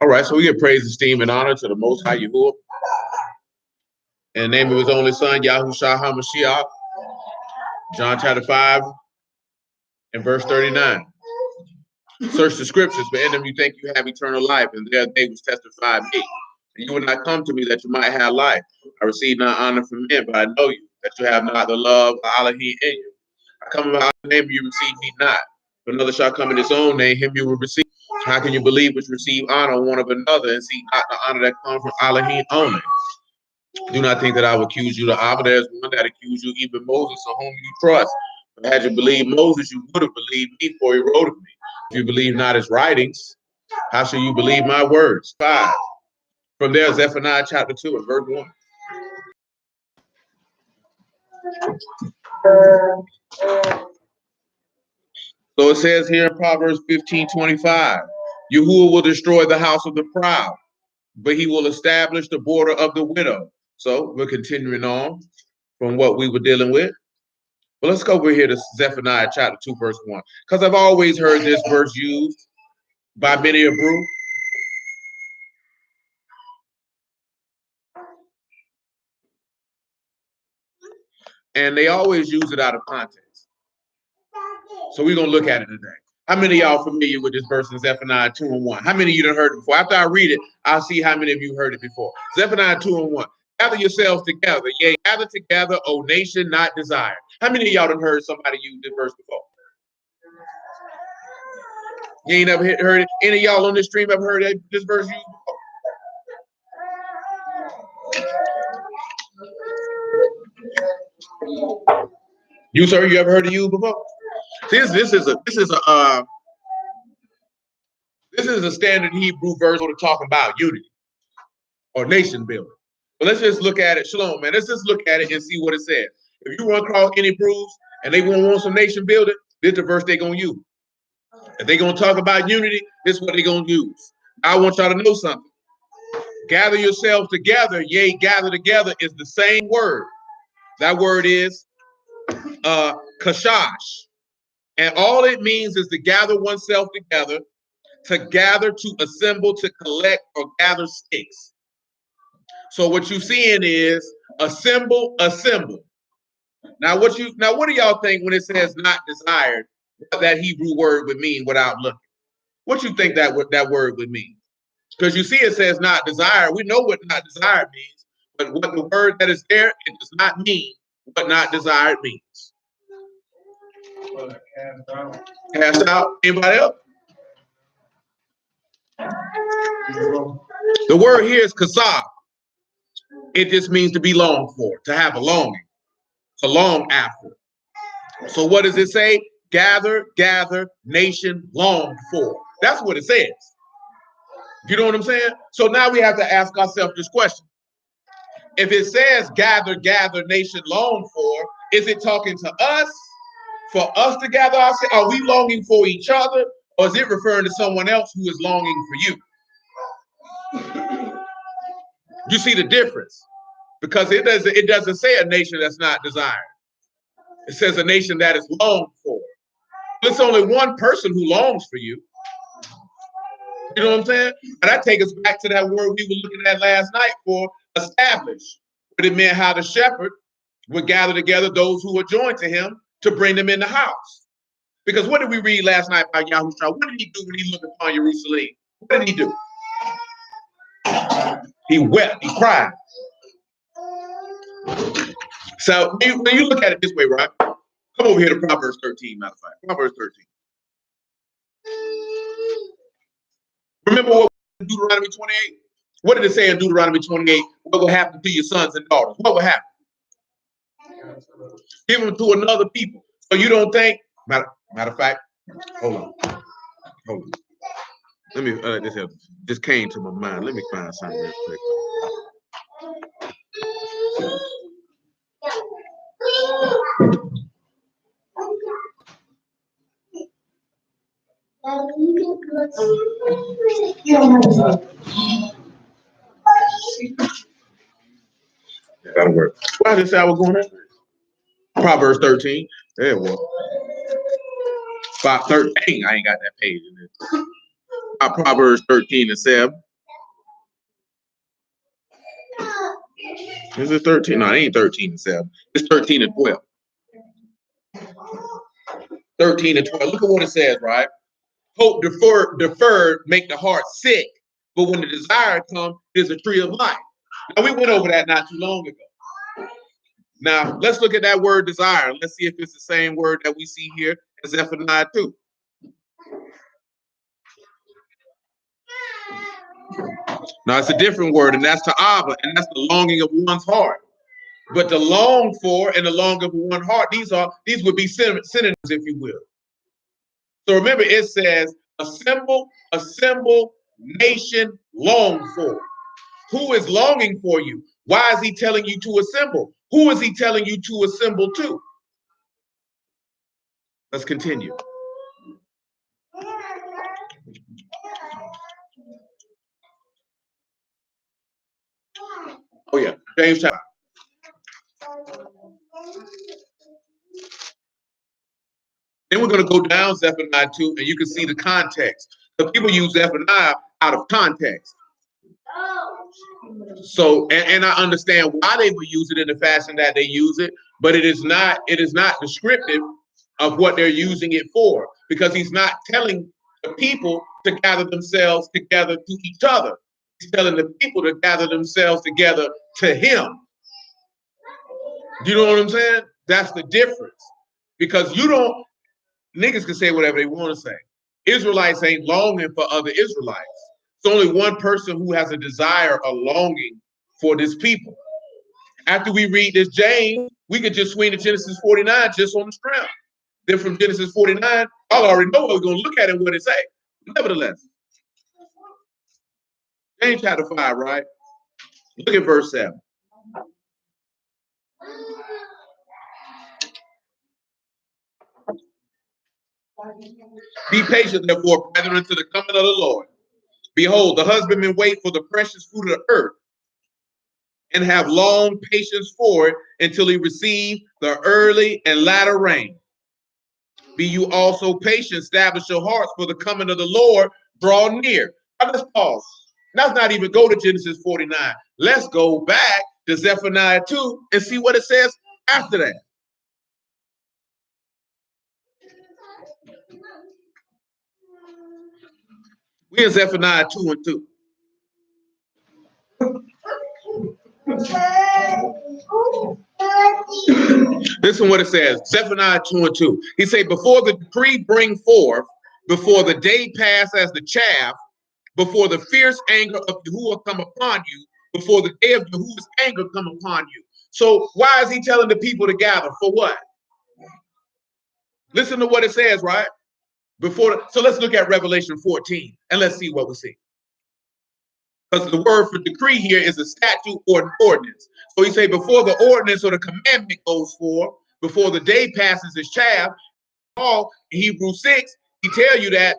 All right, so we give praise, esteem, and honor to the Most High Yahuah. In the name of his only son, Yahushua HaMashiach, John chapter 5 and verse 39. Search the scriptures, for in them you think you have eternal life, and there they which testify of me. And you would not come to me that you might have life. I receive not honor from men, but I know you, that you have not the love of Elohim in you. I come in my name, you receive me not. But another shall come in his own name, him you will receive. How can you believe which receive honor one of another, and seek not the honor that comes from Elohim only? Do not think that I will accuse you of Abba. There's one that accused you, even Moses, on whom you trust. But had you believed Moses, you would have believed me, for he wrote of me. If you believe not his writings, how shall you believe my words? 5. From there, Zephaniah chapter 2 and verse 1. So it says here in Proverbs 15:25, Yahuah will destroy the house of the proud, but he will establish the border of the widow. So we're continuing on from what we were dealing with. But let's go over here to Zephaniah chapter 2, verse 1. Because I've always heard this verse used by many a brew. And they always use it out of context. So we're going to look at it today. How many of y'all familiar with this verse in Zephaniah 2 and 1? How many of you done heard it before? After I read it, I'll see how many of you heard it before. Zephaniah 2 and 1. Gather yourselves together. Yea, gather together, O nation not desired. How many of y'all done heard somebody use this verse before? You ain't never heard it? Any of y'all on this stream ever heard this verse used before? You, sir, you ever heard it used before? See, this is a standard Hebrew verse to talk about unity or nation building. But let's just look at it. Shalom, man. Let's just look at it and see what it says. If you run across any proofs and they want some nation building, this is the verse they're going to use. If they're going to talk about unity, this is what they're going to use. I want y'all to know something. Gather yourselves together. Yea, gather together is the same word. That word is kashash. And all it means is to gather oneself together, to gather, to assemble, to collect, or gather sticks. So what you're seeing is assemble, assemble. Now what do y'all think when it says not desired, what that Hebrew word would mean without looking? What you think that word would mean? Because you see it says not desired. We know what not desired means, but what the word that is there, it does not mean what not desired means. Cast out. Anybody else? The word here is kasab. It just means to be longed for, to have a longing, to long after. So what does it say? Gather, gather, nation longed for. That's what it says. You know what I'm saying? So now we have to ask ourselves this question. If it says gather, gather, nation longed for, is it talking to us, for us to gather ourselves? Are we longing for each other? Or is it referring to someone else who is longing for you? You see the difference? Because it doesn't say a nation that's not desired. It says a nation that is longed for. It's only one person who longs for you. You know what I'm saying? And that takes us back to that word we were looking at last night for establish. But it meant how the shepherd would gather together those who were joined to him to bring them in the house. Because what did we read last night by Yahushua? What did he do when he looked upon Jerusalem? What did he do? He wept, he cried. So when you look at it this way, right? Come over here to Proverbs 13, matter of fact. Proverbs 13. Remember what in Deuteronomy 28? What did it say in Deuteronomy 28? What will happen to your sons and daughters? What will happen? Give them to another people. So you don't think, matter of fact, hold on. Let me, this came to my mind. Let me find something real quick. That'll work. Why did I say I was going there? Proverbs 13. There it was. About 13. I ain't got that page in there. Proverbs 13 and 7. Is it 13? No, it ain't 13 and 7. It's 13 and 12. 13 and 12. Look at what it says, right? Hope deferred make the heart sick, but when the desire comes, there's a tree of life. Now, we went over that not too long ago. Now, let's look at that word desire. Let's see if it's the same word that we see here as Zephaniah 2. Now, it's a different word, and that's to Abba, and that's the longing of one's heart. But the long for and the long of one heart, these would be synonyms, if you will. So remember, it says, assemble, nation, long for. Who is longing for you? Why is he telling you to assemble? Who is he telling you to assemble to? Let's continue. Oh yeah, James chapter. Then we're going to go down Zephaniah 2, and you can see the context. The people use Zephaniah out of context. So, and I understand why they would use it in the fashion that they use it, but it is not descriptive of what they're using it for, because he's not telling the people to gather themselves together to each other. He's telling the people to gather themselves together to him. Do you know what I'm saying? That's the difference. Because niggas can say whatever they want to say. Israelites ain't longing for other Israelites. It's only one person who has a desire, a longing for this people. After we read this James, we could just swing to Genesis 49 just on the strength. Then from Genesis 49, I'll already know what we're going to look at and what it say. Nevertheless, James chapter 5, right? Look at verse 7. Be patient, therefore, brethren, until the coming of the Lord. Behold, the husbandmen wait for the precious fruit of the earth, and have long patience for it until he receive the early and latter rain. Be you also patient, establish your hearts, for the coming of the Lord draw near. Now let's pause. Let's not even go to Genesis 49. Let's go back to Zephaniah 2 and see what it says after that. We're in Zephaniah 2 and 2. Listen what it says, Zephaniah 2 and 2. He said, before the decree bring forth, before the day pass as the chaff, before the fierce anger of Yahuah come upon you, before the day of Yahuah's anger come upon you. So why is he telling the people to gather? For what? Listen to what it says, right? So let's look at Revelation 14 and let's see what we see. Because the word for decree here is a statute or an ordinance. So he say before the ordinance or the commandment goes forth, before the day passes as chaff, Paul in Hebrews 6, he tell you that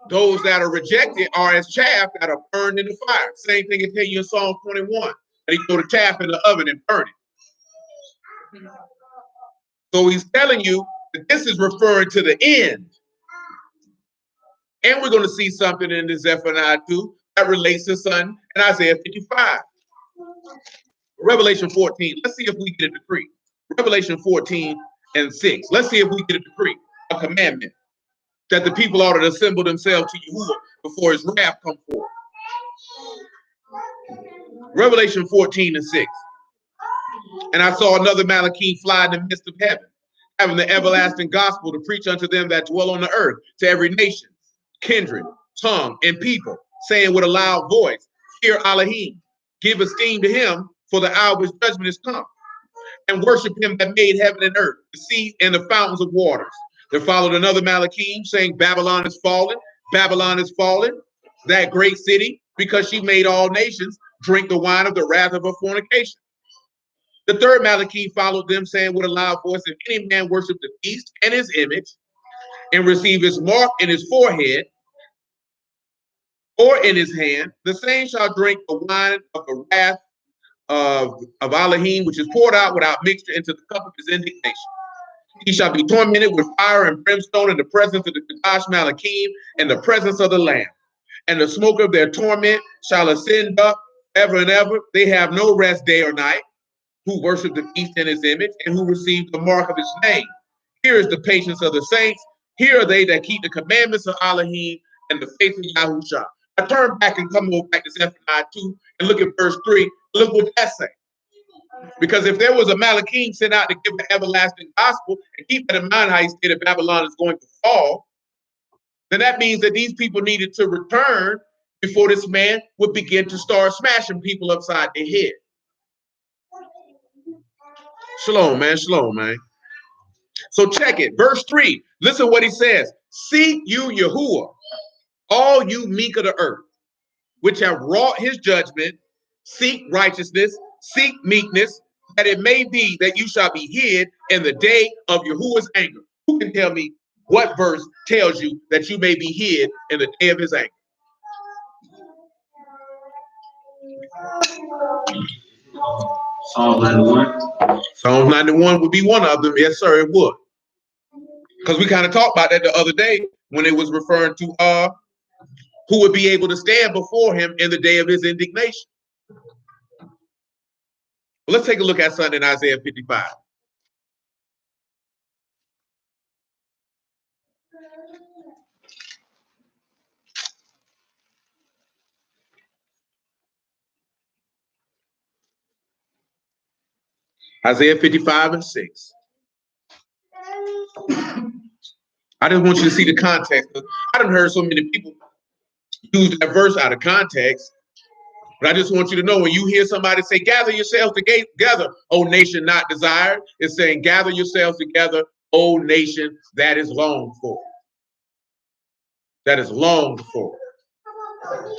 those that are rejected are as chaff that are burned in the fire. Same thing it tell you in Psalm 21. That he throw the chaff in the oven and burn it. So he's telling you that this is referring to the end. And we're going to see something in the Zephaniah 2 that relates to Son and Isaiah 55. Revelation 14. Let's see if we get a decree. Revelation 14 and 6. Let's see if we get a decree, a commandment, that the people ought to assemble themselves to Yahuah before his wrath come forth. Revelation 14 and 6. And I saw another Malachim fly in the midst of heaven, having the everlasting gospel to preach unto them that dwell on the earth, to every nation, kindred, tongue, and people, saying with a loud voice, Hear Elohim, give esteem to him, for the hour of his judgment is come, and worship him that made heaven and earth, the sea and the fountains of waters. There followed another Malachim, saying, Babylon is fallen, that great city, because she made all nations drink the wine of the wrath of her fornication. The third Malachim followed them, saying with a loud voice, If any man worship the beast and his image, and receive his mark in his forehead or in his hand, the same shall drink the wine of the wrath of Elohim, which is poured out without mixture into the cup of his indignation. He shall be tormented with fire and brimstone in the presence of the Kadash Malachim and the presence of the Lamb. And the smoke of their torment shall ascend up ever and ever. They have no rest day or night, who worship the beast in his image and who receive the mark of his name. Here is the patience of the saints. Here are they that keep the commandments of Elohim and the faith of Yahushua. I turn back and come over back to Zephaniah 2 and look at verse 3. Look what that says. Because if there was a Malachim sent out to give the everlasting gospel, and keep that in mind how he said that Babylon is going to fall, then that means that these people needed to return before this man would begin to start smashing people upside their head. Shalom, man. Shalom, man. So check it. Verse 3. Listen what he says. Seek you Yahuah, all you meek of the earth, which have wrought his judgment. Seek righteousness, seek meekness, that it may be that you shall be hid in the day of Yahuwah's anger. Who can tell me what verse tells you that you may be hid in the day of his anger? Psalm 91. Psalm 91 would be one of them. Yes, sir, it would. Because we kind of talked about that the other day when it was referring to who would be able to stand before him in the day of his indignation. Well, let's take a look at something in Isaiah 55. Isaiah 55 and 6. I just want you to see the context. I done heard so many people use that verse out of context, but I just want you to know when you hear somebody say, gather yourselves together, O nation not desired, it's saying, gather yourselves together, O nation that is longed for. That is longed for.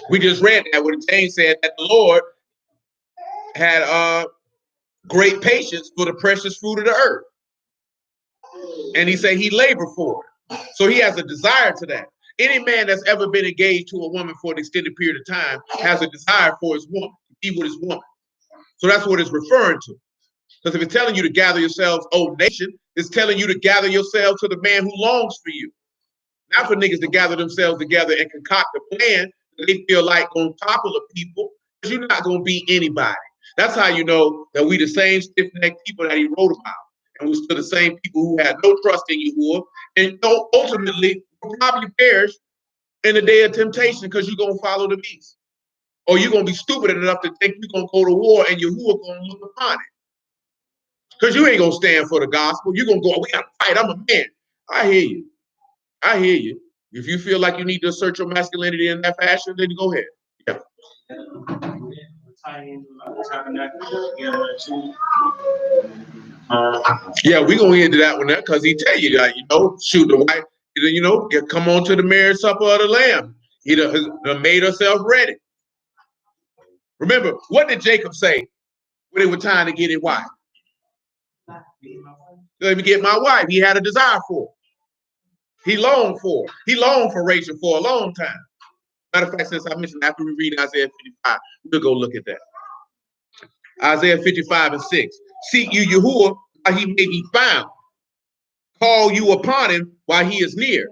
We just read that when James said that the Lord had great patience for the precious fruit of the earth. And he said he labored for it. So he has a desire to that. Any man that's ever been engaged to a woman for an extended period of time has a desire for his woman, to be with his woman. So that's what it's referring to. Because if it's telling you to gather yourselves, O nation, it's telling you to gather yourselves to the man who longs for you. Not for niggas to gather themselves together and concoct a plan that they feel like gonna topple the people, because you're not gonna be anybody. That's how you know that we the same stiff-necked people that he wrote about. And we're still the same people who had no trust in Yahuah, and ultimately will probably perish in the day of temptation because you're going to follow the beast. Or you're going to be stupid enough to think you're going to go to war and Yahuah going to look upon it. Because you ain't going to stand for the gospel. You're going to go, we got to fight. I'm a man. I hear you. I hear you. If you feel like you need to assert your masculinity in that fashion, then go ahead. Yeah. Yeah, we're going to get into that one there because he tell you that, shoot, the wife, come on to the marriage supper of the Lamb. He done made herself ready. Remember, what did Jacob say when it was time to get his wife? Let me get my wife. He had a desire for her. He longed for her. He longed for Rachel for a long time. Matter of fact, since I mentioned after we read Isaiah 55, we'll go look at that. Isaiah 55 and 6. Seek you Yahuah while he may be found. Call you upon him while he is near.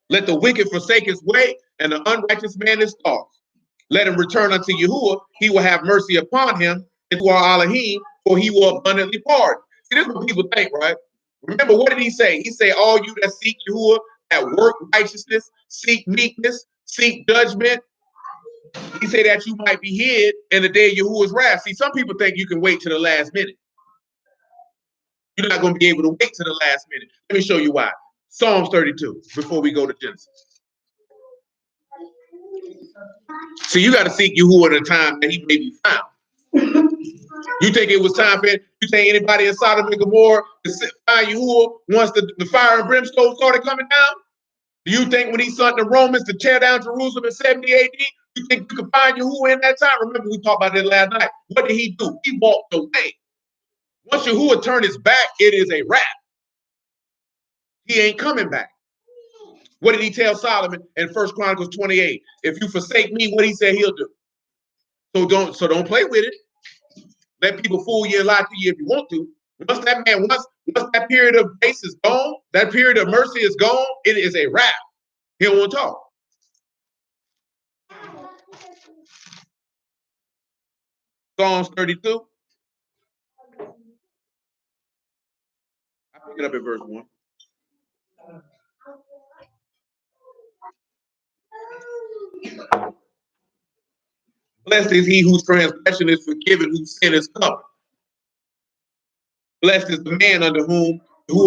Let the wicked forsake his way and the unrighteous man his thoughts. Let him return unto Yahuah. He will have mercy upon him, and to our Elohim, for he will abundantly pardon. See, this is what people think, right? Remember, what did he say? He said, all you that seek Yahuah, that work righteousness, seek meekness, seek judgment. He said that you might be hid in the day of Yahuwah's wrath. See, some people think you can wait to the last minute. You're not going to be able to wait to the last minute. Let me show you why. Psalms 32, before we go to Genesis. So you got to seek Yahuah at a time that he may be found. You think it was time for it? You think anybody in Sodom and Gomorrah to find Yahuah once the fire and brimstone started coming down? Do you think when he sent the Romans to tear down Jerusalem in 70 AD, you think you could find Yahuah in that time? Remember, we talked about that last night. What did he do? He walked away. Once Yahuah turned his back, it is a wrap. He ain't coming back. What did he tell Solomon in 1 Chronicles 28? If you forsake me, what he said he'll do. So don't play with it. Let people fool you and lie to you if you want to. Once that period of grace is gone, that period of mercy is gone, it is a wrap. He don't want to talk. Psalms 32. I pick it up at verse 1. Blessed is he whose transgression is forgiven, whose sin is covered. Blessed is the man under who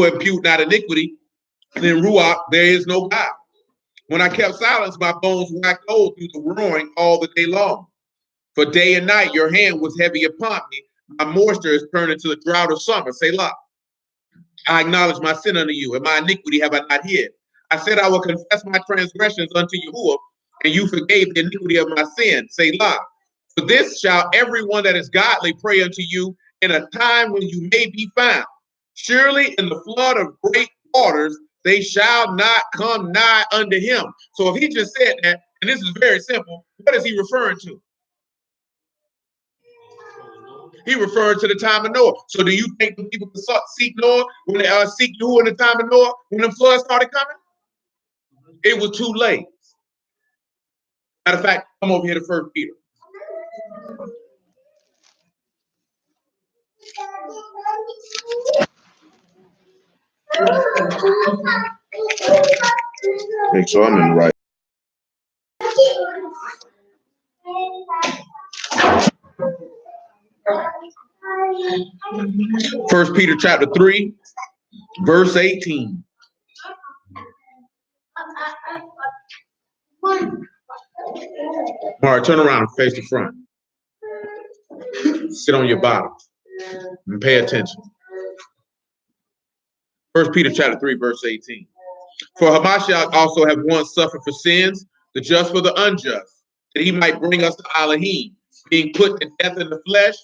impute not iniquity, and in Ruach there is no God. When I kept silence, my bones waxed old through the roaring all the day long. For day and night your hand was heavy upon me. My moisture is turned into the drought of summer. Selah. I acknowledge my sin unto you, and my iniquity have I not hid. I said I will confess my transgressions unto Yahuah, and you forgave the iniquity of my sin. Selah. For this shall everyone that is godly pray unto you in a time when you may be found. Surely in the flood of great waters they shall not come nigh unto him. So if he just said that, and this is very simple, what is he referring to? He referred to the time of Noah. So do you think the people could seek Noah when they seek Yahuah in the time of Noah when the flood started coming? It was too late. Matter of fact, come over here to 1 Peter. Make sure I'm in the right. First Peter chapter 3, verse 18. All right, turn around and face the front. Sit on your bottom and pay attention. First Peter chapter 3, verse 18. For Mashal also have once suffered for sins, the just for the unjust, that he might bring us to Elohim, being put to death in the flesh,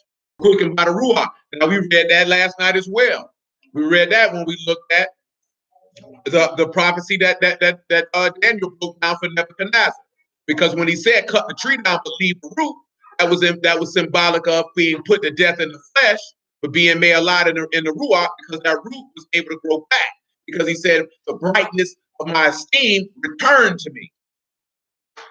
quickened by the Ruach. Now we read that last night as well. We read that when we looked at the prophecy that Daniel broke down for Nebuchadnezzar. Because when he said cut the tree down but leave the root, that was symbolic of being put to death in the flesh, but being made alive in the Ruach, because that root was able to grow back. Because he said, the brightness of my esteem returned to me.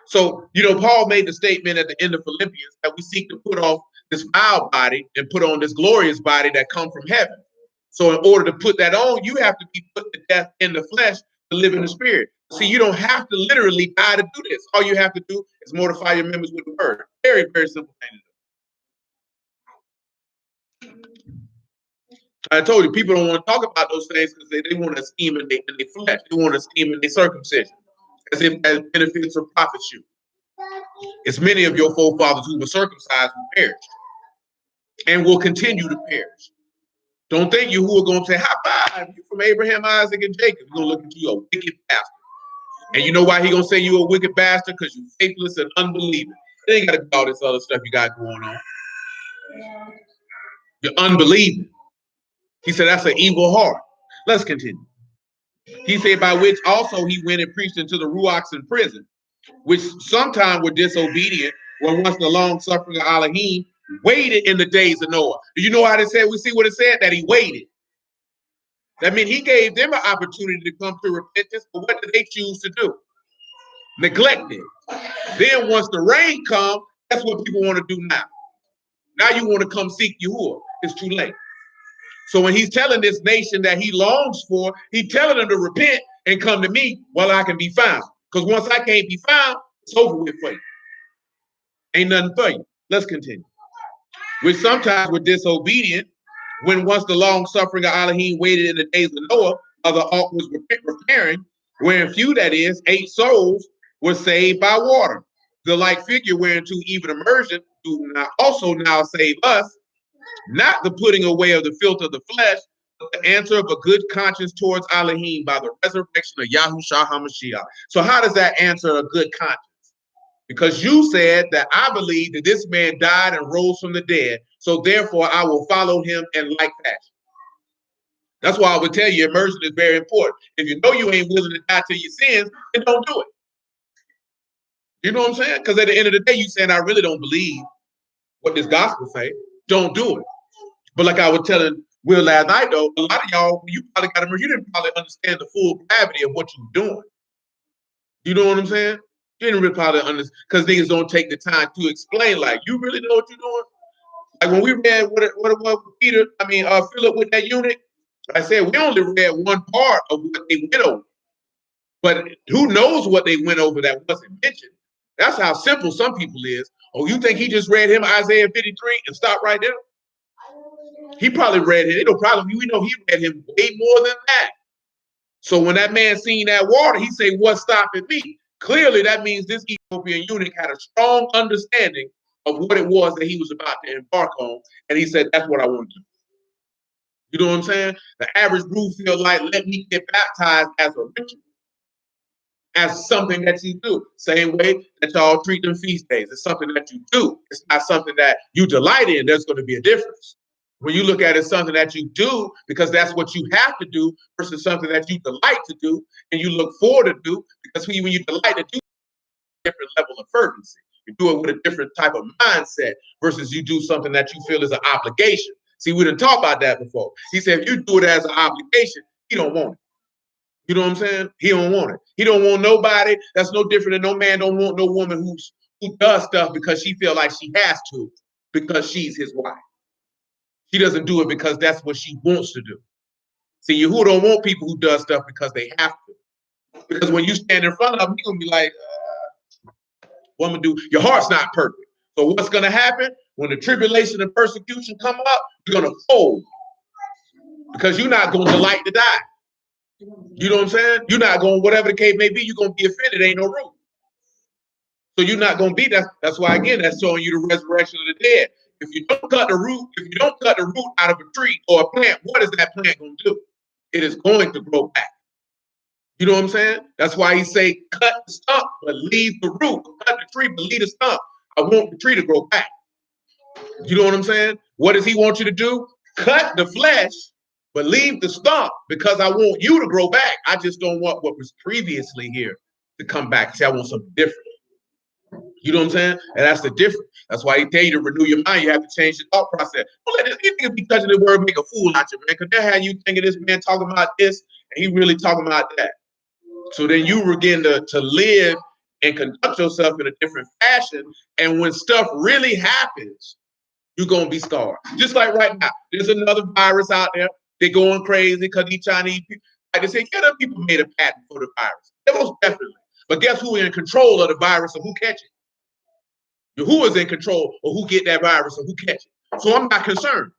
So, Paul made the statement at the end of Philippians that we seek to put off this vile body and put on this glorious body that come from heaven. So in order to put that on, you have to be put to death in the flesh to live in the spirit. See, you don't have to literally die to do this. All you have to do is mortify your members with the word. Very, very simple thing to do. I told you, people don't want to talk about those things because they want to esteem in their flesh. They want to esteem in their circumcision, as if that benefits or profits you. It's many of your forefathers who were circumcised who perished and will continue to perish. Don't think you who are going to say, high five, you from Abraham, Isaac, and Jacob. He's going to look at you a wicked bastard. And you know why he's going to say you a wicked bastard? Because you're faithless and unbelieving. It ain't got to be all this other stuff you got going on. You're unbelieving. He said that's an evil heart. Let's continue. He said, by which also he went and preached into the Ruachs in prison, which sometime were disobedient, when once the long suffering of Elohim waited in the days of Noah. Do you know how they said? We see what it said, that he waited. That means he gave them an opportunity to come to repentance, but what did they choose to do? Neglect it. Then once the rain comes, that's what people want to do now. Now you want to come seek Yahuah. It's too late. So when he's telling this nation that he longs for, he's telling them to repent and come to me while I can be found. Because once I can't be found, it's over with for you. Ain't nothing for you. Let's continue. Which sometimes were disobedient, when once the long suffering of Elohim waited in the days of Noah, other ark was repairing, wherein few, that is, 8 souls, were saved by water. The like figure whereunto even immersion do not also now save us, not the putting away of the filth of the flesh, but the answer of a good conscience towards Elohim by the resurrection of Yahuah HaMashiach. So how does that answer a good conscience? Because you said that I believe that this man died and rose from the dead, so therefore I will follow him in like fashion. That's why I would tell you immersion is very important. If you know you ain't willing to die to your sins, then don't do it. You know what I'm saying? Because at the end of the day, you saying I really don't believe what this gospel say. Don't do it. But like I was telling Well, last night though, a lot of y'all, you probably got to remember, you didn't probably understand the full gravity of what you're doing. You know what I'm saying? You didn't really probably understand because niggas don't take the time to explain. Like, you really know what you're doing? Like when we read what it was with Peter, Philip with that eunuch, I said we only read one part of what they went over. But who knows what they went over that wasn't mentioned? That's how simple some people is. Oh, you think he just read him Isaiah 53 and stopped right there? He probably read it. No problem. We know he read him way more than that. So when that man seen that water, he said, "What's stopping me?" Clearly, that means this Ethiopian eunuch had a strong understanding of what it was that he was about to embark on, and he said, "That's what I want to do." You know what I'm saying? The average brew feel like, let me get baptized as a ritual, as something that you do. Same way that y'all treat them feast days. It's something that you do. It's not something that you delight in. There's going to be a difference. When you look at it as something that you do because that's what you have to do versus something that you delight to do and you look forward to do, because when you delight to do, a different level of fervency. You do it with a different type of mindset versus you do something that you feel is an obligation. See, we didn't talk about that before. He said if you do it as an obligation, he don't want it. You know what I'm saying? He don't want it. He don't want nobody. That's no different than no man don't want no woman who does stuff because she feel like she has to because she's his wife. She doesn't do it because that's what she wants to do. See, Yahuah don't want people who does stuff because they have to. Because when you stand in front of them, you're going to be like, woman, do your heart's not perfect. So what's going to happen? When the tribulation and persecution come up, you're going to fold. Because you're not going to delight to die. You know what I'm saying? You're not going, whatever the case may be, you're going to be offended. Ain't no root. So you're not going to be that. That's why, again, that's showing you the resurrection of the dead. If you don't cut the root out of a tree or a plant, what is that plant going to do? It is going to grow back. You know what I'm saying? That's why he say, cut the stump, but leave the root. Cut the tree, but leave the stump. I want the tree to grow back. You know what I'm saying? What does he want you to do? Cut the flesh, but leave the stump because I want you to grow back. I just don't want what was previously here to come back. See, I want something different. You know what I'm saying? And that's the difference. That's why he tell you to renew your mind. You have to change the thought process. Don't let this nigga be touching the word, make a fool out of you, man. Because that had you thinking this man talking about this and he really talking about that. So then you begin to live and conduct yourself in a different fashion. And when stuff really happens, you're going to be scarred. Just like right now, there's another virus out there. They're going crazy because these Chinese people, like they say, other people made a patent for the virus. They most definitely. But guess who is in control of the virus and who catch it? Who is in control of who get that virus and who catch it? So I'm not concerned.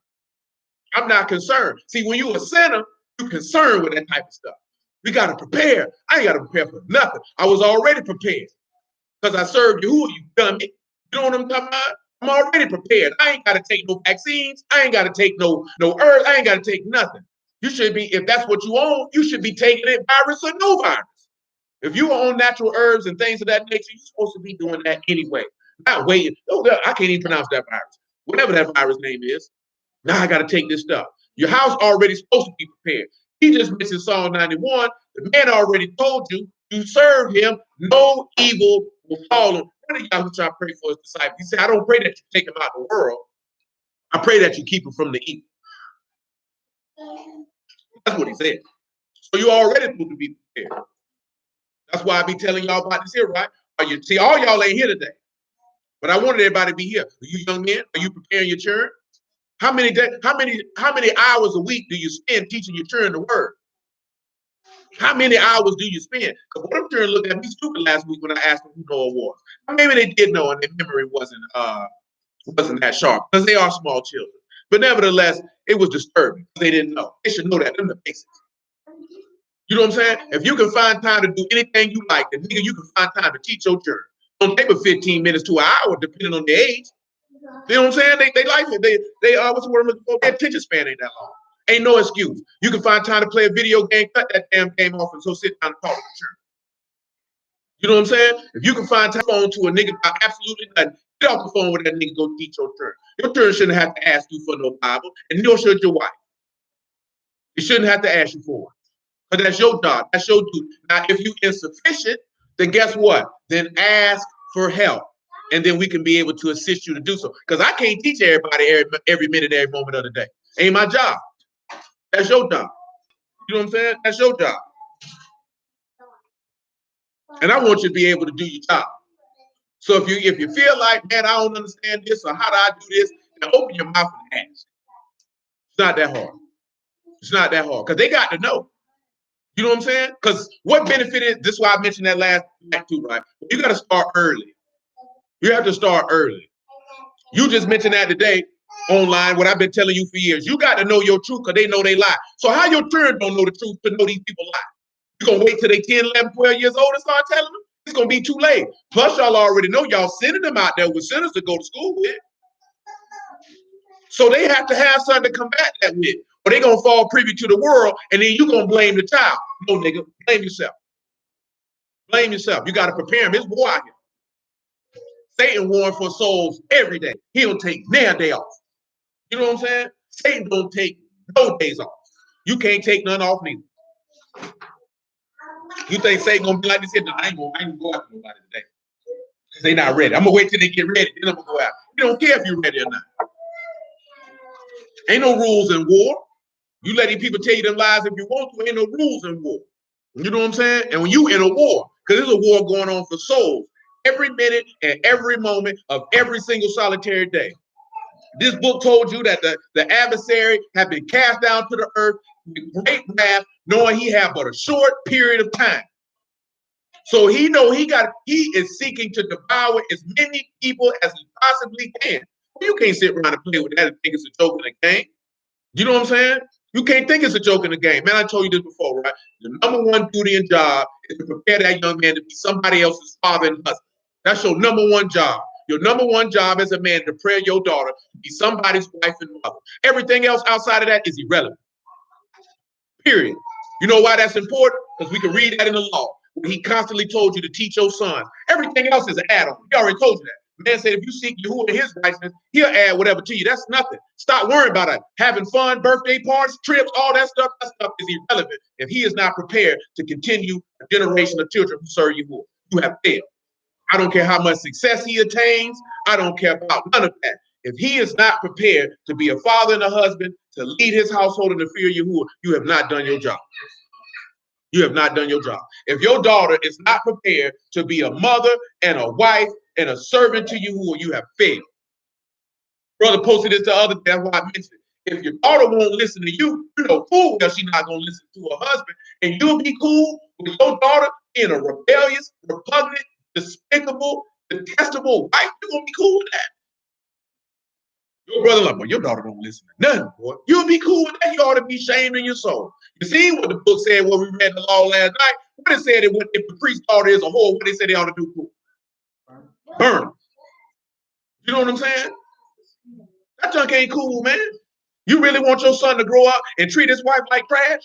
I'm not concerned. See, when you're a sinner, you're concerned with that type of stuff. We got to prepare. I ain't got to prepare for nothing. I was already prepared because I served Yahuah, you dummy. You know what I'm talking about? I'm already prepared. I ain't got to take no vaccines. I ain't got to take no herbs. I ain't got to take nothing. You should be, if that's what you own, you should be taking it, virus or no virus. If you own natural herbs and things of that nature, you're supposed to be doing that anyway. Not waiting. Oh, I can't even pronounce that virus. Whatever that virus name is. Now I got to take this stuff. Your house already supposed to be prepared. He just mentioned Psalm 91. The man already told you, you serve him, no evil will fall him. One of y'all who try to pray for his disciples, he said, I don't pray that you take him out of the world. I pray that you keep him from the evil. That's what he said. So you already supposed to be prepared. That's why I be telling y'all about this here, right? See, all y'all ain't here today. But I wanted everybody to be here. Are you young men? Are you preparing your children? How many hours a week do you spend teaching your children the word? How many hours do you spend? Because one of them children looked at me stupid last week when I asked them who Noah was. Maybe they did know and their memory wasn't that sharp because they are small children. But nevertheless, it was disturbing. They didn't know. They should know that in the basics. You know what I'm saying? If you can find time to do anything you like, then nigga, you can find time to teach your children. Don't take but 15 minutes to an hour, depending on their age. You know what I'm saying? They like it. They what's the word? Their attention span ain't that long. Ain't no excuse. You can find time to play a video game, cut that damn game off, and so sit down and talk to the church. You know what I'm saying? If you can find time phone to a nigga about absolutely nothing, get off the phone with that nigga, go teach your church. Your church shouldn't have to ask you for no Bible, and nor should your wife. It shouldn't have to ask you for it. But that's your job. That's your duty. Now, if you're insufficient, then guess what? Then ask for help. And then we can be able to assist you to do so. Because I can't teach everybody every minute, every moment of the day. Ain't my job. That's your job. You know what I'm saying? That's your job. And I want you to be able to do your job. So if you feel like, man, I don't understand this, or how do I do this, then open your mouth and ask. It's not that hard. It's not that hard. Because they got to know. You know what I'm saying? Because what benefit is, this is why I mentioned that last night too, right? You got to start early. You have to start early. You just mentioned that today online, what I've been telling you for years. You got to know your truth because they know they lie. So how your children don't know the truth to know these people lie? You're going to wait till they 10, 11, 12 years old and start telling them? It's going to be too late. Plus, y'all already know y'all sending them out there with sinners to go to school with. So they have to have something to combat that with. Or they're going to fall privy to the world, and then you're going to blame the child. No, nigga, blame yourself. Blame yourself. You got to prepare him. It's war out here. Satan warns for souls every day. He don't take their day off. You know what I'm saying? Satan don't take no days off. You can't take none off neither. You think Satan gonna be like this? No, I ain't gonna go after nobody today. Because they not ready. I'm gonna wait till they get ready, then I'm gonna go out. You don't care if you're ready or not. Ain't no rules in war. You letting people tell you them lies if you want to. Ain't no rules in war. You know what I'm saying? And when you in a war, because there's a war going on for souls every minute and every moment of every single solitary day. This book told you that the adversary had been cast down to the earth with great wrath, knowing he had but a short period of time. So he is seeking to devour as many people as he possibly can. You can't sit around and play with that and think it's a joke in a game. You know what I'm saying? You can't think it's a joke in the game. Man, I told you this before, right? The number one duty and job is to prepare that young man to be somebody else's father and husband. That's your number one job. Your number one job as a man to prepare your daughter to be somebody's wife and mother. Everything else outside of that is irrelevant. Period. You know why that's important? Because we can read that in the law. He constantly told you to teach your son. Everything else is an add-on. He already told you that. Man said if you seek Yahuah and his righteousness, he'll add whatever to you. That's nothing. Stop worrying about it. Having fun, birthday parties, trips, all that stuff is irrelevant if he is not prepared to continue a generation of children who serve Yahuah. You have failed. I don't care how much success he attains. I don't care about none of that. If he is not prepared to be a father and a husband, to lead his household in the fear of Yahuah, you have not done your job. You have not done your job. If your daughter is not prepared to be a mother and a wife and a servant to Yahuah, you have failed. Brother posted this the other day. That's why I mentioned it. If your daughter won't listen to you, you know full well she's not going to listen to her husband. And you'll be cool with your daughter being a rebellious, repugnant, despicable, detestable wife. You're going to be cool with that. Your brother like, well, your daughter don't listen to nothing, boy. You'll be cool with that. You ought to be shamed in your soul. You see what the book said when we read the law last night? What it said, if the priest's daughter is a whore, what they said they ought to do? Burn. You know what I'm saying? That junk ain't cool, man. You really want your son to grow up and treat his wife like trash?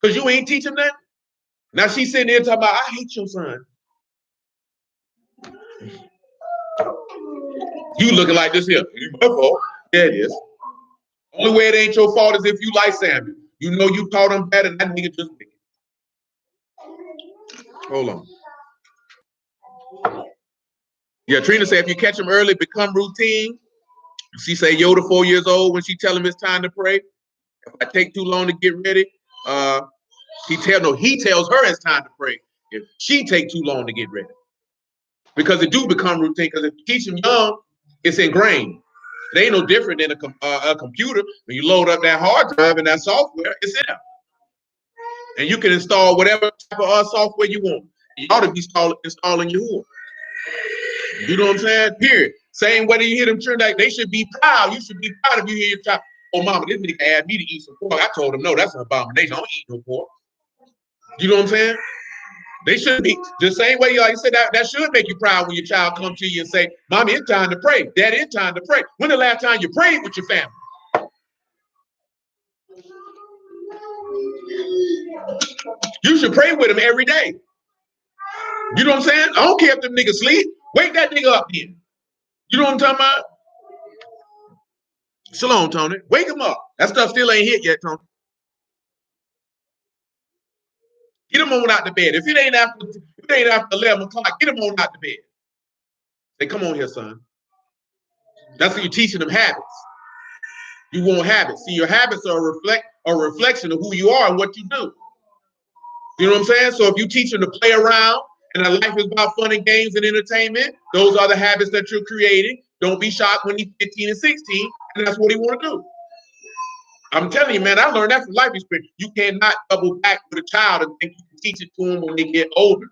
Because you ain't teach him that? Now she's sitting there talking about, I hate your son. You looking like this here. It's my fault. Yeah, it is. Only way it ain't your fault is if you like Samuel. You know you taught him better, and that nigga just wicked. Hold on. Yeah, Trina said if you catch him early, become routine. She say Yoda 4 years old when she tell him it's time to pray. If I take too long to get ready, he tells her it's time to pray. If she take too long to get ready. Because it do become routine. Because if you teach him young, it's ingrained. It ain't no different than a computer. When you load up that hard drive and that software, it's in there. And you can install whatever type of software you want. You ought to be installing Yahuah. You know what I'm saying? Period. Same way you hear them turn like they should be proud. You should be proud if you hear your child. Oh, mama, this nigga asked me to eat some pork. I told him, no, that's an abomination. I don't eat no pork. You know what I'm saying? They should be the same way. Like you said, that should make you proud when your child comes to you and say, mommy, it's time to pray. Daddy, it's time to pray. When the last time you prayed with your family? You should pray with them every day. You know what I'm saying? I don't care if them niggas sleep. Wake that nigga up then. You know what I'm talking about? Shalom, Tony. Wake him up. That stuff still ain't hit yet, Tony. Get him on out the bed. If it ain't after 11 o'clock, get him on out the bed. Say, come on here, son. That's what you're teaching them habits. You want habits. See, your habits are a reflection of who you are and what you do. You know what I'm saying? So if you teach them to play around and that life is about fun and games and entertainment, those are the habits that you're creating. Don't be shocked when he's 15 and 16 and that's what he want to do. I'm telling you, man, I learned that from life experience. You cannot double back with a child and think you can teach it to them when they get older.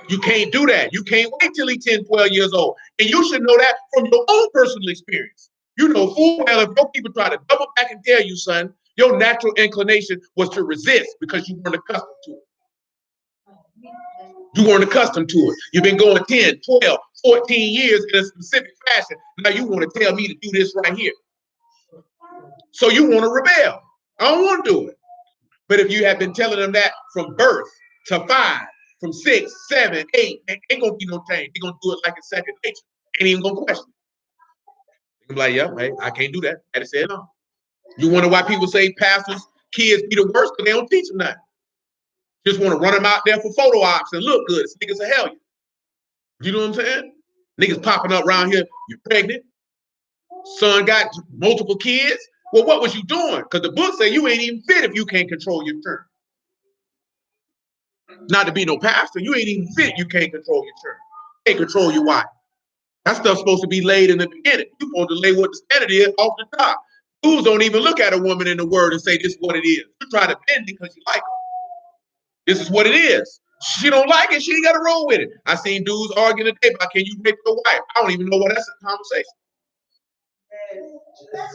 You can't do that. You can't wait till he's 10, 12 years old. And you should know that from your own personal experience. You know full well if your people try to double back and tell you, son, your natural inclination was to resist because you weren't accustomed to it. You weren't accustomed to it. You've been going 10, 12, 14 years in a specific fashion. Now you want to tell me to do this right here. So you want to rebel. I don't want to do it. But if you have been telling them that from birth to 5, from 6, 7, 8, ain't gonna be no change. They're gonna do it like it's second nature. Ain't even gonna question it. They're like, yeah, hey, I can't do that. I said no. You wonder why people say pastors, kids be the worst because they don't teach them nothing. Just want to run them out there for photo ops and look good. It's niggas a hellion. You know what I'm saying? Niggas popping up around here. You're pregnant. Son got multiple kids. Well, what was you doing? Because the book say you ain't even fit if you can't control your turn. Not to be no pastor, you ain't even fit. You can't control your turn. You can't control your wife. That stuff's supposed to be laid in the beginning. You're supposed to lay what the standard is off the top. Dudes don't even look at a woman in the word and say this is what it is. You try to bend it because you like her. This is what it is. She don't like it. She ain't got to roll with it. I seen dudes arguing today about can you rape your wife? I don't even know what that's a conversation.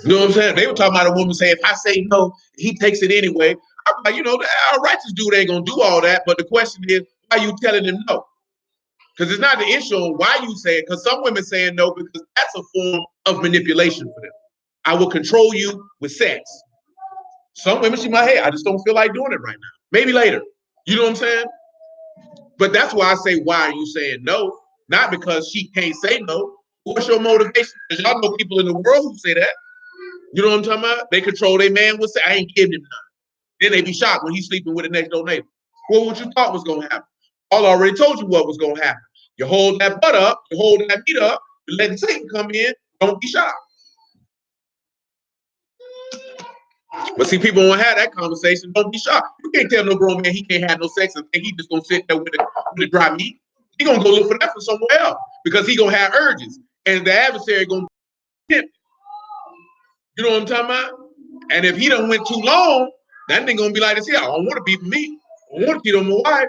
You know what I'm saying? They were talking about a woman saying, if I say no, he takes it anyway. I'm like, you know, a righteous dude ain't gonna do all that. But the question is, why are you telling him no? Because it's not the issue on why you say it. Because some women saying no because that's a form of manipulation for them. I will control you with sex. Some women, she might, hey, I just don't feel like doing it right now. Maybe later. You know what I'm saying? But that's why I say, why are you saying no? Not because she can't say no. What's your motivation? Because y'all know people in the world who say that. You know what I'm talking about? They control their man would say, I ain't giving him none. Then they be shocked when he's sleeping with a next door neighbor. Well, what you thought was going to happen? I already told you what was going to happen. You hold that butt up, you hold that meat up, you let Satan come in, don't be shocked. But see, people won't have that conversation, don't be shocked. You can't tell no grown man he can't have no sex and think he just going to sit there with the dry meat. He going to go look for that for somewhere else because he going to have urges. And the adversary going to be tempted. You know what I'm talking about? And if he done went too long, that thing gonna be like this here. I don't want to be for me. I want to cheat on my wife.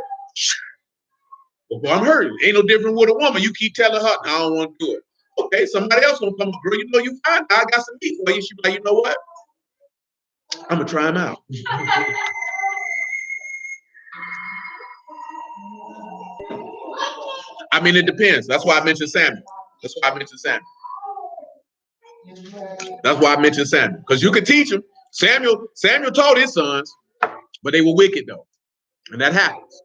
Well, I'm hurting. Ain't no different with a woman. You keep telling her, I don't want to do it. Okay, somebody else gonna come, girl, you know you fine. I got some meat for you. She be like, you know what? I'm gonna try him out. I mean, it depends. That's why I mentioned Samuel. That's why I mentioned Samuel. That's why I mentioned Samuel. Because you can teach him. Samuel taught his sons, but they were wicked though. And that happens.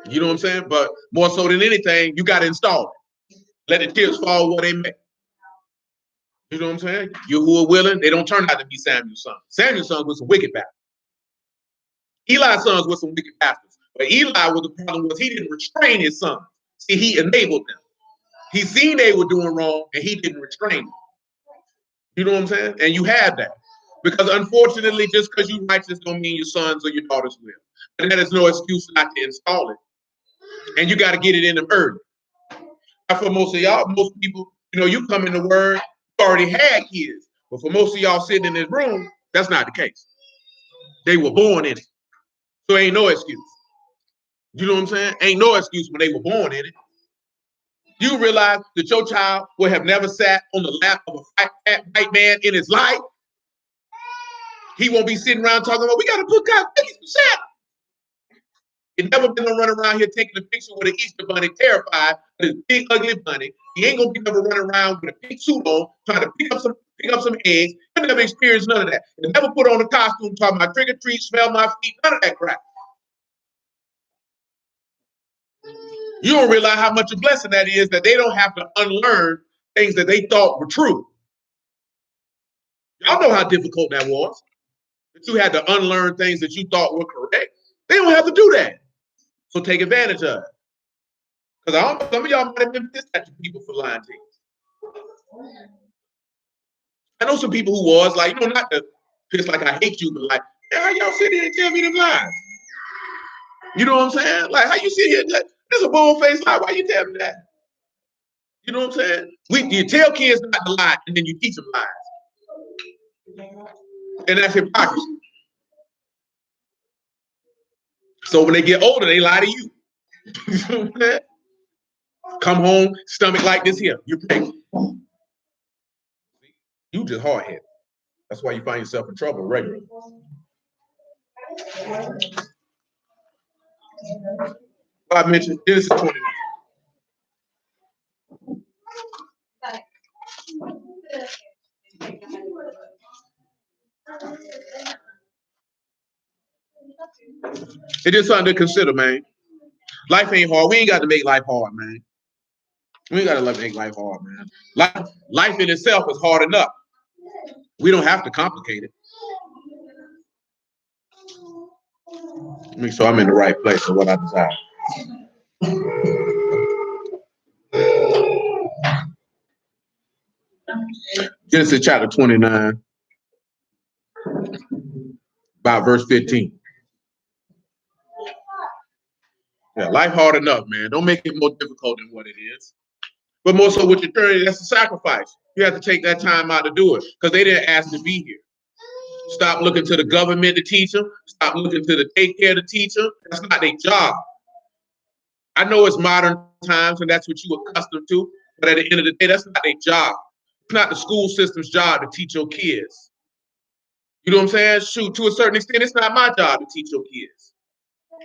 You know what I'm saying? But more so than anything, you got to install it. Let the tears fall where they may. You know what I'm saying? You who are willing, they don't turn out to be Samuel's sons. Samuel's sons was some wicked bastards. Eli's sons were some wicked bastards. But Eli was the problem was he didn't restrain his sons. See, he enabled them. He seen they were doing wrong and he didn't restrain them. You know what I'm saying? And you have that. Because unfortunately, just because you righteous don't mean your sons or your daughters will. And that is no excuse not to install it. And you got to get it in them early. For most of y'all, most people, you know, you come in the word, you already had kids. But for most of y'all sitting in this room, that's not the case. They were born in it. So ain't no excuse. You know what I'm saying? Ain't no excuse when they were born in it. You realize that your child would have never sat on the lap of a fat white man in his life. He won't be sitting around talking about, we got to put cookies for Santa. He's never been gonna run around here taking a picture with an Easter bunny, terrified of this big ugly bunny. He ain't gonna be never running around with a pink suit on, trying to pick up some eggs. He'll never experienced none of that. He'll never put on a costume, talking about trick or treat, smell my feet, none of that crap. You don't realize how much a blessing that is that they don't have to unlearn things that they thought were true. Y'all know how difficult that was. That you had to unlearn things that you thought were correct. They don't have to do that. So take advantage of it. Because some of y'all might have been dispatching people for lying to you. I know some people who was like, not to piss like I hate you, but like, hey, how y'all sit here and tell me them lies? You know what I'm saying? Like, how you sit here? This is a bold-faced lie. Why you tell me that? You know what I'm saying? You tell kids not to lie, and then you teach them lies. And that's hypocrisy. So when they get older, they lie to you. You know what I'm saying? Come home, stomach like this here. You're pregnant. You just hard-headed. That's why you find yourself in trouble regularly. I mentioned Genesis 29. It is something to consider, man. Life ain't hard. We ain't got to make life hard, man. We ain't got to make life hard, man. Life in itself is hard enough. We don't have to complicate it. Make sure I'm in the right place for what I desire. Genesis chapter 29, about verse 15. Yeah, life hard enough, man. Don't make it more difficult than what it is. But more so with your journey, that's a sacrifice. You have to take that time out to do it because they didn't ask to be here. Stop looking to the government to teach them. Stop looking to the daycare to teach them. That's not their job. I know it's modern times and that's what you accustomed to, but at the end of the day, that's not their job. It's not the school system's job to teach your kids. You know what I'm saying? Shoot, to a certain extent, it's not my job to teach your kids.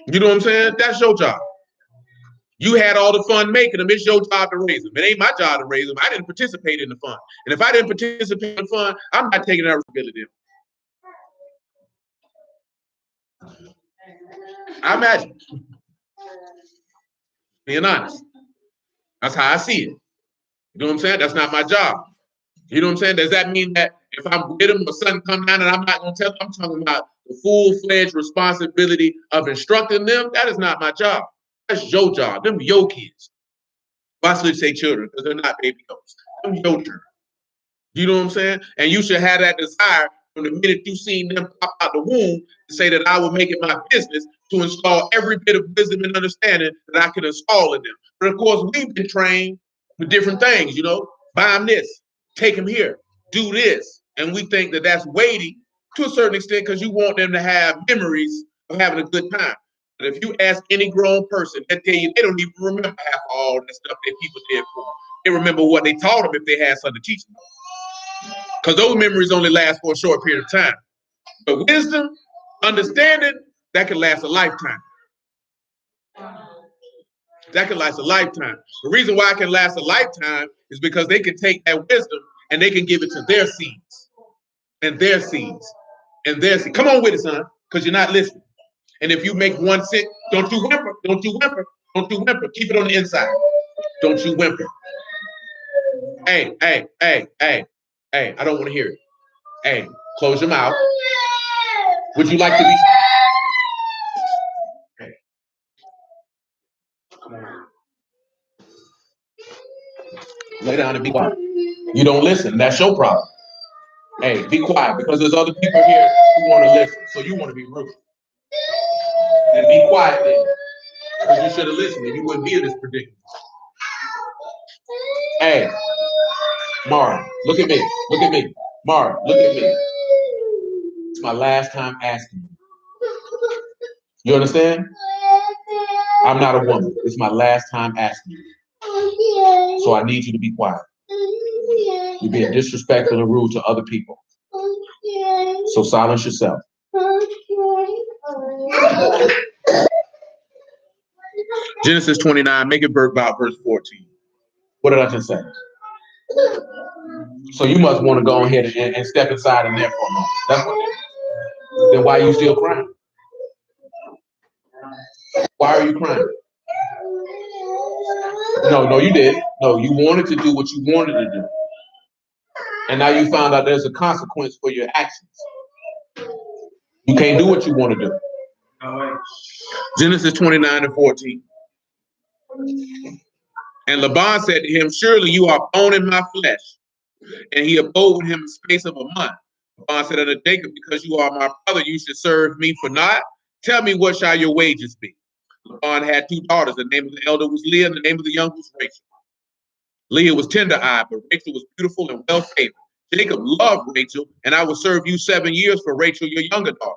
You know what I'm saying? That's your job. You had all the fun making them. It's your job to raise them. It ain't my job to raise them. I didn't participate in the fun. And if I didn't participate in the fun, I'm not taking that responsibility. I imagine. Being honest. That's how I see it. You know what I'm saying? That's not my job. You know what I'm saying? Does that mean that if I'm with them or something come down and I'm not going to tell them? I'm talking about the full-fledged responsibility of instructing them. That is not my job. That's your job. Them your kids. Why should I say children? Because they're not baby goats. Them your children. You know what I'm saying? And you should have that desire from the minute you seen them pop out the womb to say that I will make it my business to install every bit of wisdom and understanding that I can install in them. But of course, we've been trained for different things, buy them this, take them here, do this. And we think that that's weighty to a certain extent because you want them to have memories of having a good time. But if you ask any grown person, they tell you they don't even remember half of all that stuff that people did for them. They remember what they taught them if they had something to teach them. Because those memories only last for a short period of time. But wisdom, understanding, that can last a lifetime. That can last a lifetime. The reason why it can last a lifetime is because they can take that wisdom and they can give it to their seeds. And their seeds. And their seeds. Come on with it, son, because you're not listening. And if you make one sick, don't you whimper. Don't you whimper. Don't you whimper. Keep it on the inside. Don't you whimper. Hey, I don't want to hear it. Hey, close your mouth. Would you like to be? Hey. Come on. Lay down and be quiet. You don't listen. That's your problem. Hey, be quiet because there's other people here who want to listen. So you want to be rude. And be quiet then. Because you should have listened and you wouldn't be in this predicament. Hey, Mara, look at me. Look at me. Mara, look at me. It's my last time asking you. You understand? I'm not a woman. It's my last time asking you. So I need you to be quiet. You're being disrespectful and rude to other people. So silence yourself. Genesis 29, make it about verse 14. What did I just say? So you must want to go ahead and step inside in there for a moment. That's what it is. Then why are you still crying? Why are you crying? No, you didn't. No, you wanted to do what you wanted to do. And now you found out there's a consequence for your actions. You can't do what you want to do. Genesis 29 and 14. And Laban said to him, surely you are bone in my flesh And he abode with him in the space of a month. Laban said unto Jacob, because you are my brother, you should serve me for naught. Tell me, what shall your wages be? Laban had 2 daughters. The name of the elder was Leah, and the name of the younger was Rachel. Leah was tender-eyed, but Rachel was beautiful and well-favored. Jacob loved Rachel, and I will serve you 7 years for Rachel, your younger daughter.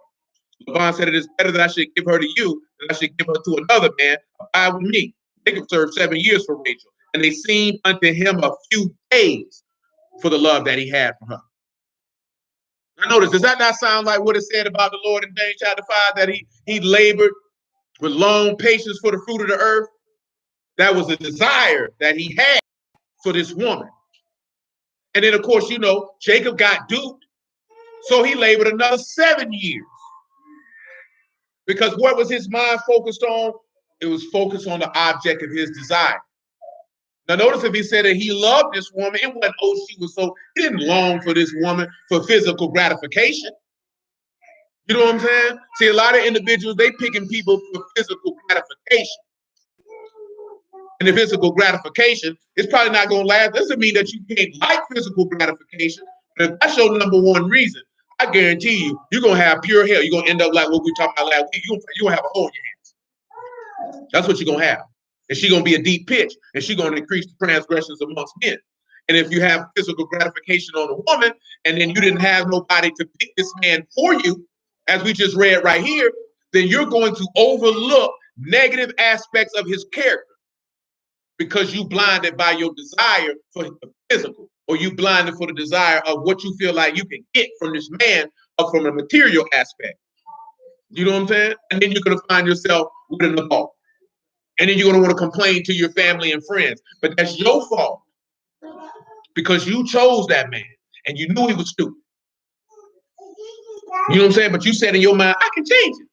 Laban said, it is better that I should give her to you than I should give her to another man. Abide with me. Jacob served 7 years for Rachel, and they seemed unto him a few days for the love that he had for her. Now notice, does that not sound like what it said about the Lord in James chapter 5, that he labored with long patience for the fruit of the earth? That was a desire that he had for this woman. And then, of course, you know, Jacob got duped, so he labored another 7 years. Because what was his mind focused on? It was focused on the object of his desire. Now, notice if he said that he loved this woman, it wasn't, oh, she was so, he didn't long for this woman for physical gratification. You know what I'm saying? See, a lot of individuals, they picking people for physical gratification. And the physical gratification is probably not going to last. Doesn't mean that you can't like physical gratification, but if that's your number one reason, I guarantee you, you're going to have pure hell. You're going to end up like what we talked about last week. You're going to have a hole in your hands. That's what you're going to have. And she's going to be a deep pitch, and she's going to increase the transgressions amongst men. And if you have physical gratification on a woman, and then you didn't have nobody to pick this man for you, as we just read right here, then you're going to overlook negative aspects of his character because you blinded by your desire for the physical, or you blinded for the desire of what you feel like you can get from this man or from a material aspect. You know what I'm saying? And then you're going to find yourself with an adult. And then you're going to want to complain to your family and friends. But that's your fault because you chose that man and you knew he was stupid. You know what I'm saying? But you said in your mind, I can change it.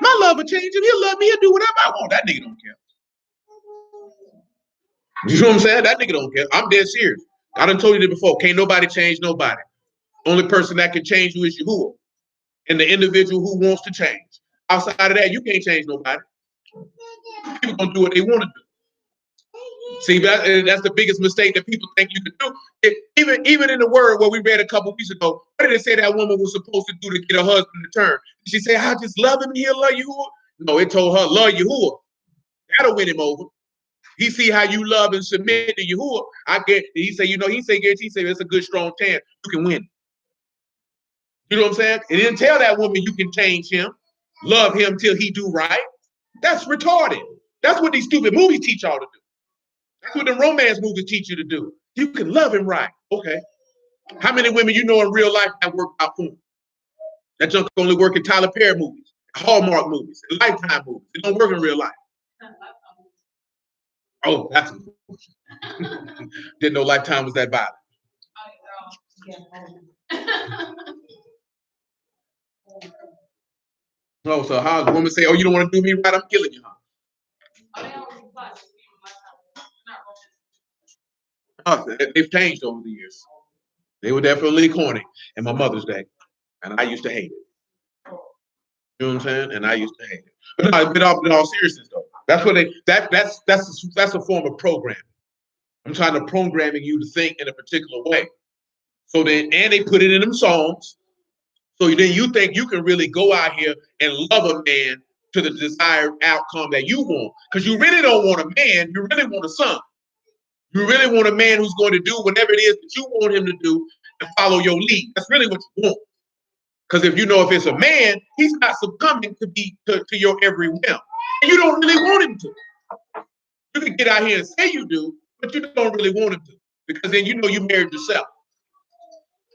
My love will change him. He'll love me. He'll do whatever I want. That nigga don't care. You know what I'm saying? That nigga don't care. I'm dead serious. I done told you that before. Can't nobody change nobody. Only person that can change you is Yahuah and the individual who wants to change. Outside of that, you can't change nobody. People gonna do what they want to do. See, that's the biggest mistake that people think you can do. Even in the word where we read a couple weeks ago, what did it say that woman was supposed to do to get her husband to turn? Did she say, I just love him, he'll love Yahuah? No, it told her, love Yahuah. That'll win him over. He see how you love and submit to Yahuah. He say, it's a good, strong chance you can win. You know what I'm saying? It didn't tell that woman you can change him, love him till he do right. That's retarded. That's what these stupid movies teach y'all to do. That's what the romance movies teach you to do. You can love him right. Okay. How many women you know in real life that work out for him? That junk only work in Tyler Perry movies, Hallmark movies, and Lifetime movies. It don't work in real life. Oh, that's unfortunate. Didn't know Lifetime was that violent. Oh, so how a woman say, oh, you don't want to do me right, I'm killing you, huh? Oh, they've changed over the years. They were definitely corny in my mother's day, and I used to hate it. You know what I'm saying? And I used to hate it. But no, in all seriousness, though, that's what that's a form of programming. I'm trying to programming you to think in a particular way. So then, and they put it in them songs. So then you think you can really go out here and love a man to the desired outcome that you want. Because you really don't want a man, you really want a son. You really want a man who's going to do whatever it is that you want him to do and follow your lead. That's really what you want. Because if you know if it's a man, he's not succumbing to your every whim. And you don't really want him to. You can get out here and say you do, but you don't really want him to. Because then you know you married yourself.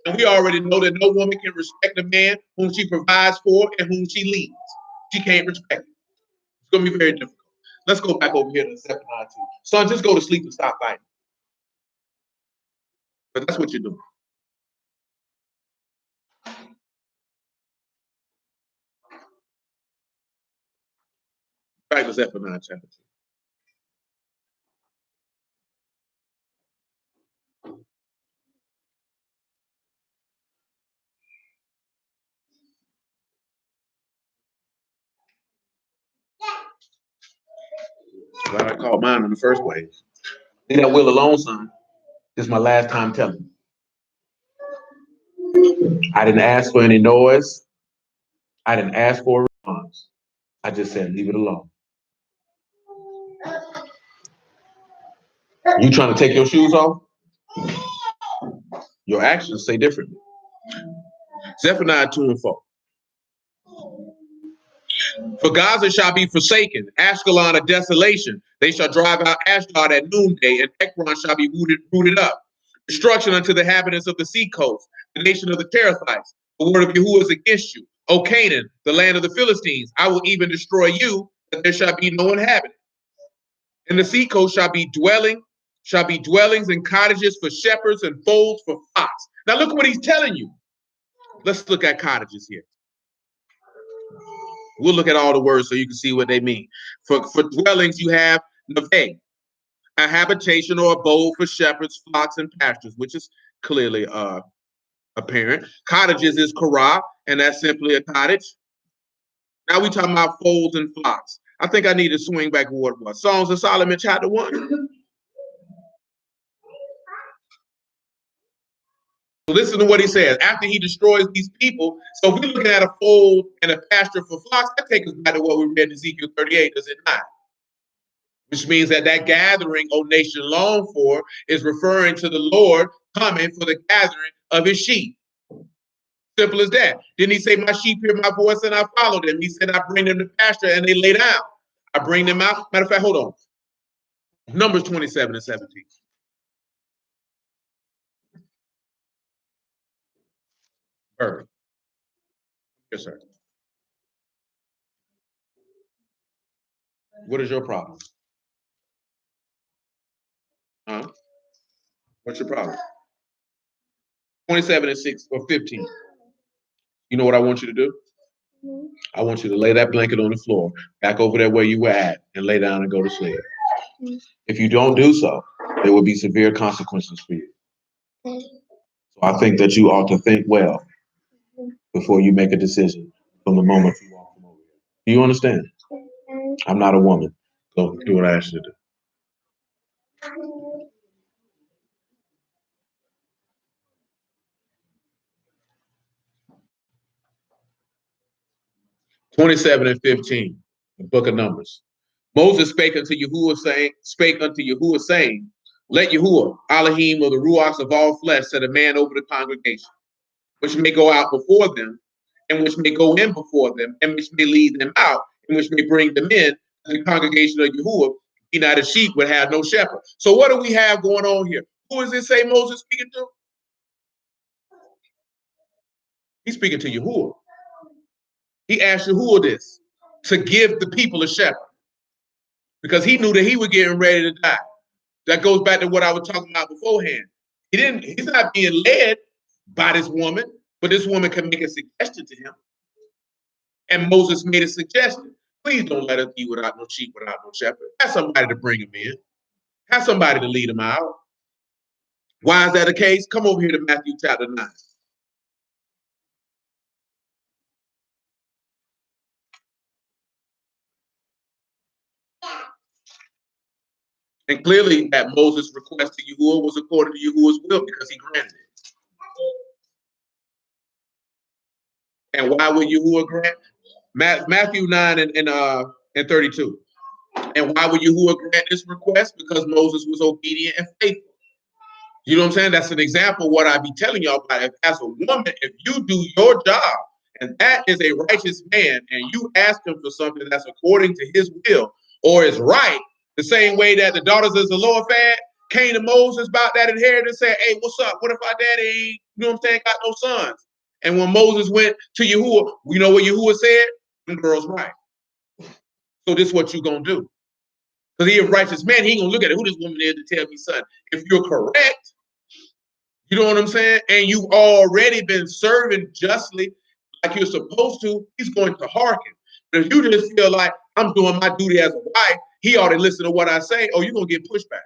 And we already know that no woman can respect a man whom she provides for and whom she leads. She can't respect him. It's going to be very difficult. Let's go back over here to Zephaniah 2. Son, just go to sleep and stop fighting. But that's what you're doing. Back to Zephaniah chapter 2. Glad I called mine in the first place. Leave that will alone, son. This is my last time telling you. I didn't ask for any noise. I didn't ask for a response. I just said, leave it alone. You trying to take your shoes off? Your actions say differently. Zephaniah 2:4. For Gaza shall be forsaken, Ashkelon a desolation. They shall drive out Ashdod at noonday, and Ekron shall be rooted up. Destruction unto the inhabitants of the sea coast, the nation of the Terathites. The word of Yahuah is against you. O Canaan, the land of the Philistines, I will even destroy you, that there shall be no inhabitant. And the sea coast shall be dwellings and cottages for shepherds and folds for flocks. Now look what he's telling you. Let's look at cottages here. We'll look at all the words so you can see what they mean. For dwellings, you have neve, a habitation or abode for shepherds, flocks, and pastures, which is clearly apparent. Cottages is kara, and that's simply a cottage. Now we talking about folds and flocks. I think I need to swing back to what it was. Songs of Solomon, chapter 1. So listen to what he says. After he destroys these people, so if we're looking at a fold and a pasture for flocks, that takes us back to what we read in Ezekiel 38, does it not? Which means that gathering, O nation, longed for is referring to the Lord coming for the gathering of his sheep. Simple as that. Didn't he say, my sheep hear my voice and I follow them? He said, I bring them to pasture and they lay down. I bring them out. Matter of fact, hold on. Numbers 27 and 17. Perfect. Yes, sir. What is your problem? Huh? What's your problem? 27 and 6 or 15. You know what I want you to do? I want you to lay that blanket on the floor, back over there where you were at, and lay down and go to sleep. If you don't do so, there will be severe consequences for you. So I think that you ought to think well before you make a decision from the moment you walk from over here. Do you understand? I'm not a woman. Go do what I asked you to do. 27 and 15, the book of Numbers. Moses spake unto Yahuah saying, let Yahuah, Elohim of the Ruachs of all flesh, set a man over the congregation, which may go out before them, and which may go in before them, and which may lead them out, and which may bring them in to the congregation of Yahuah. Be not a sheep would have no shepherd. So what do we have going on here? Who does it say Moses speaking to? He's speaking to Yahuah. He asked Yahuah this, to give the people a shepherd, because he knew that he was getting ready to die. That goes back to what I was talking about beforehand. He's not being led by this woman, but this woman can make a suggestion to him. And Moses made a suggestion. Please don't let us be without no sheep, without no shepherd. Have somebody to bring him in. Have somebody to lead him out. Why is that the case? Come over here to Matthew chapter 9. And clearly that Moses' request to Yahuah was according to Yahuah's will, because he granted it. And why would Yahuah grant? Matthew 9 and 32. And why would Yahuah grant this request? Because Moses was obedient and faithful. You know what I'm saying? That's an example of what I be telling y'all about. If as a woman, if you do your job, and that is a righteous man, and you ask him for something that's according to his will or is right, the same way that the daughters of Zelophehad came to Moses about that inheritance and said, hey, what's up? What if our daddy, you know what I'm saying, got no sons? And when Moses went to Yahuah, you know what Yahuah said? Them girls right. So this is what you gonna do. Because he a righteous man, he ain't gonna look at it, who this woman is to tell me, son. If you're correct, you know what I'm saying, and you've already been serving justly like you're supposed to, he's going to hearken. But if you just feel like I'm doing my duty as a wife, he ought to listen to what I say, or you're gonna get pushback.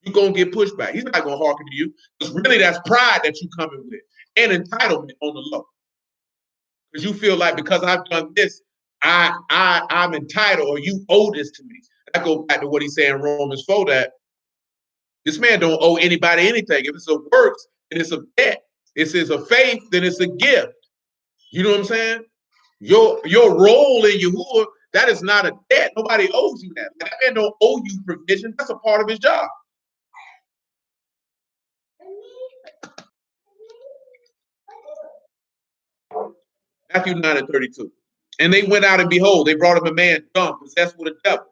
You're gonna get pushback. He's not gonna hearken to you. Because really that's pride that you coming with and entitlement on the low. Because you feel like because I've done this, I'm entitled, or you owe this to me. I go back to what he said in Romans 4, that This man don't owe anybody anything. If it's a works and it's a debt, if it's a faith, then it's a gift. You know what I'm saying? Your role in Yahuah, that is not a debt. Nobody owes you that. That man don't owe you provision. That's a part of his job. Matthew 9:32. And they went out, and behold, they brought him a man dumb, possessed with a devil.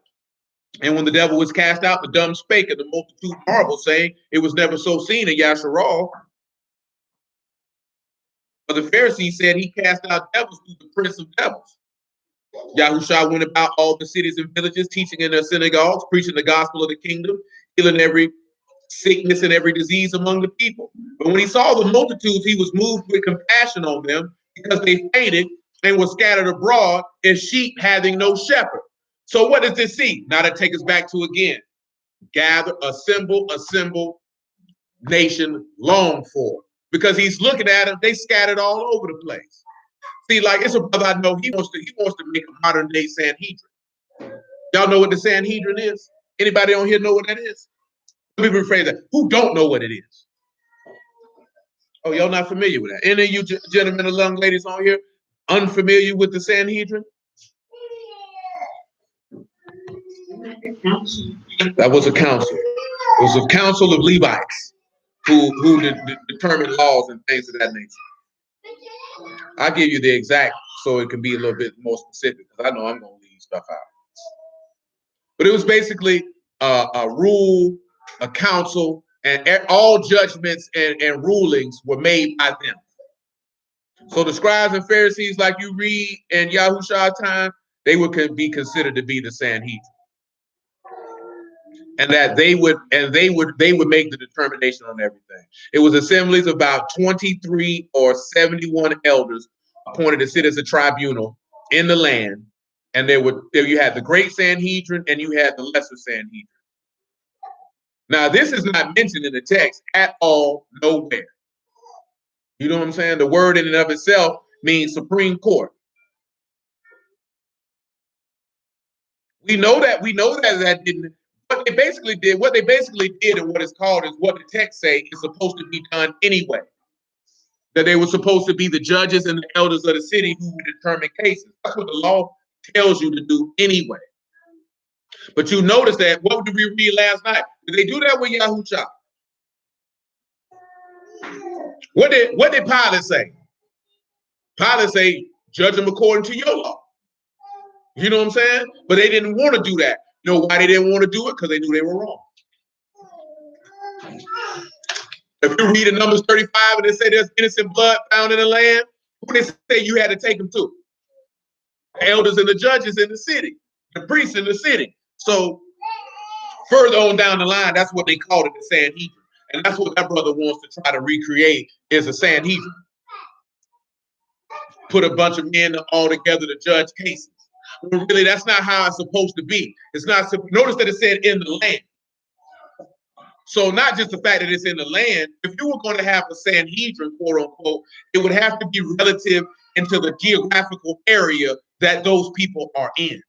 And when the devil was cast out, the dumb spake, and the multitude marveled, saying, it was never so seen in Yasharal. But the Pharisees said, he cast out devils through the prince of devils. Yahushua went about all the cities and villages, teaching in their synagogues, preaching the gospel of the kingdom, healing every sickness and every disease among the people. But when he saw the multitudes, he was moved with compassion on them, because they fainted and were scattered abroad as sheep having no shepherd. So what does this see? Now that take us back to again, gather, assemble, nation long for. Because he's looking at them, they scattered all over the place. See, like, it's a brother I know, he wants to make a modern day Sanhedrin. Y'all know what the Sanhedrin is? Anybody on here know what that is? Let me rephrase that. Who don't know what it is? Oh, y'all not familiar with that? Any of you gentlemen and young ladies on here unfamiliar with the Sanhedrin? That was a council. It was a council of Levites who determined laws and things of that nature. I'll give you the exact so it can be a little bit more specific, because I know I'm going to leave stuff out. But it was basically a rule, a council, and all judgments and rulings were made by them. So the scribes and Pharisees, like you read in Yahushua's time, they would be considered to be the Sanhedrin. And that they would make the determination on everything. It was assemblies of about 23 or 71 elders appointed to sit as a tribunal in the land. And there you had the great Sanhedrin and you had the lesser Sanhedrin. Now, this is not mentioned in the text at all, nowhere. You know what I'm saying? The word in and of itself means Supreme Court. We know that didn't. What they basically did, and what it's called is what the text say is supposed to be done anyway. That they were supposed to be the judges and the elders of the city who would determine cases. That's what the law tells you to do anyway. But you notice that, what did we read last night? Did they do that with Yahushua? What did Pilate say? Pilate say, judge them according to your law. You know what I'm saying? But they didn't want to do that. You know why they didn't want to do it? Because they knew they were wrong. If you read in Numbers 35 and they say there's innocent blood found in the land, who they say you had to take them to? The elders and the judges in the city, the priests in the city. So further on down the line, that's what they called it, the Sanhedrin. And that's what that brother wants to try to recreate, is a Sanhedrin. Put a bunch of men all together to judge cases. But really, that's not how it's supposed to be. It's not. Notice that it said in the land. So not just the fact that it's in the land, if you were going to have a Sanhedrin, quote unquote, it would have to be relative into the geographical area that those people are in.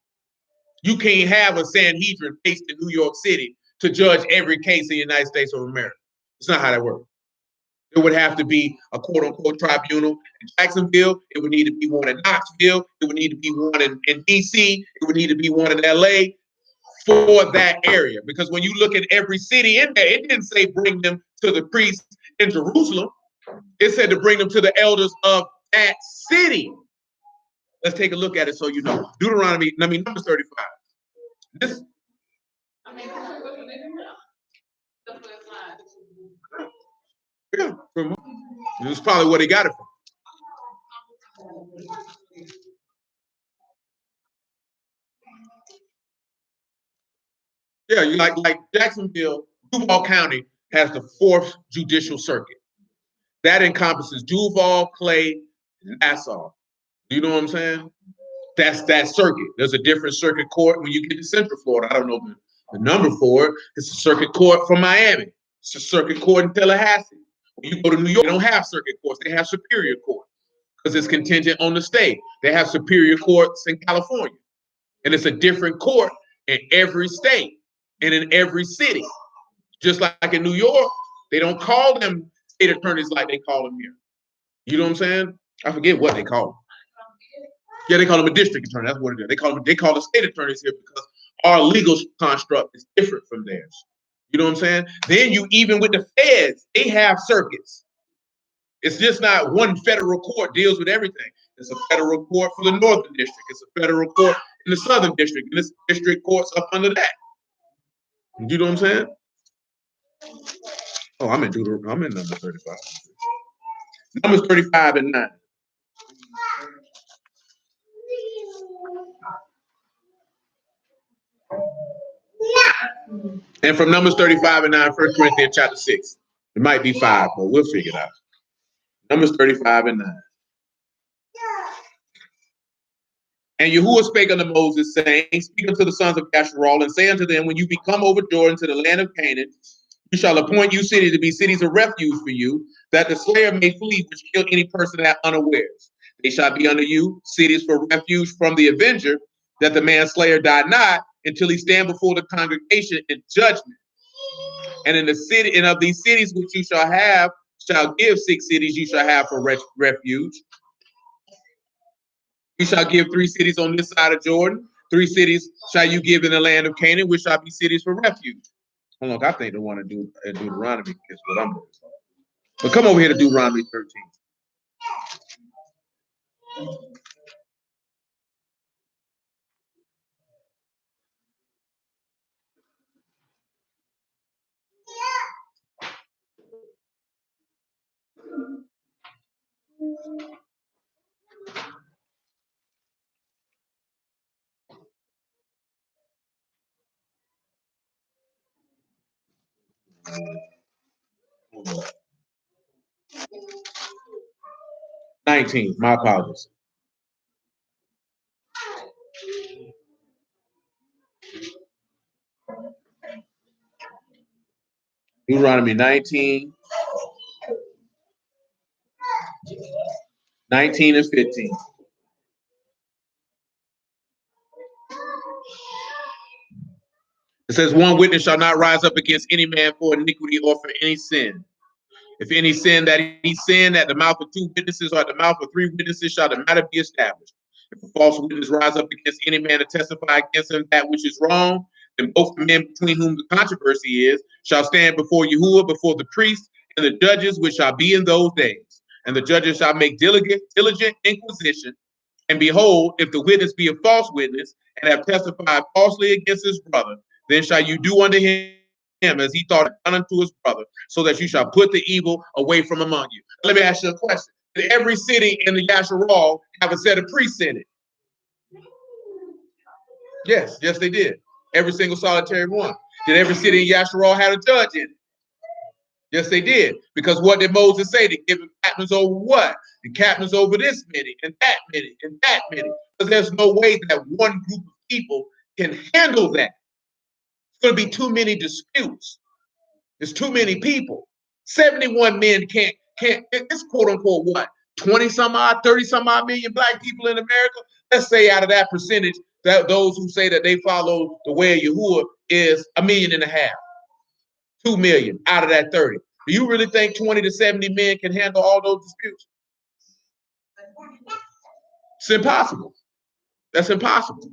You can't have a Sanhedrin based in New York City to judge every case in the United States of America. It's not how that works. It would have to be a quote unquote tribunal in Jacksonville. It would need to be one in Knoxville. It would need to be one in DC. It would need to be one in LA for that area. Because when you look at every city in there, it didn't say bring them to the priests in Jerusalem. It said to bring them to the elders of that city. Let's take a look at it so you know. Numbers 35. This. Yeah, this is probably where they got it from. Yeah, you like Jacksonville, Duval County has the 4th Judicial Circuit. That encompasses Duval, Clay, and Nassau. Do you know what I'm saying? That's that circuit. There's a different circuit court when you get to Central Florida. I don't know the number for it. It's a circuit court for Miami. It's a circuit court in Tallahassee. When you go to New York, they don't have circuit courts. They have superior courts because it's contingent on the state. They have superior courts in California. And it's a different court in every state and in every city. Just like in New York, they don't call them state attorneys like they call them here. You know what I'm saying? I forget what they call them. Yeah, they call them a district attorney. That's what it is. They call the state attorneys here because our legal construct is different from theirs. You know what I'm saying? Then you, even with the feds, they have circuits. It's just not one federal court deals with everything. It's a federal court for the Northern District. It's a federal court in the Southern District. And this district court's up under that. You know what I'm saying? Oh, I'm in number 35. Numbers 35 and 9. And from Numbers 35 and 9, 1 Corinthians chapter 6. It might be 5, but we'll figure it out. Numbers 35 and 9. And Yahuah spake unto Moses, saying, Speak unto the sons of Yasharal, and say unto them, When you become over Jordan to the land of Canaan, you shall appoint you cities to be cities of refuge for you, that the slayer may flee, which kill any person that unawares. They shall be unto you cities for refuge from the avenger, that the manslayer die not, until he stand before the congregation in judgment. And in the city, and of these cities which you shall give 6 cities you shall have for refuge. You shall give 3 cities on this side of Jordan. 3 cities shall you give in the land of Canaan, which shall be cities for refuge. Hold on, I think they want to do Deuteronomy is what I'm doing. But come over here to Deuteronomy 13. $19, my apologies. Deuteronomy 19 and 15. It says, One witness shall not rise up against any man for iniquity or for any sin. If any sin that he sinned at the mouth of 2 witnesses or at the mouth of 3 witnesses shall the matter be established. If a false witness rise up against any man to testify against him that which is wrong, then both the men between whom the controversy is shall stand before Yahuah, before the priests and the judges which shall be in those days. And the judges shall make diligent inquisition. And behold, if the witness be a false witness and have testified falsely against his brother, then shall you do unto him as he thought done unto his brother, so that you shall put the evil away from among you. Let me ask you a question. Did every city in the Yasharal have a set of priests in it? Yes, they did. Every single solitary one. Did every city in Yasharal have a judge in it? Yes, they did. Because what did Moses say? To give him captains over what? The captains over this many, and that many, and that many. Because there's no way that one group of people can handle that. It's going to be too many disputes. There's too many people. 71 men can't, it's quote unquote what? 20 some odd, 30 some odd million black people in America. Let's say out of that percentage, that those who say that they follow the way of Yahuah is 1.5 million. 2 million out of that 30. Do you really think 20 to 70 men can handle all those disputes? It's impossible. That's impossible.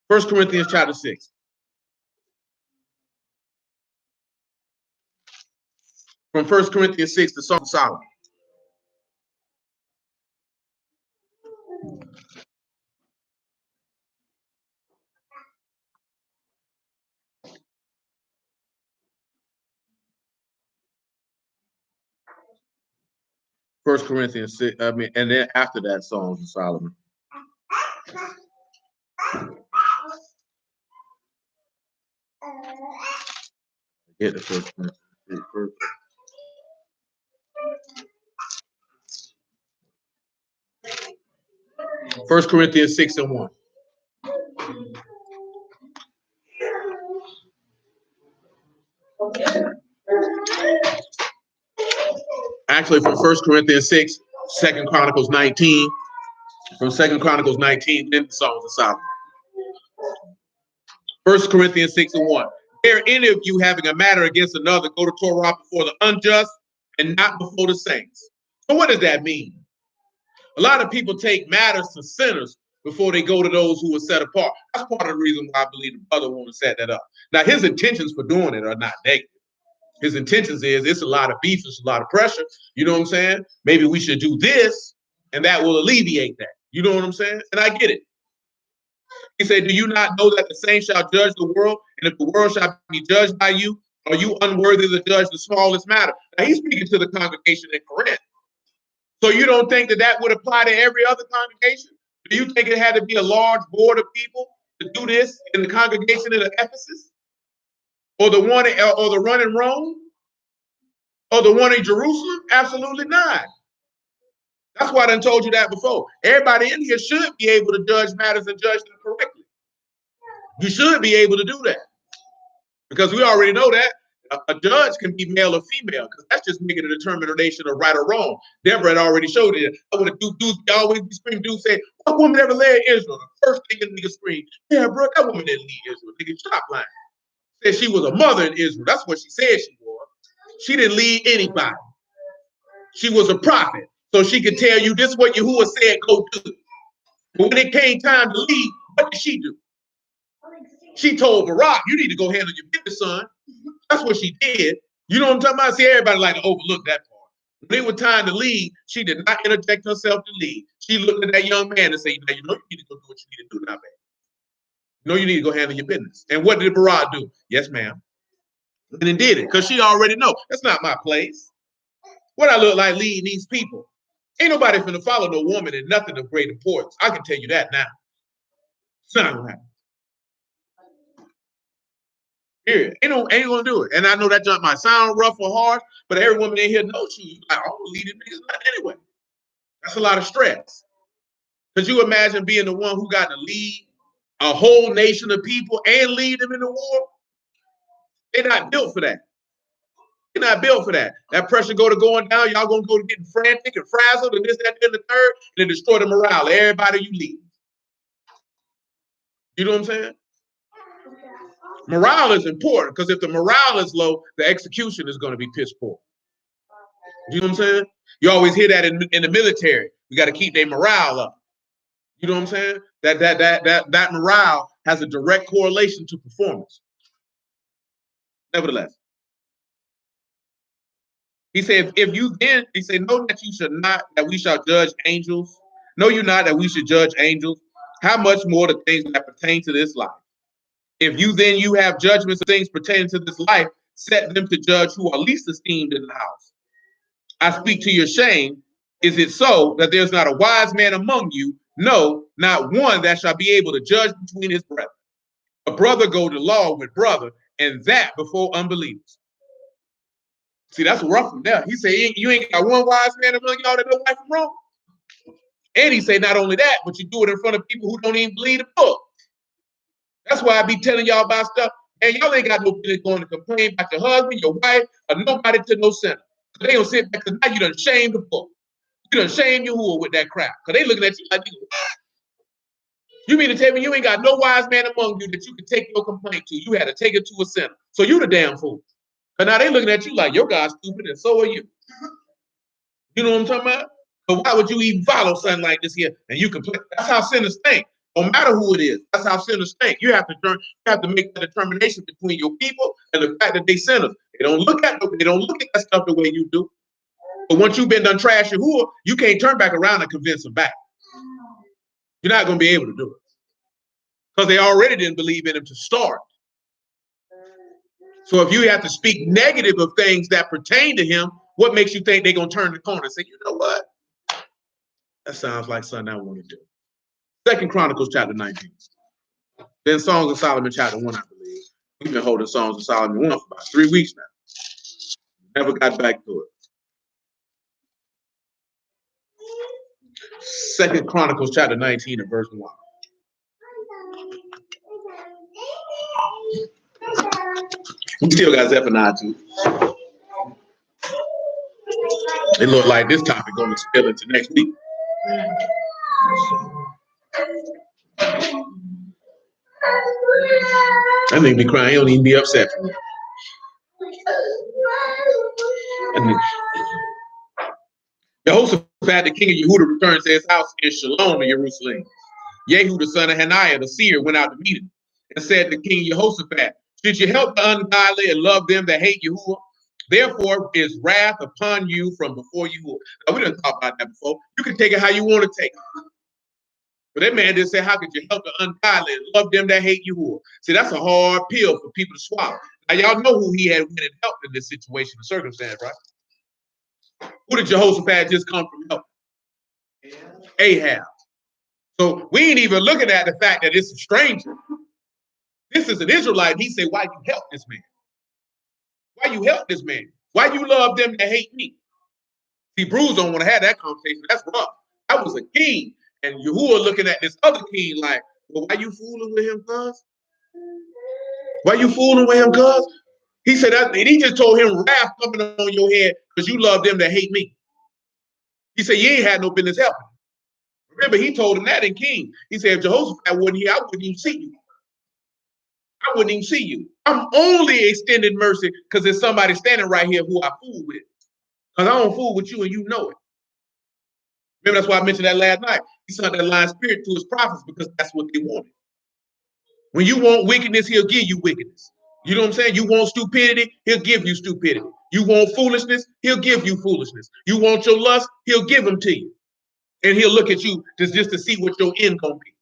1 Corinthians chapter 6. From 1 Corinthians 6, the Song of Solomon. First Corinthians 6, and then after that, Songs of Solomon. Get the First Corinthians 6 first. First Corinthians 6 and 1. Actually, from 1 Corinthians 6, 2 Chronicles 19, from 2 Chronicles 19, then the Songs of Solomon. 1 Corinthians 6 and 1. dare any of you having a matter against another go to Torah before the unjust and not before the saints. So what does that mean? A lot of people take matters to sinners before they go to those who are set apart. That's part of the reason why I believe the brother won't have set that up. Now, his intentions for doing it are not negative. His intentions is it's a lot of beef, it's a lot of pressure. You know what I'm saying? Maybe we should do this, and that will alleviate that. You know what I'm saying? And I get it. He said, do you not know that the saints shall judge the world? And if the world shall be judged by you, are you unworthy to judge the smallest matter? Now, he's speaking to the congregation in Corinth. So you don't think that that would apply to every other congregation? Do you think it had to be a large board of people to do this in the congregation in Ephesus? Or the one, or the one in Rome? Or the one in Jerusalem? Absolutely not. That's why I done told you that before. Everybody in here should be able to judge matters and judge them correctly. You should be able to do that. Because we already know that a judge can be male or female, because that's just making a determination of right or wrong. Deborah had already showed it. I would have dudes always be screaming, dudes say, what woman ever led Israel? The first thing a nigga scream, yeah, bro, that woman didn't lead Israel. Nigga, stop lying. Said she was a mother in Israel. That's what she said she was. She didn't lead anybody. She was a prophet. So she could tell you this is what Yahuah said, go do. But when it came time to lead, what did she do? She told Barak, you need to go handle your business, son. That's what she did. You know what I'm talking about? See, everybody like to overlook that part. When it was time to lead, she did not interject herself to lead. She looked at that young man and said, you know you need to go do what you need to do now, man. You know you need to go handle your business. And what did Barak do? Yes, ma'am. And then did it, because she already know. That's not my place. What I look like leading these people. Ain't nobody finna follow no woman in nothing of great importance. I can tell you that now. It's not gonna happen. Here, ain't gonna do it. And I know that junk might sound rough or hard, but every woman in here knows you. Like, I'm gonna lead these niggas anyway. That's a lot of stress. Could you imagine being the one who got to lead a whole nation of people and lead them in the war? They're not built for that. They're not built for that. That pressure going down, y'all gonna go to getting frantic and frazzled and this, that, and the third, and then destroy the morale of everybody you lead. You know what I'm saying? Morale is important, because if the morale is low, the execution is going to be piss poor. You know what I'm saying? You always hear that in the military. You got to keep their morale up. You know what I'm saying? That morale has a direct correlation to performance. Nevertheless, he said, if you then, he said, know that you should not, that we shall judge angels. Know you not that we should judge angels? How much more the things that pertain to this life? If you then you have judgments of things pertaining to this life, set them to judge who are least esteemed in the house. I speak to your shame. Is it so that there's not a wise man among you? No, not one that shall be able to judge between his brethren. A brother go to law with brother, and that before unbelievers. See, that's rough from there. He said, you ain't got one wise man among y'all that know right from wrong. And he said, not only that, but you do it in front of people who don't even believe the book. That's why I be telling y'all about stuff. And y'all ain't got no business going to complain about your husband, your wife, or nobody to no sinner. They don't sit back, because now you done shame the book. You done shame Yahuah with that crap. Because they looking at you like, you mean to tell me you ain't got no wise man among you that you can take your complaint to? You had to take it to a sinner. So you the damn fool. But now they looking at you like, your God's stupid, and so are you. You know what I'm talking about? But why would you even follow something like this here? And you complain. That's how sinners think. No matter who it is, that's how sinners think. You have to make the determination between your people and the fact that they sinners. They don't look at that stuff the way you do. But once you've been done trash Yahuah, you can't turn back around and convince them back. You're not going to be able to do it, because they already didn't believe in him to start. So if you have to speak negative of things that pertain to him, what makes you think they're going to turn the corner and say, you know what? That sounds like something I want to do. 2 Chronicles chapter 19. Then Songs of Solomon chapter 1, I believe. We've been holding Songs of Solomon 1 for about 3 weeks now. Never got back to it. 2 Chronicles chapter 19 and verse 1. We still got Zephaniah too. It look like this topic going to spill into next week. That nigga be crying. He don't even be upset for me. Jehoshaphat, the king of Yahudah, returns to his house in Shalom in Jerusalem. Yehu, the son of Hananiah, the seer, went out to meet him and said to King Jehoshaphat, should you help the ungodly and love them that hate Yahuah? Therefore is wrath upon you from before Yahuah. Now, we didn't talk about that before. You can take it how you want to take it. But that man just said, how could you help the ungodly and love them that hate Yahuah? See, that's a hard pill for people to swallow. Now, y'all know who he had went and helped in this situation and circumstance, right? Who did Jehoshaphat just come from helping? Ahab. So we ain't even looking at the fact that it's a stranger. This is an Israelite. He said, why you help this man? Why you help this man? Why you love them that hate me? See, Bruce don't want to have that conversation. That's rough. I was a king, and Yahuah looking at this other king like, well, why you fooling with him, cuz? Why you fooling with him, cuz? He said that, and he just told him wrath coming on your head because you love them that hate me. He said, you ain't had no business helping. Remember, he told him that in King. He said, if Jehoshaphat wasn't here, I wouldn't even see you. I wouldn't even see you. I'm only extending mercy because there's somebody standing right here who I fool with. Because I don't fool with you and you know it. Remember, that's why I mentioned that last night. He sent that lying spirit to his prophets because that's what they wanted. When you want wickedness, he'll give you wickedness. You know what I'm saying? You want stupidity, he'll give you stupidity. You want foolishness, he'll give you foolishness. You want your lust, he'll give them to you. And he'll look at you just to see what your end gonna be.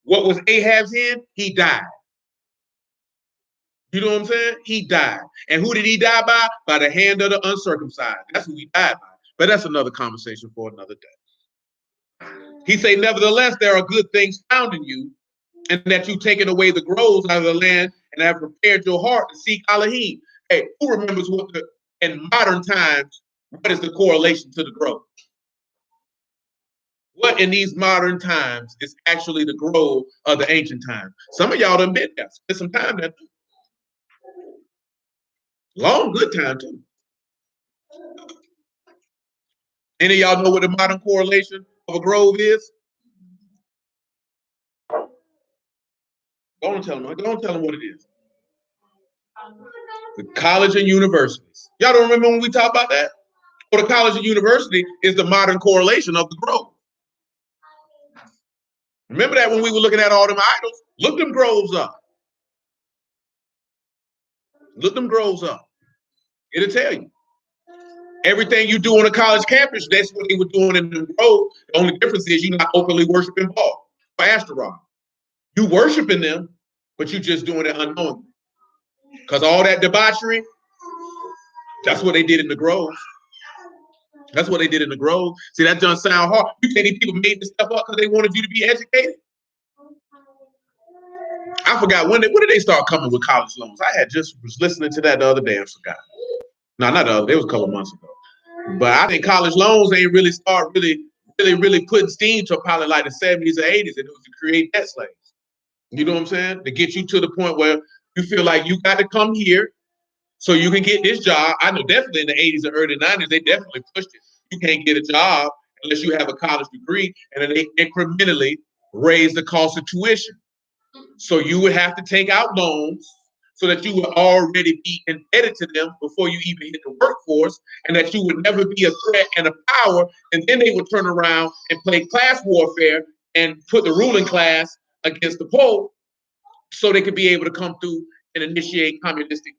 What was Ahab's end? He died. You know what I'm saying? He died. And who did he die by? By the hand of the uncircumcised. That's who he died by. But that's another conversation for another day. He said, nevertheless, there are good things found in you, and that you've taken away the groves out of the land and have prepared your heart to seek Elohim. Hey, who remembers in modern times, what is the correlation to the grove? What in these modern times is actually the grove of the ancient times? Some of y'all done been there. Spent some time there. Long, good time too. Any of y'all know what the modern correlation of a grove is? Go and tell them. Go and tell them what it is. The college and universities. Y'all don't remember when we talked about that? Well, the college and university is the modern correlation of the grove. Remember that when we were looking at all them idols? Look them groves up. Look them groves up. It'll tell you. Everything you do on a college campus, that's what they were doing in the grove. The only difference is you're not openly worshiping Baal or Ashtaroth. You worshiping them, but you're just doing it unknowingly. Because all that debauchery, that's what they did in the grove. That's what they did in the grove. See, that doesn't sound hard. You think these people made this stuff up because they wanted you to be educated? I forgot when did they start coming with college loans? I had just was listening to that the other day and forgot. No, not the other day. It was a couple of months ago. But I think college loans ain't really start really putting steam to probably like the 70s or 80s, and it was to create debt slaves. You know what I'm saying? To get you to the point where you feel like you got to come here so you can get this job. I know definitely in the 80s and early 90s, they definitely pushed it. You can't get a job unless you have a college degree, and then they incrementally raise the cost of tuition. So you would have to take out loans so that you would already be indebted to them before you even hit the workforce, and that you would never be a threat and a power. And then they would turn around and play class warfare and put the ruling class against the poor so they could be able to come through and initiate communistic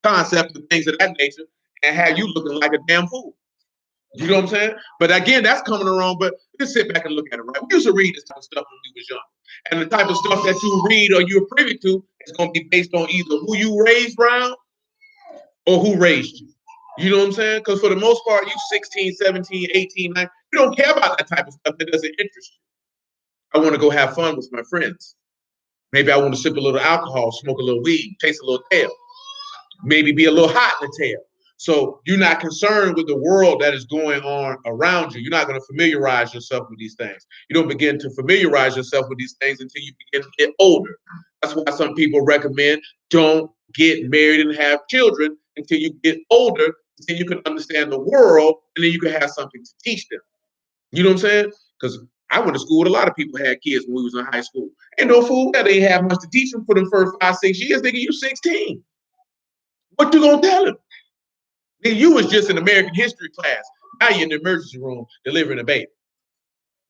concepts and things of that nature and have you looking like a damn fool. You know what I'm saying? But again, that's coming around. But just sit back and look at it, right? We used to read this type of stuff when we was young. And the type of stuff that you read or you're privy to is going to be based on either who you raised around or who raised you. You know what I'm saying? Because for the most part, you 16, 17, 18, 19, you don't care about that type of stuff that doesn't interest you. I want to go have fun with my friends. Maybe I want to sip a little alcohol, smoke a little weed, taste a little tail. Maybe be a little hot in the tail. So you're not concerned with the world that is going on around you. You're not going to familiarize yourself with these things. You don't begin to familiarize yourself with these things until you begin to get older. That's why some people recommend don't get married and have children until you get older, then you can understand the world, and then you can have something to teach them. You know what I'm saying? Because I went to school with a lot of people had kids when we was in high school. Ain't no fool that they ain't have much to teach them for them first 5, 6 years. Nigga, you 16. What you gonna tell them? Nigga, you was just in American history class. Now you're in the emergency room delivering a baby.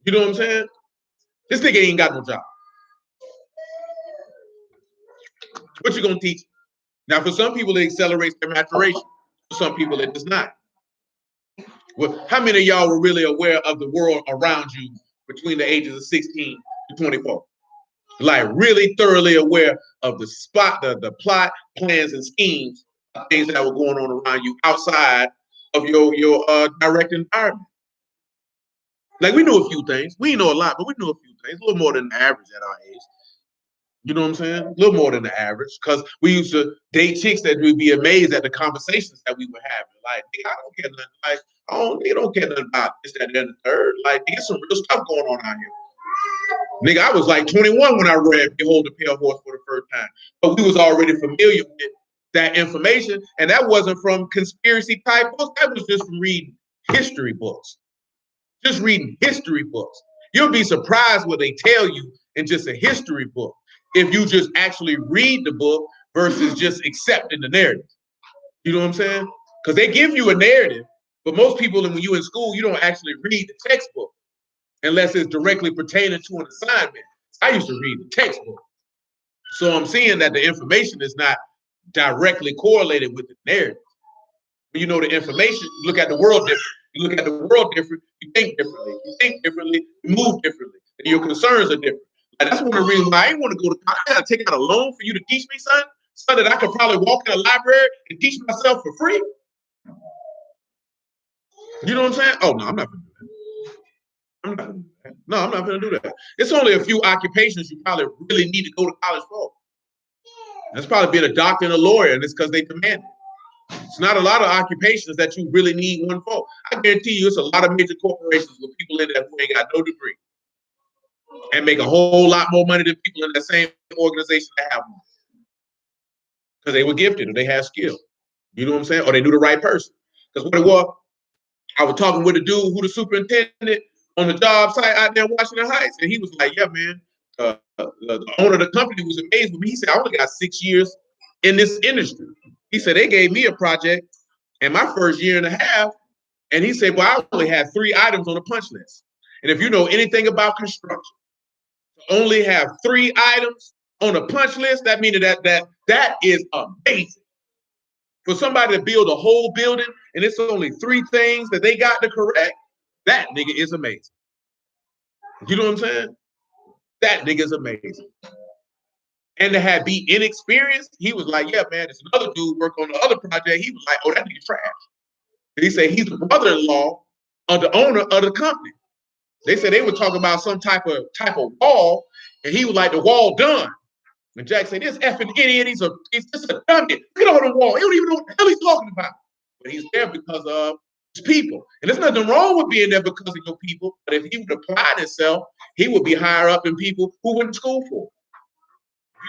You know what I'm saying? This nigga ain't got no job. What you gonna teach? Now, for some people, it accelerates their maturation. For some people, it does not. Well, how many of y'all were really aware of the world around you between the ages of 16 to 24? Like really thoroughly aware of the plot, plans, and schemes of things that were going on around you outside of your direct environment. Like we knew a few things. We didn't know a lot, but we knew a few things, a little more than the average at our age. You know what I'm saying? A little more than the average, because we used to date chicks that we'd be amazed at the conversations that we were having. Like, I don't care nothing. Like, they don't care nothing about this, that, and the third. Like, there's some real stuff going on out here. Nigga, I was like 21 when I read Behold the Pale Horse for the first time. But we was already familiar with that information, and that wasn't from conspiracy type books. That was just from reading history books. Just reading history books. You'll be surprised what they tell you in just a history book if you just actually read the book versus just accepting the narrative. You know what I'm saying? Because they give you a narrative, but most people, when you're in school, you don't actually read the textbook unless it's directly pertaining to an assignment. I used to read the textbook. So I'm seeing that the information is not directly correlated with the narrative. When you know the information, you look at the world different. You look at the world different, you think differently. You think differently, you move differently. And your concerns are different. Like, that's one of the reasons why I didn't want to go to college. I got to take out a loan for you to teach me, son. So that I could probably walk in a library and teach myself for free. You know what I'm saying? Oh, no, I'm not going to do that. I'm not going to do that. It's only a few occupations you probably really need to go to college for. That's probably being a doctor and a lawyer, and it's because they demand it. It's not a lot of occupations that you really need one for. I guarantee you it's a lot of major corporations with people in there who ain't got no degree and make a whole lot more money than people in the same organization that have one. Because they were gifted or they had skill. You know what I'm saying? Or they knew the right person. Because what it was, I was talking with a dude who the superintendent on the job site out there in Washington Heights, and he was like, yeah, man, the owner of the company was amazed with me. He said, I only got 6 years in this industry. He said, they gave me a project in my first year and a half, and he said, well, I only had 3 items on the punch list. And if you know anything about construction, to only have 3 items on a punch list, that means that is amazing. For somebody to build a whole building and it's only 3 things that they got to correct, that nigga is amazing. You know what I'm saying? That nigga is amazing. And to be inexperienced, he was like, yeah, man, there's another dude work on the other project. He was like, oh, that nigga's trash. And he said he's the brother-in-law of the owner of the company. They said they were talking about some type of wall, and he was like, the wall done. And Jack said, this effing idiot, he's just a dummy. Get on the wall. He don't even know what the hell he's talking about. But he's there because of his people. And there's nothing wrong with being there because of your people. But if he would apply himself, he would be higher up than people who went to school for.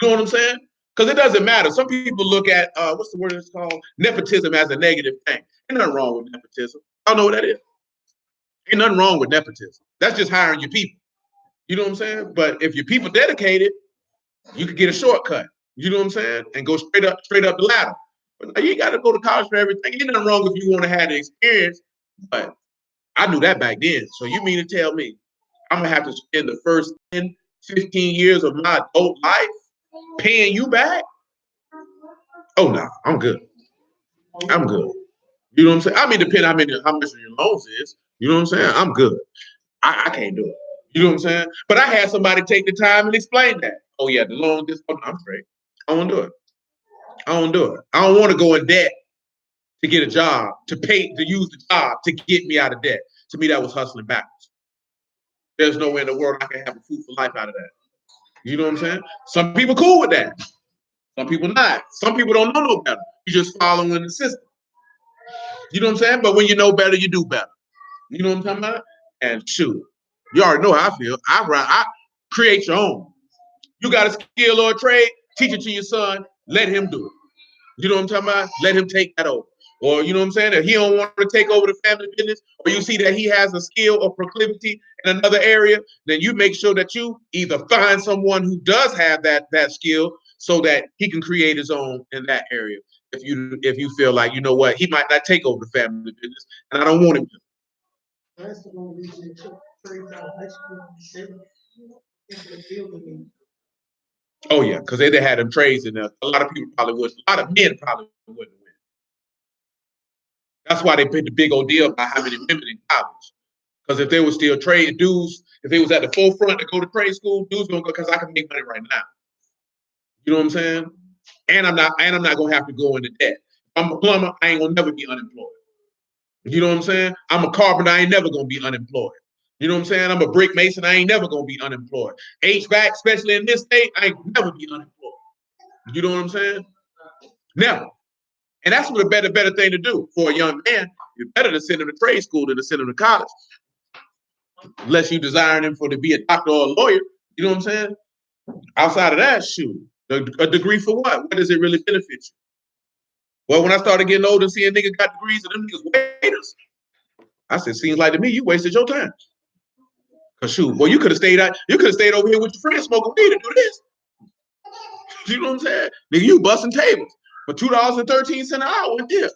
You know what I'm saying? Because it doesn't matter. Some people look at, what's the word it's called? Nepotism as a negative thing. Ain't nothing wrong with nepotism. I don't know what that is. Ain't nothing wrong with nepotism. That's just hiring your people. You know what I'm saying? But if your people dedicated, you could get a shortcut. You know what I'm saying? And go straight up the ladder. But you got to go to college for everything. Ain't nothing wrong if you want to have the experience. But I knew that back then. So you mean to tell me I'm going to have to spend the first 10, 15 years of my adult life paying you back? Oh, no, I'm good. I'm good. You know what I'm saying? I mean, depending how much your loans is. You know what I'm saying? I'm good. I can't do it. You know what I'm saying? But I had somebody take the time and explain that. Oh, yeah, the loan, I'm straight. I won't do it. I don't want to go in debt to get a job, to use the job to get me out of debt. To me, that was hustling backwards. There's no way in the world I can have a fruitful life out of that. You know what I'm saying? Some people cool with that. Some people not. Some people don't know no better. You're just following the system. You know what I'm saying? But when you know better, you do better. You know what I'm talking about? And shoot, you already know how I feel. I create your own. You got a skill or a trade, teach it to your son. Let him do it. You know what I'm talking about? Let him take that over. or you know what I'm saying, that he don't want to take over the family business, or you see that he has a skill or proclivity in another area, then you make sure that you either find someone who does have that skill so that he can create his own in that area. If you feel like, you know what, he might not take over the family business, and I don't want him to. That's the only reason they took trades out of high school. Oh yeah, because they had them trades in there. A lot of people probably would. A lot of men probably wouldn't win. That's why they put the big old deal about how many women in college. Because if they were still trade dudes, if they was at the forefront to go to trade school, dudes gonna go because I can make money right now. You know what I'm saying? And I'm not gonna have to go into debt. If I'm a plumber, I ain't gonna never be unemployed. You know what I'm saying? I'm a carpenter, I ain't never gonna be unemployed. You know what I'm saying? I'm a brick mason, I ain't never gonna be unemployed. HVAC, especially in this state, I ain't never be unemployed. You know what I'm saying? Never. And that's what a better thing to do for a young man. It's better to send him to trade school than to send him to college. Unless you desiring him to be a doctor or a lawyer. You know what I'm saying? Outside of that, shoot. A degree for what? What does it really benefit you? Well, when I started getting older and seeing niggas got degrees and them niggas waiters, I said, seems like to me you wasted your time. Cause shoot, boy, you could have stayed over here with your friends smoking weed to do this. You know what I'm saying? Nigga, you busting tables for $2.13 an hour. Yeah.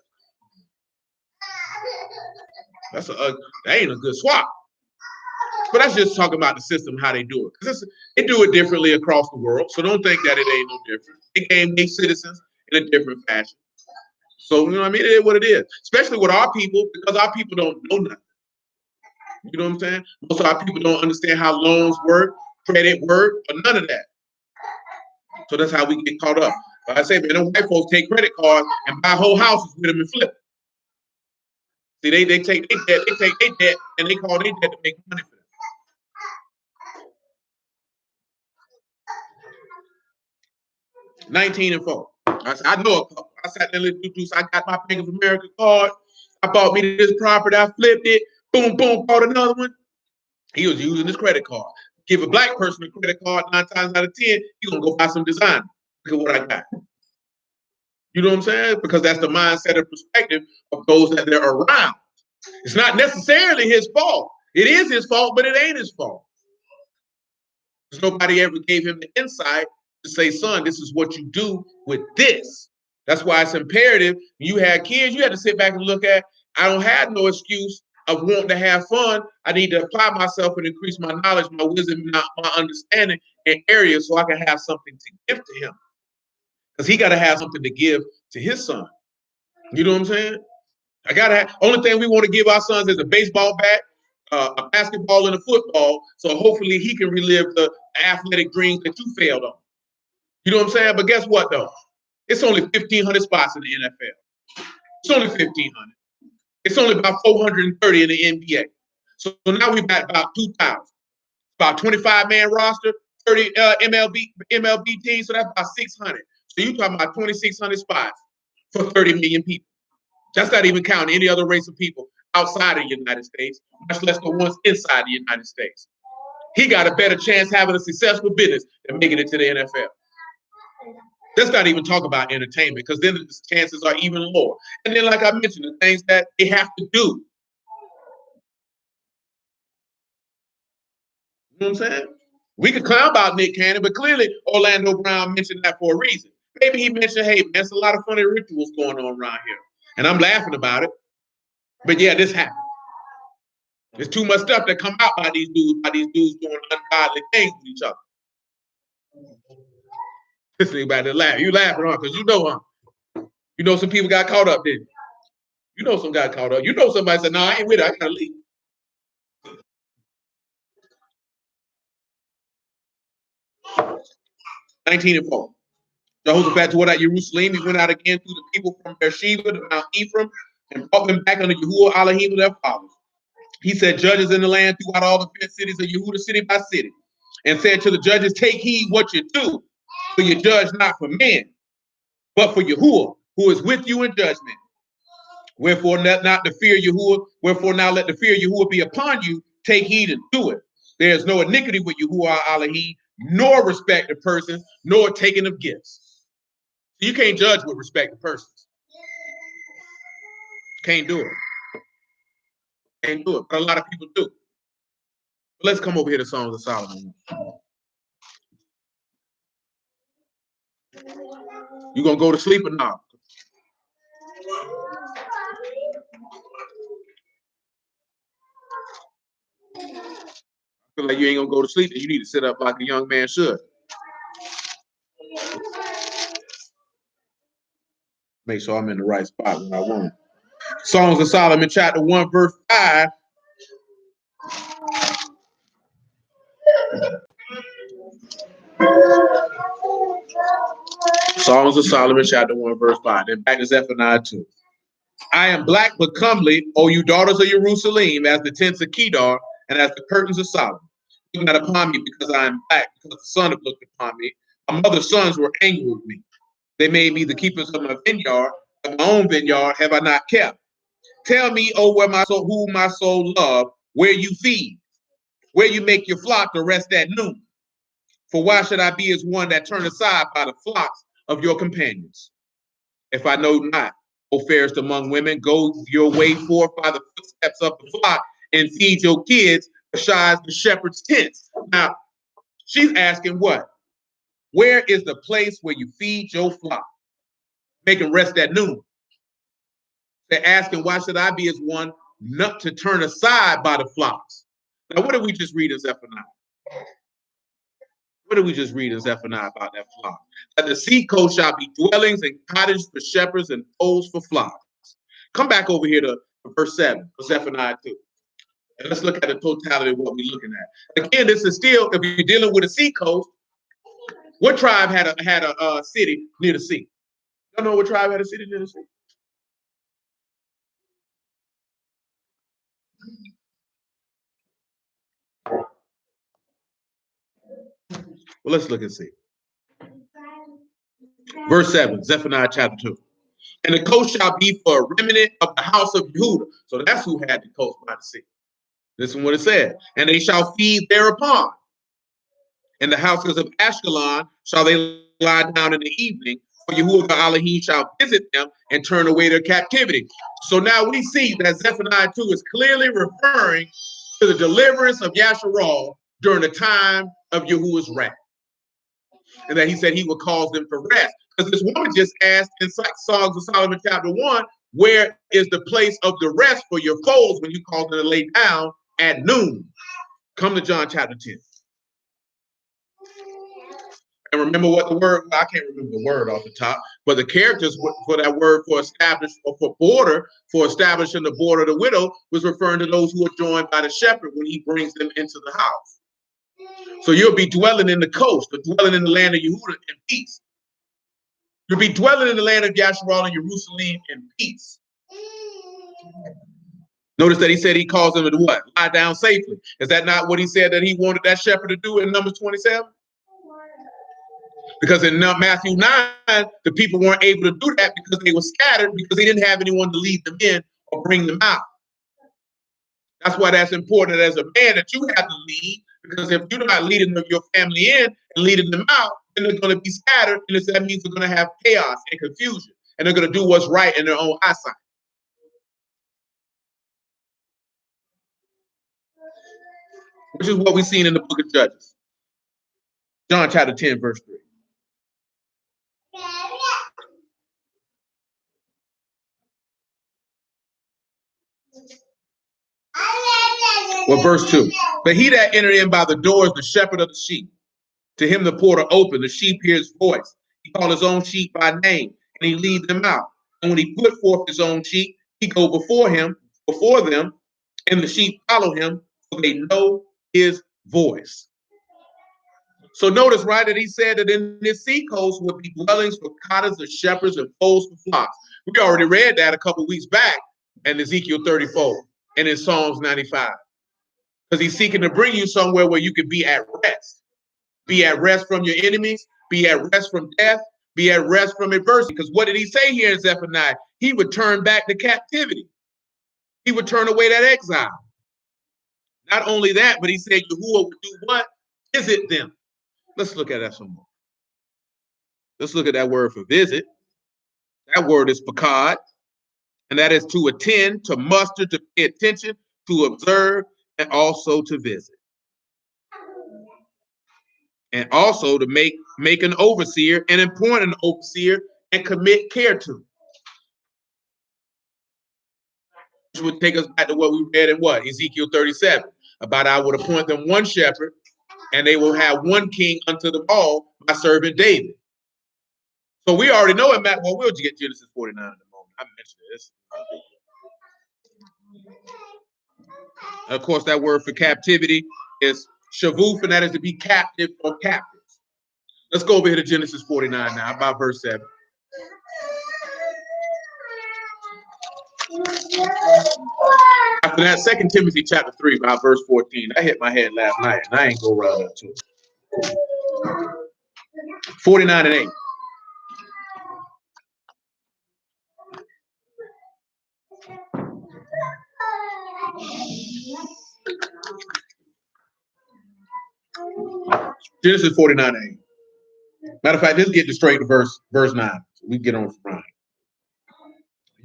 That ain't a good swap. But that's just talking about the system, how they do it. Because they do it differently across the world. So don't think that it ain't no different. They game their citizens in a different fashion. So, you know what I mean? It is what it is. Especially with our people, because our people don't know nothing. You know what I'm saying? Most of our people don't understand how loans work, credit work, or none of that. So that's how we get caught up. Like I say, man, them white folks take credit cards and buy whole houses with them and flip. See, they take their debt, and they call their debt to make money for them. 19 and 4. I know a couple. I sat there and listened to. I got my Bank of America card. I bought me this property. I flipped it. Boom, boom, bought another one. He was using his credit card. Give a black person a credit card 9 times out of 10, he's gonna go buy some design. Look at what I got. You know what I'm saying? Because that's the mindset and perspective of those that they're around. It's not necessarily his fault. It is his fault, but it ain't his fault. Because nobody ever gave him the insight to say, son, this is what you do with this. That's why it's imperative. When you had kids, you had to sit back and look at, I don't have no excuse of wanting to have fun. I need to apply myself and increase my knowledge, my wisdom, my understanding in areas so I can have something to give to him. Because he got to have something to give to his son. You know what I'm saying? I got to have, only thing we want to give our sons is a baseball bat, a basketball, and a football. So hopefully he can relive the athletic dreams that you failed on. You know what I'm saying? But guess what, though? It's only 1,500 spots in the NFL. It's only 1,500. It's only about 430 in the NBA. So now we've got about 2,000. About 25-man roster, 30 MLB teams, so that's about 600. So you're talking about 2,600 spots for 30 million people. That's not even counting any other race of people outside of the United States, much less the ones inside the United States. He got a better chance having a successful business than making it to the NFL. Let's not even talk about entertainment, because then the chances are even lower. And then, like I mentioned, the things that they have to do. You know what I'm saying? We could clown about Nick Cannon, but clearly Orlando Brown mentioned that for a reason. Maybe he mentioned, hey, there's a lot of funny rituals going on around here. And I'm laughing about it. But yeah, this happened. There's too much stuff that come out by these dudes doing ungodly things with each other. This thing about to laugh. You laughing, huh? Because you know, huh? You know some people got caught up, didn't you? You know some got caught up. You know somebody said, no, I ain't with it. I gotta leave. $19 and 4. Jehoshaphat toward out Jerusalem. He went out again through the people from Beersheba to Mount Ephraim and brought them back under Yahuah Elohim their fathers. He said, judges in the land throughout all the fenced cities of Yehudah, city by city, and said to the judges, take heed what you do, for you judge not for men, but for Yahuah, who is with you in judgment. Wherefore not to fear Yahuah, wherefore now let the fear of Yahuah be upon you, take heed and do it. There is no iniquity with Yahuah Elohim, nor respect of persons, nor taking of gifts. So you can't judge with respect of persons. Can't do it. Can't do it. But a lot of people do. But let's come over here to Songs of Solomon. You gonna go to sleep or not? I feel like you ain't gonna go to sleep, and you need to sit up like a young man should. Make sure I'm in the right spot when I want. Songs of Solomon, chapter 1, verse 5. Songs of Solomon, chapter 1, verse 5. Then back to Zephaniah 2. I am black but comely, O you daughters of Jerusalem, as the tents of Kedar and as the curtains of Solomon. Look not upon me because I am black, because the sun have looked upon me. My mother's sons were angry with me. They made me the keepers of my vineyard, of my own vineyard have I not kept. Tell me, oh, where my soul, who my soul love, where you feed, where you make your flock to rest at noon. For why should I be as one that turn aside by the flocks of your companions? If I know not, O fairest among women, go your way forth by the footsteps of the flock and feed your kids besides the shepherd's tents. Now, she's asking what? Where is the place where you feed your flock? Make them rest at noon. They're asking, why should I be as one not to turn aside by the flocks? Now, what did we just read in Zephaniah? What did we just read in Zephaniah about that flock? That the sea coast shall be dwellings and cottages for shepherds and folds for flocks. Come back over here to verse 7 of Zephaniah 2. And let's look at the totality of what we're looking at. Again, this is still, if you're dealing with a sea coast, what tribe had a city near the sea? You know what tribe had a city near the sea? Well, let's look and see. Verse 7, Zephaniah chapter 2. And the coast shall be for a remnant of the house of Yahuah. So that's who had the coast by the sea. This is what it said. And they shall feed thereupon. In the houses of Ashkelon shall they lie down in the evening, for Yahuah Elohim shall visit them and turn away their captivity. So now we see that Zephaniah 2 is clearly referring to the deliverance of Yasharal during the time of Yahuah's wrath. And that he said he would cause them to rest. Because this woman just asked in Songs of Solomon chapter 1, where is the place of the rest for your foes when you cause them to lay down at noon? Come to John chapter 10. And remember what the word, I can't remember the word off the top, but the characters for that word for establish or for border, for establishing the border of the widow, was referring to those who are joined by the shepherd when he brings them into the house. So you'll be dwelling in the coast, or dwelling in the land of Yahuah in peace. You'll be dwelling in the land of Yasharal and Jerusalem in peace. Notice that he said he calls them to what? Lie down safely. Is that not what he said that he wanted that shepherd to do in Numbers 27? Because in Matthew 9, the people weren't able to do that because they were scattered, because they didn't have anyone to lead them in or bring them out. That's why that's important as a man that you have to lead, because if you're not leading your family in and leading them out, then they're going to be scattered, and that means they're going to have chaos and confusion, and they're going to do what's right in their own eyesight. Which is what we've seen in the book of Judges. John chapter 10, verse 3. Well, verse 2. But he that entered in by the door is the shepherd of the sheep. To him the porter opened, the sheep hear his voice. He called his own sheep by name, and he lead them out. And when he put forth his own sheep, he go before them, and the sheep follow him, for they know his voice. So notice, right, that he said that in this sea coast would be dwellings for cottages of shepherds and folds for flocks. We already read that a couple weeks back in Ezekiel 34 and in Psalms 95. Because he's seeking to bring you somewhere where you can be at rest. Be at rest from your enemies, be at rest from death, be at rest from adversity. Because what did he say here in Zephaniah? He would turn back the captivity. He would turn away that exile. Not only that, but he said Yahuah would do what? Visit them. Let's look at that some more. Let's look at that word for visit. That word is pakad. And that is to attend, to muster, to pay attention, to observe, and also to visit. And also to make an overseer and appoint an overseer and commit care to. Which would take us back to what we read in what? Ezekiel 37. About I would appoint them one shepherd, and they will have one king unto them all, my servant David. So we already know in Matt. Well, we'll get Genesis 49 in a moment. I mentioned this. Of course, that word for captivity is shavuf, and that is to be captive or captives. Let's go over here to Genesis 49 now, about verse 7. After that, 2 Timothy chapter 3, about verse 14. I hit my head last night, and I ain't go around up to it. 49 and 8. Genesis 49 and 8. Matter of fact, let's get straight to verse 9. So we get on from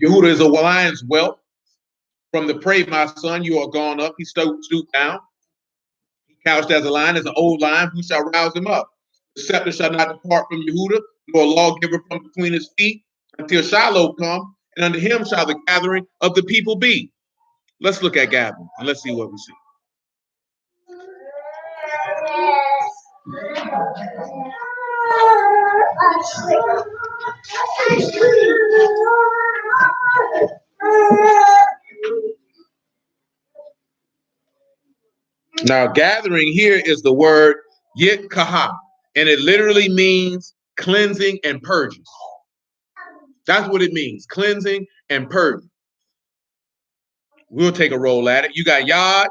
Yahuah is a lion's whelp. From the prey, my son, you are gone up. He stooped down. He couched as a lion, as an old lion. Who shall rouse him up? The scepter shall not depart from Yahuah, nor a lawgiver from between his feet, until Shiloh come, and unto him shall the gathering of the people be. Let's look at gathering, and let's see what we see. Now, gathering here is the word yit-kahah, and it literally means cleansing and purging. That's what it means, cleansing and purging. We'll take a roll at it. You got yad,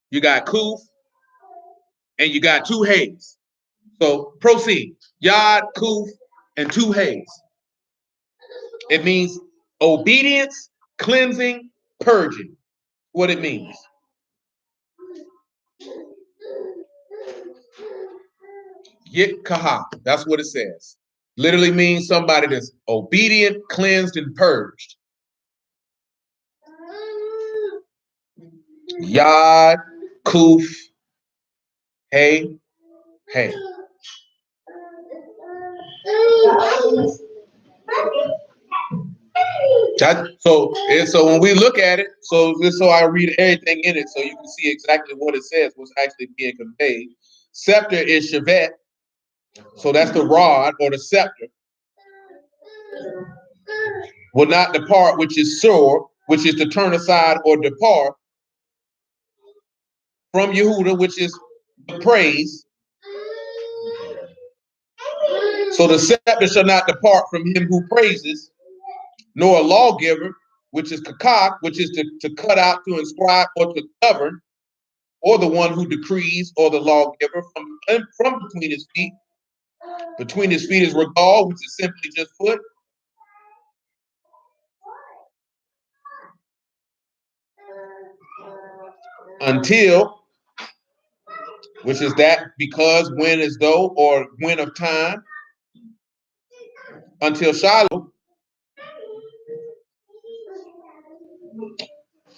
you got kuf, and you got two hays. So proceed. Yad, kuf, and two hays. It means obedience, cleansing, purging. What it means. Yit-kahah, that's what it says. Literally means somebody that's obedient, cleansed, and purged. Yad, kuf, hey. So when we look at it, so I read everything in it so you can see exactly what it says, what's actually being conveyed. Scepter is shevet, so that's the rod or the scepter. Will not depart, which is sur, which is to turn aside or depart from Yahuah, which is the praise. So the scepter shall not depart from him who praises, nor a lawgiver, which is kakak, which is to cut out, to inscribe, or to govern, or the one who decrees, or the lawgiver from between his feet. Between his feet is regal, which is simply just foot. Until, which is that because, when, as though, or when of time. Until Shiloh.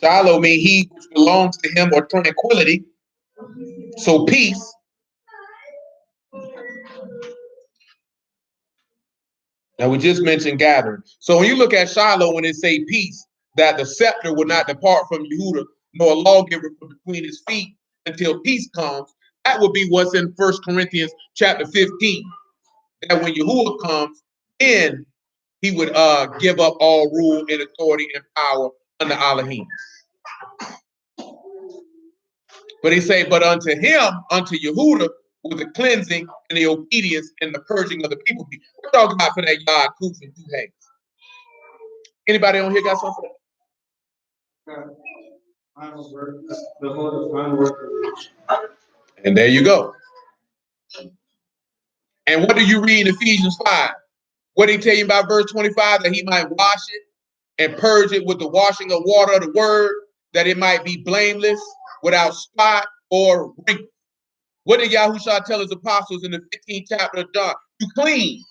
Shiloh means he which belongs to him, or tranquility. So peace. Now we just mentioned gathering. So when you look at Shiloh, when it say peace, that the scepter will not depart from Yahuah, nor a lawgiver from between his feet until peace comes, that would be what's in 1 Corinthians chapter 15. That when Yahuah comes, then he would give up all rule and authority and power under Elohim. But he say, but unto him, unto Yahuah, with the cleansing and the obedience and the purging of the people. We're talking about for that yad, kuf, and two hays. Anybody on here got something? And there you go. And what do you read in Ephesians 5? What did he tell you about verse 25? That he might wash it and purge it with the washing of water of the word, that it might be blameless, without spot or wrinkle. What did Yahushua tell his apostles in the 15th chapter of John? You clean.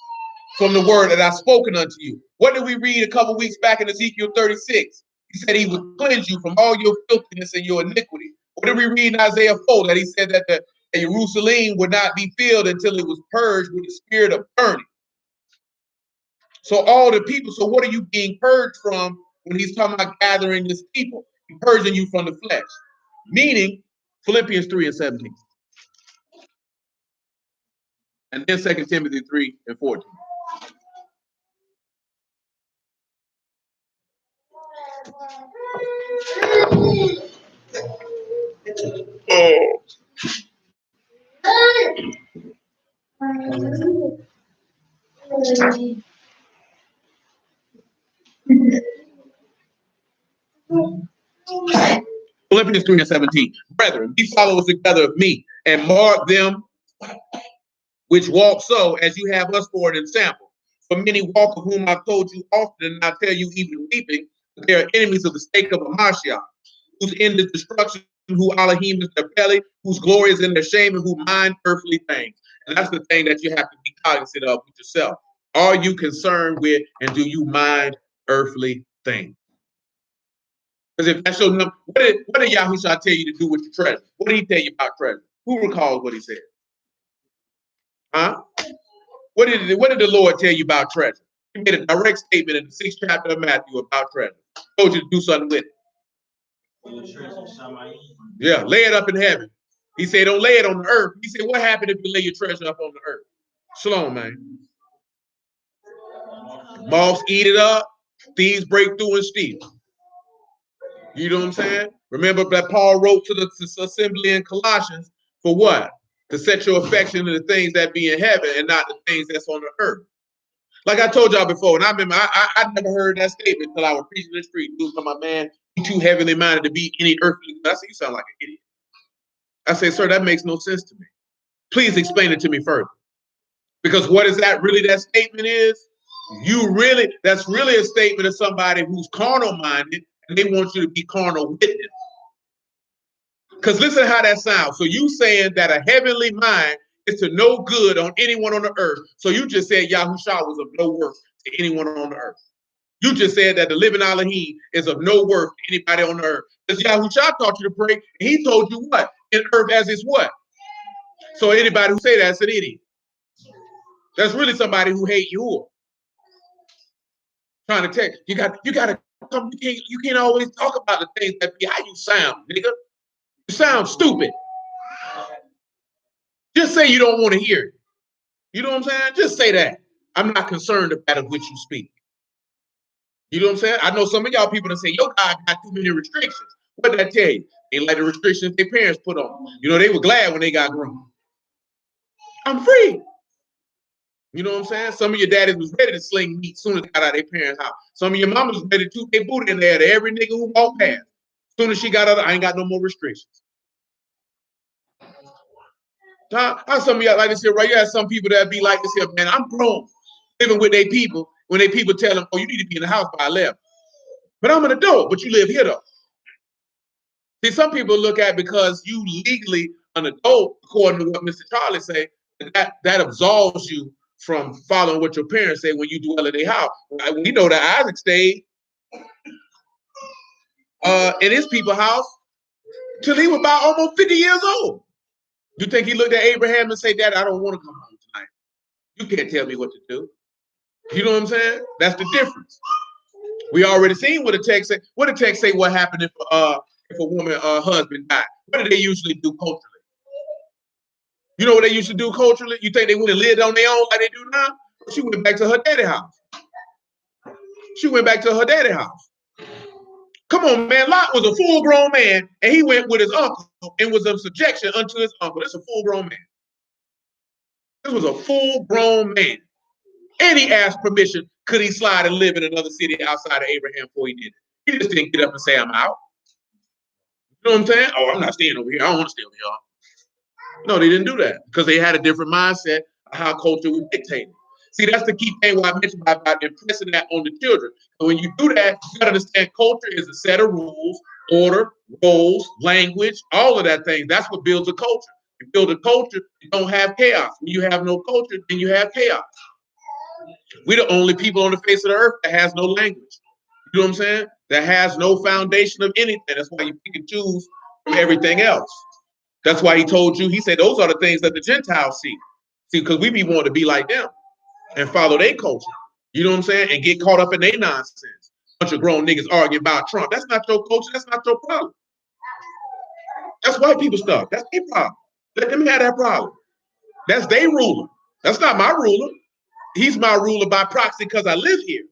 from the word that I've spoken unto you. What did we read a couple weeks back in Ezekiel 36? He said he would cleanse you from all your filthiness and your iniquity. What did we read in Isaiah 4? That he said that the Jerusalem would not be filled until it was purged with the spirit of burning. So all the people, so what are you being purged from when he's talking about gathering this people? He's purging you from the flesh. Meaning, Philippians 3 and 17. And then 2 Timothy 3 and 14. Philippians 3 and 17. Brethren, be followers together of me, and mark them which walk so as you have us for an example. For many walk of whom I've told you often, and I tell you even weeping, that they are enemies of the stake of Mashal, whose end is destruction, who Elohim is their belly, whose glory is in their shame, and who mind earthly things. And that's the thing that you have to be cognizant of with yourself. Are you concerned with, and do you mind earthly things? Because if that's your number, what did Yahuah tell you to do with your treasure? What did he tell you about treasure? Who recalls what he said? Huh? What did the Lord tell you about treasure? He made a direct statement in the 6th chapter of Matthew about treasure. He told you to do something with it. Yeah, lay it up in heaven. He said, don't lay it on the earth. He said, what happened if you lay your treasure up on the earth? Shalom, man. Moths eat it up. Thieves break through and steal. You know what I'm saying? Remember that Paul wrote to the assembly in Colossians for what? To set your affection to the things that be in heaven and not the things that's on the earth. Like I told y'all before, and I remember I never heard that statement until I was preaching in the street. Dude, my man, you too heavenly minded to be any earthly. I said, you sound like an idiot. I said, sir, that makes no sense to me. Please explain it to me further. Because what is that really that statement is? That's really a statement of somebody who's carnal minded and they want you to be carnal with it. Because listen to how that sounds. So you saying that a heavenly mind is to no good on anyone on the earth. So you just said Yahuah was of no worth to anyone on the earth. You just said that the living Elohim is of no worth to anybody on the earth. Because Yahuah taught you to pray, and he told you what? In earth as is what? So anybody who say that's an idiot. That's really somebody who hate Yahuah. Trying to tell you gotta come, you can't always talk about the things that be how you sound, nigga. You sound stupid. Just say you don't want to hear it. You know what I'm saying? Just say that. I'm not concerned about of which you speak. You know what I'm saying? I know some of y'all people that say, your God got too many restrictions. What did I tell you? Ain't like the restrictions their parents put on. You know, they were glad when they got grown. I'm free. You know what I'm saying? Some of your daddies was ready to sling meat as soon as they got out of their parents' house. Some of your mamas was ready to toot their booty in there to every nigga who walked past. As soon as she got out, I ain't got no more restrictions. How some of y'all like this here, right? You have some people that be like this here, man, I'm grown, living with their people, when they people tell them, oh, you need to be in the house by 11. But I'm an adult, but you live here though. See, some people look at because you legally an adult, according to what Mr. Charlie say, that absolves you from following what your parents say when you dwell in their house. We know that Isaac stayed in his people's house till he was about almost 50 years old. You think he looked at Abraham and say, Dad, I don't want to come home tonight. You can't tell me what to do. You know what I'm saying? That's the difference. We already seen what the text say. What the text say? What happened if a woman husband died? What do they usually do culturally? You know what they used to do culturally? You think they would have lived on their own like they do now? She went back to her daddy's house. She went back to her daddy's house. Come on, man. Lot was a full-grown man, and he went with his uncle and was of subjection unto his uncle. That's a full-grown man. This was a full-grown man. And he asked permission, could he slide and live in another city outside of Abraham before he did it? He just didn't get up and say, I'm out. You know what I'm saying? Oh, I'm not staying over here. I don't want to stay over here. No, they didn't do that because they had a different mindset of how culture was dictated. See, that's the key thing what I mentioned about impressing that on the children. And when you do that, you got to understand culture is a set of rules, order, roles, language, all of that thing. That's what builds a culture. You build a culture, you don't have chaos. When you have no culture, then you have chaos. We're the only people on the face of the earth that has no language. You know what I'm saying? That has no foundation of anything. That's why you pick and choose from everything else. That's why he told you, he said, those are the things that the Gentiles see. See, because we be wanting to be like them and follow their culture. You know what I'm saying? And get caught up in their nonsense. Bunch of grown niggas arguing about Trump. That's not your culture. That's not your problem. That's white people stuff. That's their problem. Let them have that problem. That's their ruler. That's not my ruler. He's my ruler by proxy because I live here.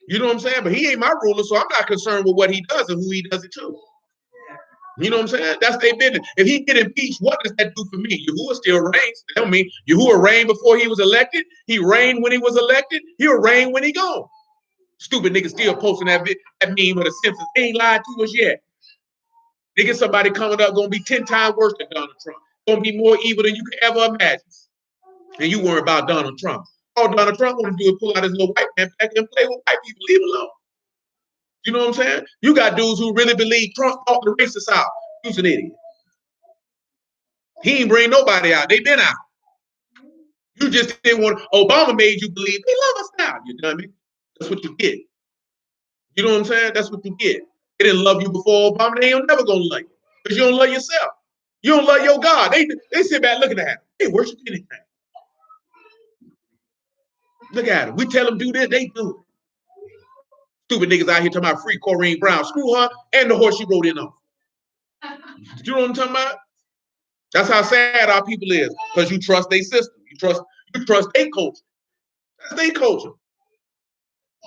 You know what I'm saying? But he ain't my ruler, so I'm not concerned with what he does and who he does it to. You know what I'm saying? That's their business. If he get impeached, what does that do for me? Yahuah still reigns. Tell me, Yahuah reigned before he was elected. He reigned when he was elected. He'll reign when he gone. Stupid niggas still posting that meme of the Simpsons. They ain't lied to us yet. They get somebody coming up gonna be 10 times worse than Donald Trump. Gonna be more evil than you could ever imagine. And you worry about Donald Trump. All Donald Trump want to do is pull out his little white man back and play with white people. Leave him alone. You know what I'm saying? You got dudes who really believe Trump brought the racists out. He's an idiot. He ain't bring nobody out. They been out. You just didn't want. Obama made you believe they love us now. You dummy. That's what you get. You know what I'm saying? That's what you get. They didn't love you before Obama. They ain't never gonna love you because you don't love yourself. You don't love your God. They sit back looking at him. They worship anything. Look at them. We tell them do this, they do it. Stupid niggas out here talking about free Corrine Brown. Screw her and the horse she rode in on. You know what I'm talking about? That's how sad our people is, because you trust their system. You trust their culture. That's their culture.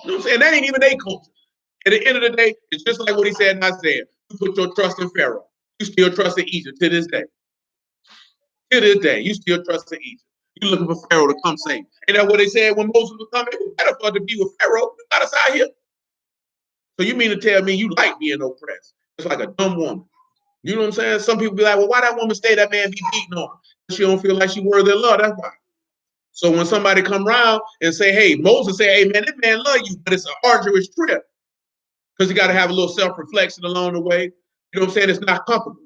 You know what I'm saying? That ain't even their culture. At the end of the day, it's just like what he said in Isaiah. You put your trust in Pharaoh. You still trust in Egypt to this day. To this day, you still trust in Egypt. You looking for Pharaoh to come save. Ain't that what they said when Moses was coming? It was better for us to be with Pharaoh. You got us out here. So you mean to tell me you like being oppressed? It's like a dumb woman. You know what I'm saying? Some people be like, well, why that woman stay? That man be beating on her. She don't feel like she worthy of love. That's why. So when somebody come around and say, hey, Moses say, hey, man, this man love you, but it's an arduous trip. Because you got to have a little self-reflection along the way. You know what I'm saying? It's not comfortable.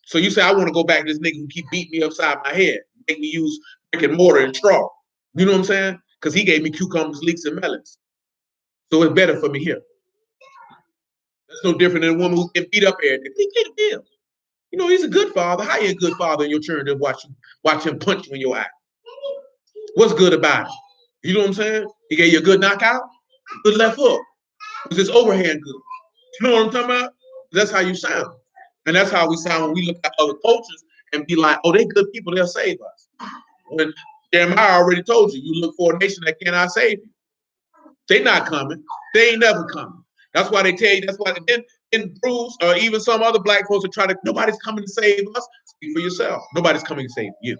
So you say, I want to go back to this nigga who keep beating me upside my head, make me use brick and mortar and straw. You know what I'm saying? Because he gave me cucumbers, leeks, and melons. So it's better for me here. That's no different than a woman who can beat up everything. He pay the bills. You know, he's a good father. How you a good father and your children to watch him punch you in your eye? What's good about it? You know what I'm saying? He gave you a good knockout, good left hook. Was his overhand good? You know what I'm talking about? That's how you sound. And that's how we sound when we look at other cultures and be like, oh, they good people, they'll save us. When Jeremiah already told you, you look for a nation that cannot save you. They not coming. They ain't never coming. That's why they tell you, that's why in Bruce or even some other black folks are trying to, nobody's coming to save us. Speak for yourself. Nobody's coming to save you.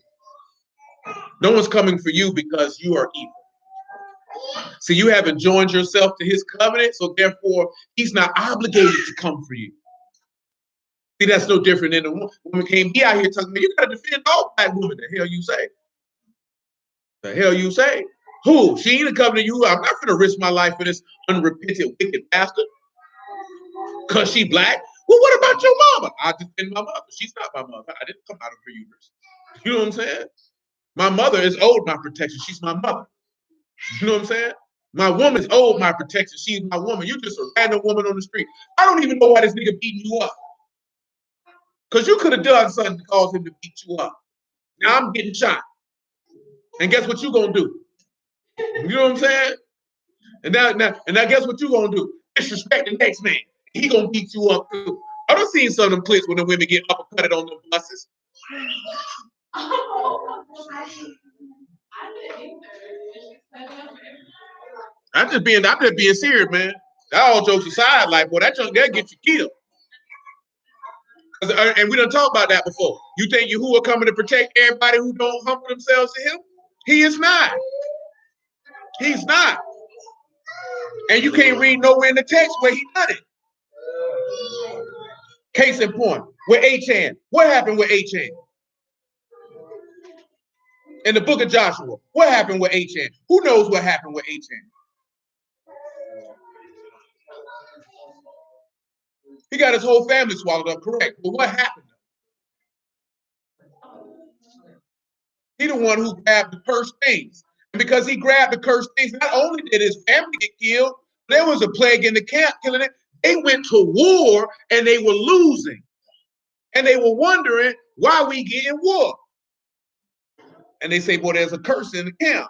No one's coming for you because you are evil. So you haven't joined yourself to his covenant, so therefore he's not obligated to come for you. See, that's no different than the woman came be out here talking about, you gotta defend all black women. The hell you say? The hell you say? Who? She ain't a covenant you. I'm not gonna risk my life for this unrepentant, wicked bastard. Cause she black. Well, what about your mama? I defend my mother. She's not my mother. I didn't come out of her uterus. You know what I'm saying? My mother is owed my protection. She's my mother. You know what I'm saying? My woman's owed my protection. She's my woman. You're just a random woman on the street. I don't even know why this nigga beating you up. Because you could have done something to cause him to beat you up. Now I'm getting shot. And guess what you gonna do? You know what I'm saying? And now guess what you gonna do? Disrespect the next man. He gonna beat you up too. I done seen some of them clips when the women get uppercutted on the buses. I'm just being serious, man. That all jokes aside, like, boy, that get you killed. And we done talked about that before. You think Yahuah coming to protect everybody who don't humble themselves to him? He is not. He's not. And you can't read nowhere in the text where he done it. Case in point, with Achan. What happened with Achan? In the book of Joshua, what happened with Achan? Who knows what happened with Achan? He got his whole family swallowed up, correct. But what happened? He the one who grabbed the purse things. And because he grabbed the cursed things, not only did his family get killed, there was a plague in the camp killing it. They went to war and they were losing. And they were wondering why we get in war. And they say, well, there's a curse in the camp.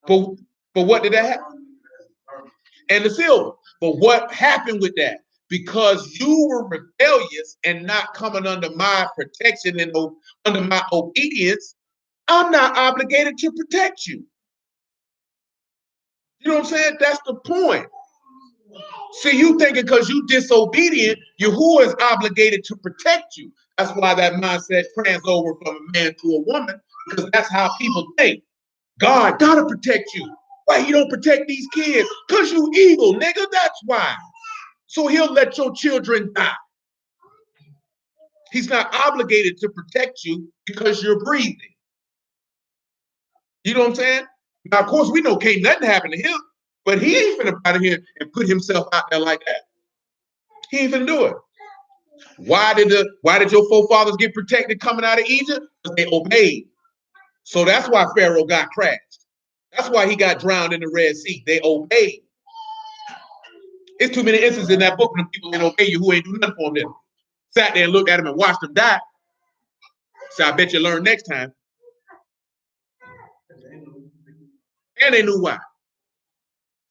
But what did that happen? And the silver. But what happened with that? Because you were rebellious and not coming under my protection and under my obedience, I'm not obligated to protect you. You know what I'm saying? That's the point. See, you thinking because you disobedient, Yahuah is obligated to protect you. That's why that mindset trans over from a man to a woman, because that's how people think. God gotta protect you. Why you don't protect these kids? Because you evil, nigga. That's why. So he'll let your children die. He's not obligated to protect you because you're breathing. You know what I'm saying? Now, of course, we know can't nothing happen to him, but he ain't finna out of here and put himself out there like that. He ain't finna do it. Why did your forefathers get protected coming out of Egypt? Because they obeyed. So that's why Pharaoh got crashed. That's why he got drowned in the Red Sea. They obeyed. It's too many instances in that book when people ain't obey you who ain't do nothing for them. Sat there and looked at him and watched them die. So I bet you learn next time. And they knew why.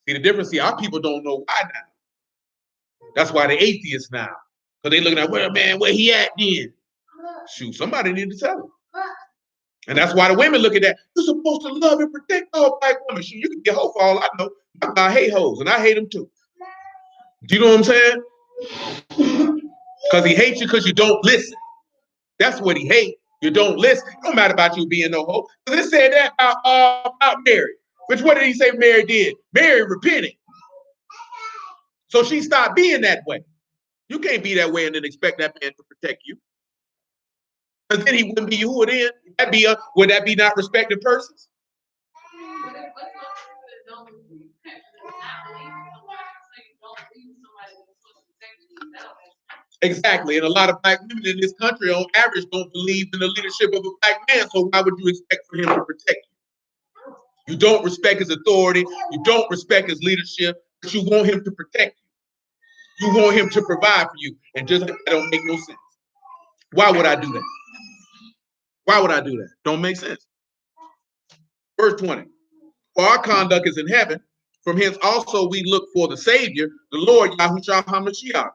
See the difference? See, our people don't know why now. That's why they atheists now. Because they looking at, well, man, where he at then? Shoot, somebody need to tell him. And that's why the women look at that. You're supposed to love and protect all black women. Shoot, you can get hope for all I know. I hate hoes, and I hate them too. Do you know what I'm saying? Because he hates you because you don't listen. That's what he hates. You don't listen. It don't matter about you being no hoe. Because it said that about Mary. Which what did he say Mary did? Mary repented. So she stopped being that way. You can't be that way and then expect that man to protect you. Because then he wouldn't be Yahuah then. Would that be not respected persons? Exactly. And a lot of black women in this country on average don't believe in the leadership of a black man. So why would you expect for him to protect you? You don't respect his authority. You don't respect his leadership, but you want him to protect you. You want him to provide for you. And just that don't make no sense. Why would I do that? Why would I do that? Don't make sense. Verse 20. For our conduct is in heaven. From hence also we look for the Savior, the Lord Yahuah HaMashiach,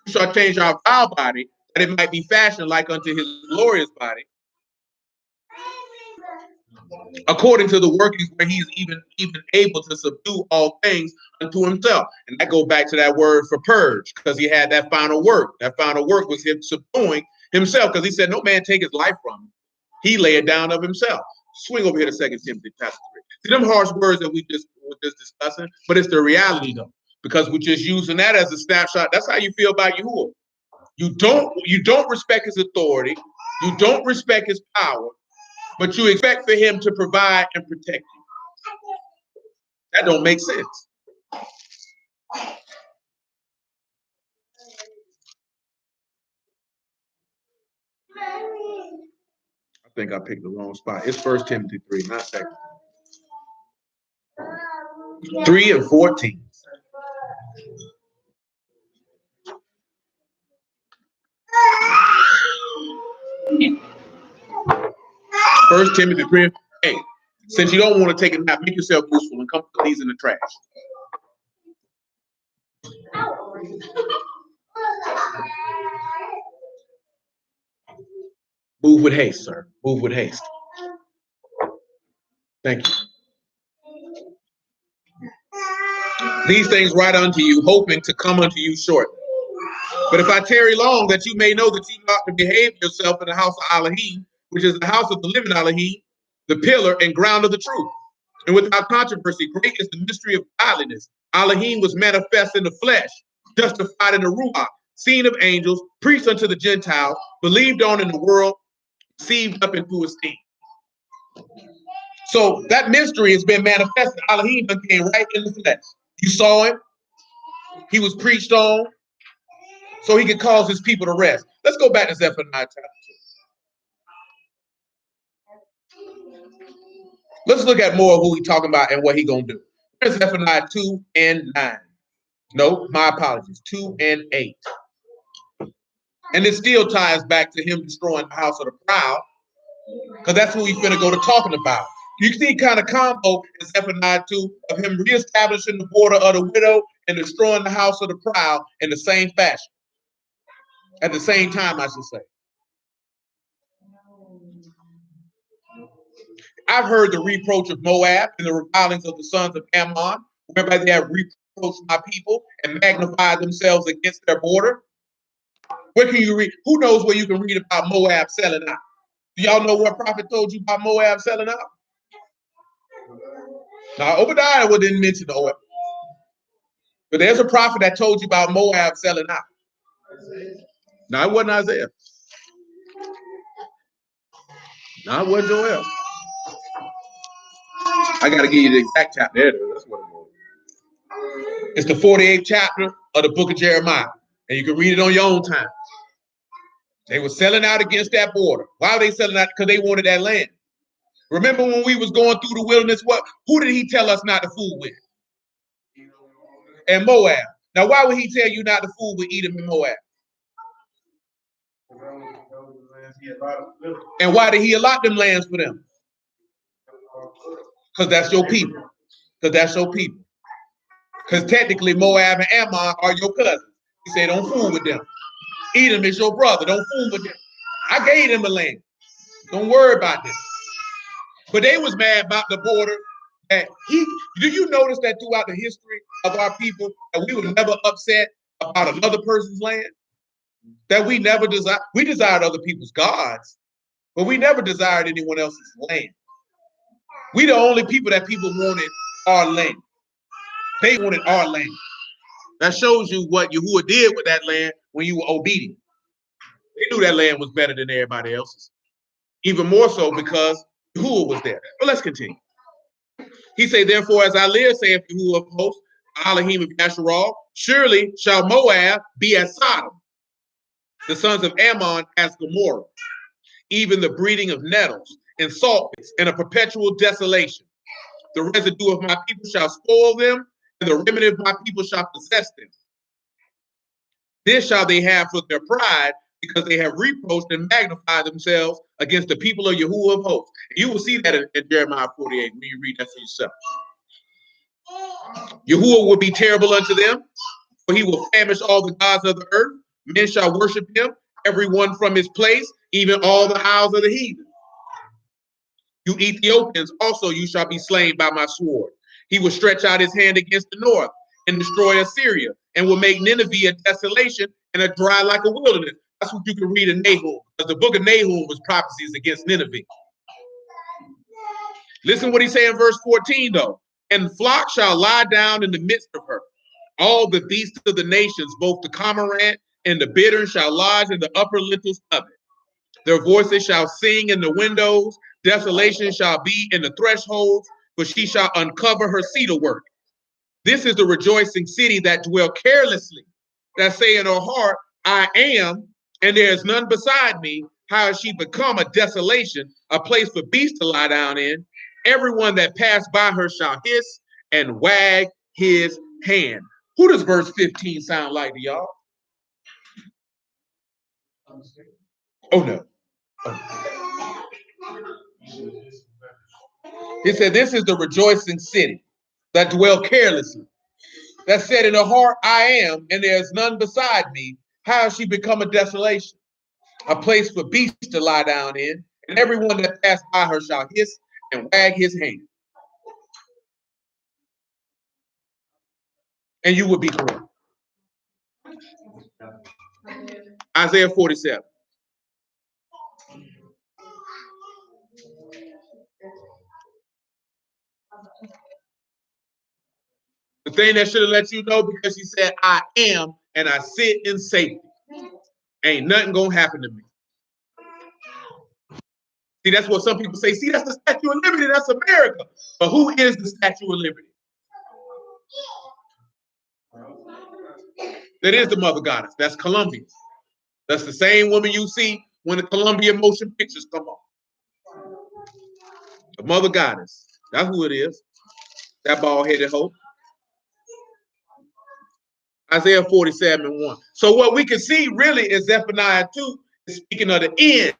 who shall change our foul body, that it might be fashioned like unto his glorious body, according to the workings where he is even able to subdue all things unto himself. And that goes back to that word for purge, because he had that final work. That final work was him subduing himself, because he said, no man take his life from him. He lay it down of himself. Swing over here to 2 Timothy chapter 3. See them harsh words that we just discussing, but it's the reality though, because we're just using that as a snapshot. That's how you feel about Yahuah. You don't respect his authority, you don't respect his power, but you expect for him to provide and protect you. That don't make sense. I think I picked the wrong spot. It's 1 Timothy 3, not 2. 3 and 14. First Timothy 3. Hey, since you don't want to take a nap, make yourself useful and come put these in the trash. Move with haste, sir. Move with haste. Thank you. These things write unto you, hoping to come unto you shortly. But if I tarry long, that you may know that you ought to behave yourself in the house of Elohim, which is the house of the living Elohim, the pillar and ground of the truth. And without controversy, great is the mystery of godliness. Elohim was manifest in the flesh, justified in the Ruach, seen of angels, preached unto the Gentiles, believed on in the world, received up into esteem. So that mystery has been manifested. Elohim came right in the flesh. You saw him. He was preached on, so he could cause his people to rest. Let's go back to Zephaniah chapter 2. Let's look at more of who he's talking about and what he's going to do. Here's Zephaniah 2 and 9. No, my apologies, 2 and 8. And it still ties back to him destroying the house of the proud, because that's who he's going to go to talking about. You see kind of combo in Zephaniah 2 of him reestablishing the border of the widow and destroying the house of the proud in the same fashion. At the same time, I should say. I've heard the reproach of Moab and the revilings of the sons of Ammon, whereby they have reproached my people and magnified themselves against their border. Where can you read? Who knows where you can read about Moab selling out? Do y'all know what prophet told you about Moab selling out? Now, Obadiah didn't mention the oil. But there's a prophet that told you about Moab selling out. No, it wasn't Isaiah. No, it wasn't Joel. I got to give you the exact chapter. There it is. That's what it was. It's the 48th chapter of the book of Jeremiah. And you can read it on your own time. They were selling out against that border. Why were they selling out? Because they wanted that land. Remember when we was going through the wilderness, who did he tell us not to fool with? And Moab. Now, why would he tell you not to fool with Edom and Moab? And why did he allot them lands for them? Because that's your people. Because that's your people. Because technically Moab and Ammon are your cousins. He said, don't fool with them. Edom is your brother. Don't fool with them. I gave them the land. Don't worry about this. But they was mad about the border. And do you notice that throughout the history of our people that we were never upset about another person's land? That we never desired. We desired other people's gods, but we never desired anyone else's land. We the only people that people wanted our land. They wanted our land. That shows you what Yahuah did with that land when you were obedient. They knew that land was better than everybody else's. Even more so because Yahuah was there. But let's continue. He said, therefore, as I live, saith Yahuah of hosts, Elohim of Yasharal, surely shall Moab be as Sodom, the sons of Ammon as Gomorrah, even the breeding of nettles and salt pits and a perpetual desolation. The residue of my people shall spoil them, and the remnant of my people shall possess them. This shall they have for their pride, because they have reproached and magnified themselves against the people of Yahuah of hosts. You will see that in Jeremiah 48 when you read that for yourself. Yahuah will be terrible unto them, for he will famish all the gods of the earth. Men shall worship him, everyone from his place, even all the isles of the heathen. You Ethiopians also you shall be slain by my sword. He will stretch out his hand against the north and destroy Assyria, and will make Nineveh a desolation and a dry like a wilderness. That's what you can read in Nahum, because the book of Nahum was prophecies against Nineveh. Listen what he say in verse 14, though. And flock shall lie down in the midst of her. All the beasts of the nations, both the cormorant and the bittern, shall lodge in the upper lintels of it. Their voices shall sing in the windows. Desolation shall be in the thresholds, for she shall uncover her cedar work. This is the rejoicing city that dwell carelessly, that say in her heart, I am, and there is none beside me. How has she become a desolation, a place for beasts to lie down in? Everyone that passed by her shall hiss and wag his hand. Who does verse 15 sound like to y'all? Oh, no. Oh. He said, this is the rejoicing city that dwell carelessly, that said in her heart, I am, and there is none beside me. How has she become a desolation, a place for beasts to lie down in? And everyone that passed by her shall hiss and wag his hand. And you would be correct. Isaiah 47. The thing that should have let you know, because he said, I am, and I sit in safety. Ain't nothing gonna happen to me. See, that's what some people say. See, that's the Statue of Liberty. That's America. But who is the Statue of Liberty? That is the Mother Goddess. That's Columbia. That's the same woman you see when the Columbia motion pictures come on. The Mother Goddess. That's who it is. That bald-headed hoe. Isaiah 47:1. So what we can see really is Zephaniah 2 is speaking of the end.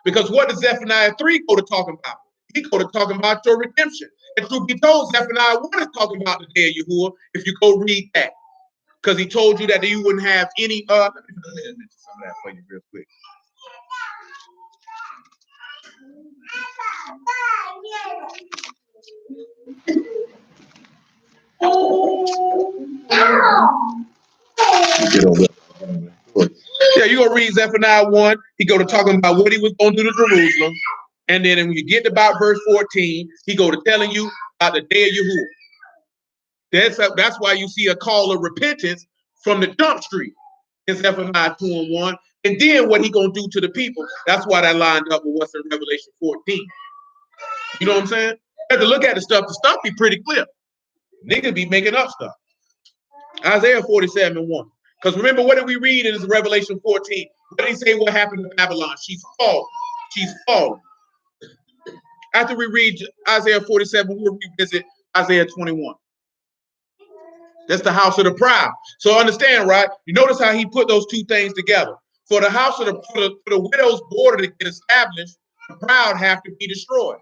Because what does Zephaniah 3 go to talking about? He go to talking about your redemption. And truth be told, Zephaniah 1 is talking about the day of Yahuah, if you go read that. Because he told you that you wouldn't have any let me mention some of that for you real quick. Yeah, you go read Zephaniah 1. He go to talking about what he was going to do to Jerusalem. And then when you get to about verse 14, he go to telling you about the day of Yahuah. That's why you see a call of repentance from the jump street in Zephaniah 2:1. And then what he going to do to the people. That's why that lined up with what's in Revelation 14. You know what I'm saying? You have to look at the stuff. The stuff be pretty clear. Niggas be making up stuff. Isaiah 47:1. Because remember, what did we read in Revelation 14? What did he say what happened to Babylon? She's fallen. She's fallen. After we read Isaiah 47, we'll revisit Isaiah 21. That's the house of the proud. So understand, right? You notice how he put those two things together. For the house of for the widow's border to get established, the proud have to be destroyed.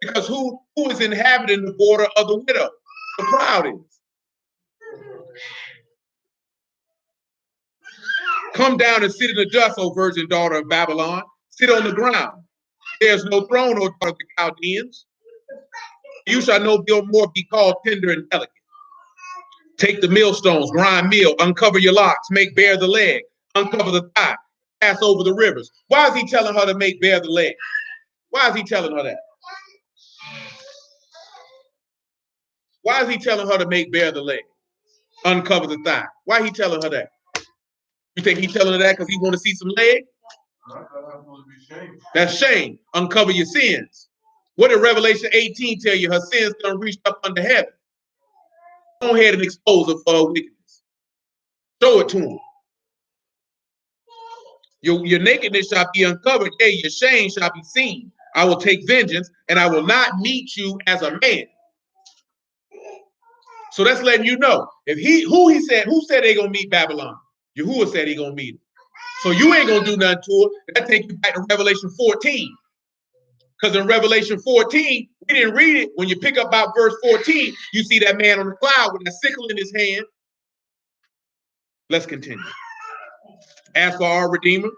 Because who is inhabiting the border of the widow? The proud is. Come down and sit in the dust, O virgin daughter of Babylon. Sit on the ground. There's no throne, O daughter of the Chaldeans. You shall no more be called tender and delicate. Take the millstones, grind meal, uncover your locks, make bare the leg, uncover the thigh, pass over the rivers. Why is he telling her to make bare the leg? Why is he telling her that? Why is he telling her to make bare the leg, uncover the thigh? Why is he telling her that? You think he's telling her that because he want to see some leg? That's shame. Uncover your sins. What did Revelation 18 tell you? Her sins done reached up under heaven. Go ahead and expose her for her wickedness. Show it to him. Your nakedness shall be uncovered. Yeah, your shame shall be seen. I will take vengeance, and I will not meet you as a man. So that's letting you know. Who said they gonna meet Babylon? Yahuah said he gonna meet him. So you ain't gonna do nothing to her. That take you back to Revelation 14. Because in Revelation 14, we didn't read it. When you pick up about verse 14, you see that man on the cloud with a sickle in his hand. Let's continue. As for our Redeemer,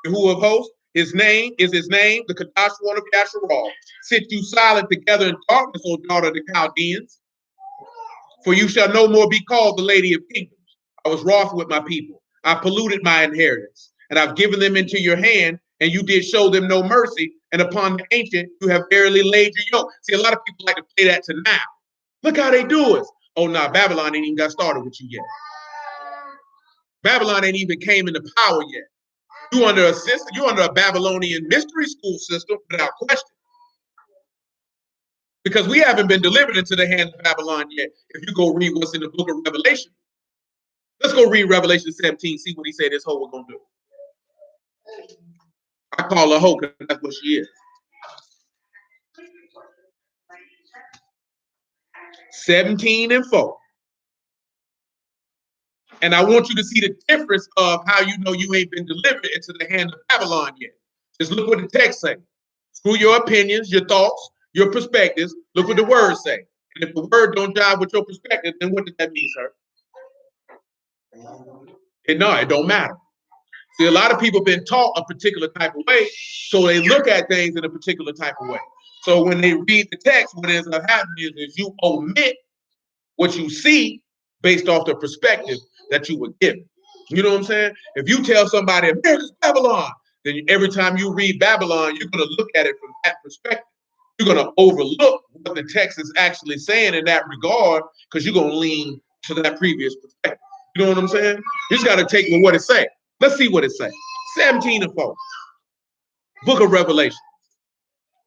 Yahuah of hosts, his name, the Kadash one of Yasharal. Sit you silent together in darkness, O daughter of the Chaldeans. For you shall no more be called the Lady of Kingdoms. I was wroth with my people. I polluted my inheritance, and I've given them into your hand, and you did show them no mercy, and upon the ancient you have barely laid your yoke. See, a lot of people like to play that to now. Look how they do us. Oh, no, Babylon ain't even got started with you yet. Babylon ain't even came into power yet. You under a system, you under a Babylonian mystery school system without question. Because we haven't been delivered into the hand of Babylon yet. If you go read what's in the book of Revelation. Let's go read Revelation 17, see what he said this hoe was going to do. I call her hoe because that's what she is. 17:4. And I want you to see the difference of how you know you ain't been delivered into the hand of Babylon yet. Just look what the text say. Screw your opinions, your thoughts, your perspectives. Look what the words say. And if the word don't jive with your perspective, then what does that mean, sir? No, it don't matter. See, a lot of people have been taught a particular type of way, so they look at things in a particular type of way. So when they read the text, what ends up happening is you omit what you see based off the perspective that you were given. You know what I'm saying? If you tell somebody America's Babylon, then every time you read Babylon, you're going to look at it from that perspective. You're going to overlook what the text is actually saying in that regard because you're going to lean to that previous perspective. You know what I'm saying? You just got to take what it says. Let's see what it says. 17:4. Book of Revelation.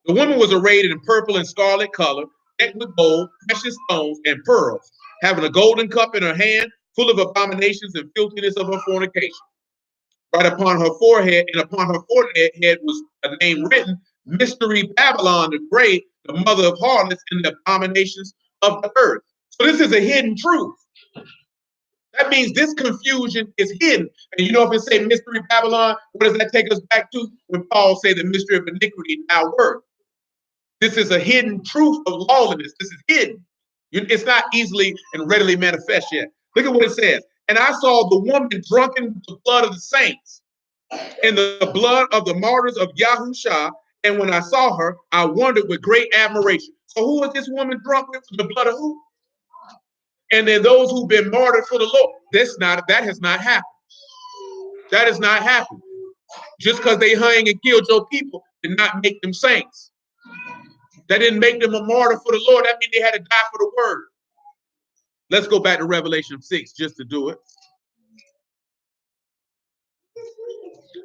The woman was arrayed in purple and scarlet color, decked with gold, precious stones, and pearls, having a golden cup in her hand, full of abominations and filthiness of her fornication. Right upon her forehead, and upon her forehead was a name written, Mystery Babylon the Great, the mother of harlots and the abominations of the earth. So this is a hidden truth. That means this confusion is hidden. And you know, if it say Mystery Babylon, what does that take us back to? When Paul said the mystery of iniquity now work. This is a hidden truth of lawlessness. This is hidden. It's not easily and readily manifest yet. Look at what it says. And I saw the woman drunken with the blood of the saints and the blood of the martyrs of Yahuah. And when I saw her, I wondered with great admiration. So who is this woman drunk with? The blood of who? And then those who've been martyred for the Lord. That has not happened. That has not happened. Just because they hung and killed your people did not make them saints. That didn't make them a martyr for the Lord. That means they had to die for the word. Let's go back to Revelation 6 just to do it.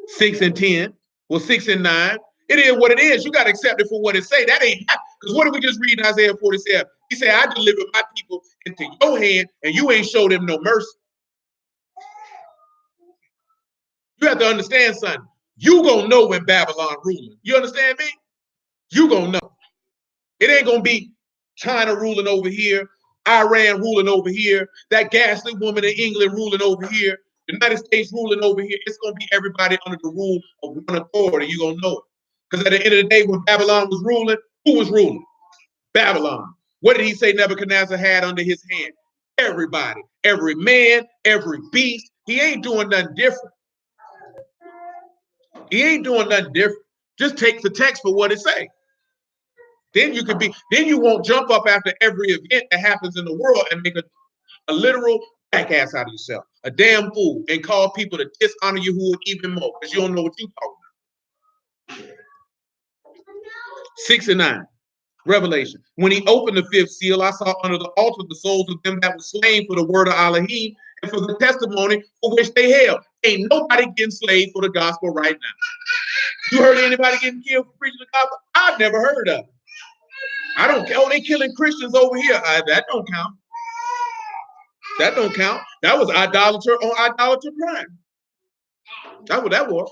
6 and 10. Well, 6 and 9. It is what it is. You got to accept it for what it say. That ain't, because what did we just read in Isaiah 47? He said, I delivered my people into your hand and you ain't showed them no mercy. You have to understand something. You gonna know when Babylon ruling. You understand me? You gonna know. It ain't gonna be China ruling over here, Iran ruling over here, that ghastly woman in England ruling over here, the United States ruling over here. It's gonna be everybody under the rule of one authority. You gonna know it. Because at the end of the day, when Babylon was ruling, who was ruling? Babylon. What did he say Nebuchadnezzar had under his hand? Everybody, every man, every beast. He ain't doing nothing different. He ain't doing nothing different. Just take the text for what it say. Then you won't jump up after every event that happens in the world and make a literal jackass out of yourself, a damn fool, and call people to dishonor Yahuah even more because you don't know what you're talking about. 6 and 9. Revelation. When he opened the fifth seal, I saw under the altar the souls of them that were slain for the word of Elohim and for the testimony for which they held. Ain't nobody getting slayed for the gospel right now. You heard anybody getting killed for preaching the gospel? I've never heard of it. I don't care. Oh, they killing Christians over here. That don't count. That don't count. That was idolater on idolater crime. That's what that was.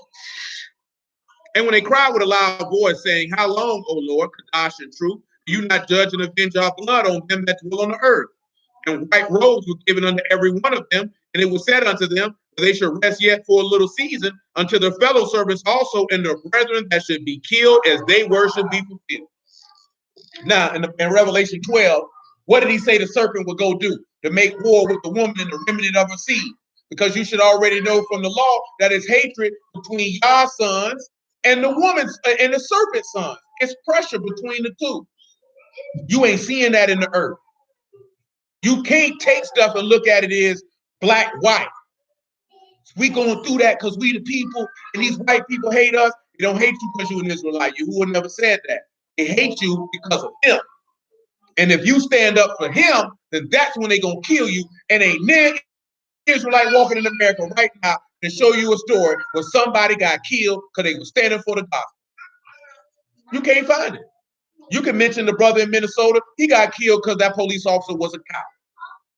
And when they cried with a loud voice, saying, how long, O Lord, Kadash and truth, do you not judge and avenge our blood on them that dwell on the earth? And white robes were given unto every one of them, and it was said unto them, they should rest yet for a little season, unto their fellow servants also and their brethren that should be killed as they were should be fulfilled. Now, in Revelation 12, what did he say the serpent would go do? To make war with the woman and the remnant of her seed. Because you should already know from the law that it's hatred between Yah's sons and the woman's and the serpent's sons. It's pressure between the two. You ain't seeing that in the earth. You can't take stuff and look at it as black, white. We going through that because we the people and these white people hate us. They don't hate you because you're an Israelite. Yahuah never said that. They hate you because of him. And if you stand up for him, then that's when they're going to kill you. And ain't near Israelite walking in America right now and show you a story where somebody got killed because they were standing for the gospel. You can't find it. You can mention the brother in Minnesota. He got killed because that police officer was a cop.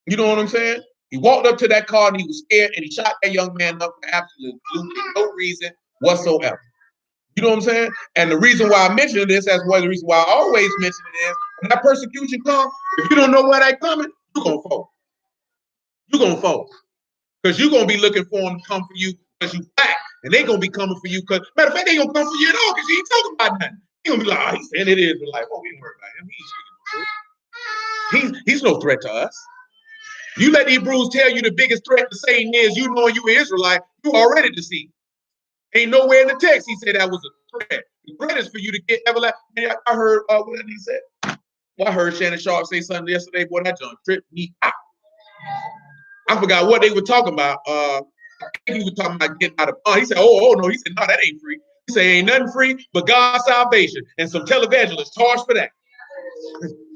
You know what I'm saying? He walked up to that car and he was scared and he shot that young man up for absolutely no reason whatsoever. You know what I'm saying? And the reason why I mention this, as well, the reason why I always mention it is, when that persecution comes, if you don't know where that coming, you're going to fall. You're going to fall. Because you're going to be looking for them to come for you because you black. And they're going to be coming for you because, matter of fact, they going to come for you at all because you ain't talking about nothing. You're going to be like, oh, he's saying it is. But like, oh, we ain't worried about him. He's no threat to us. You let the Hebrews tell you the biggest threat to Satan is you know you an Israelite, you already deceived. Ain't nowhere in the text he said that was a threat. The threat is for you to get everlasting. I heard what did he say? Well, I heard Shannon Sharp say something yesterday. Boy, that junk tripped me out. I forgot what they were talking about. I think he was talking about getting out of bond. He said, oh no. He said, no, that ain't free. He said, ain't nothing free but God's salvation and some televangelists charged for that.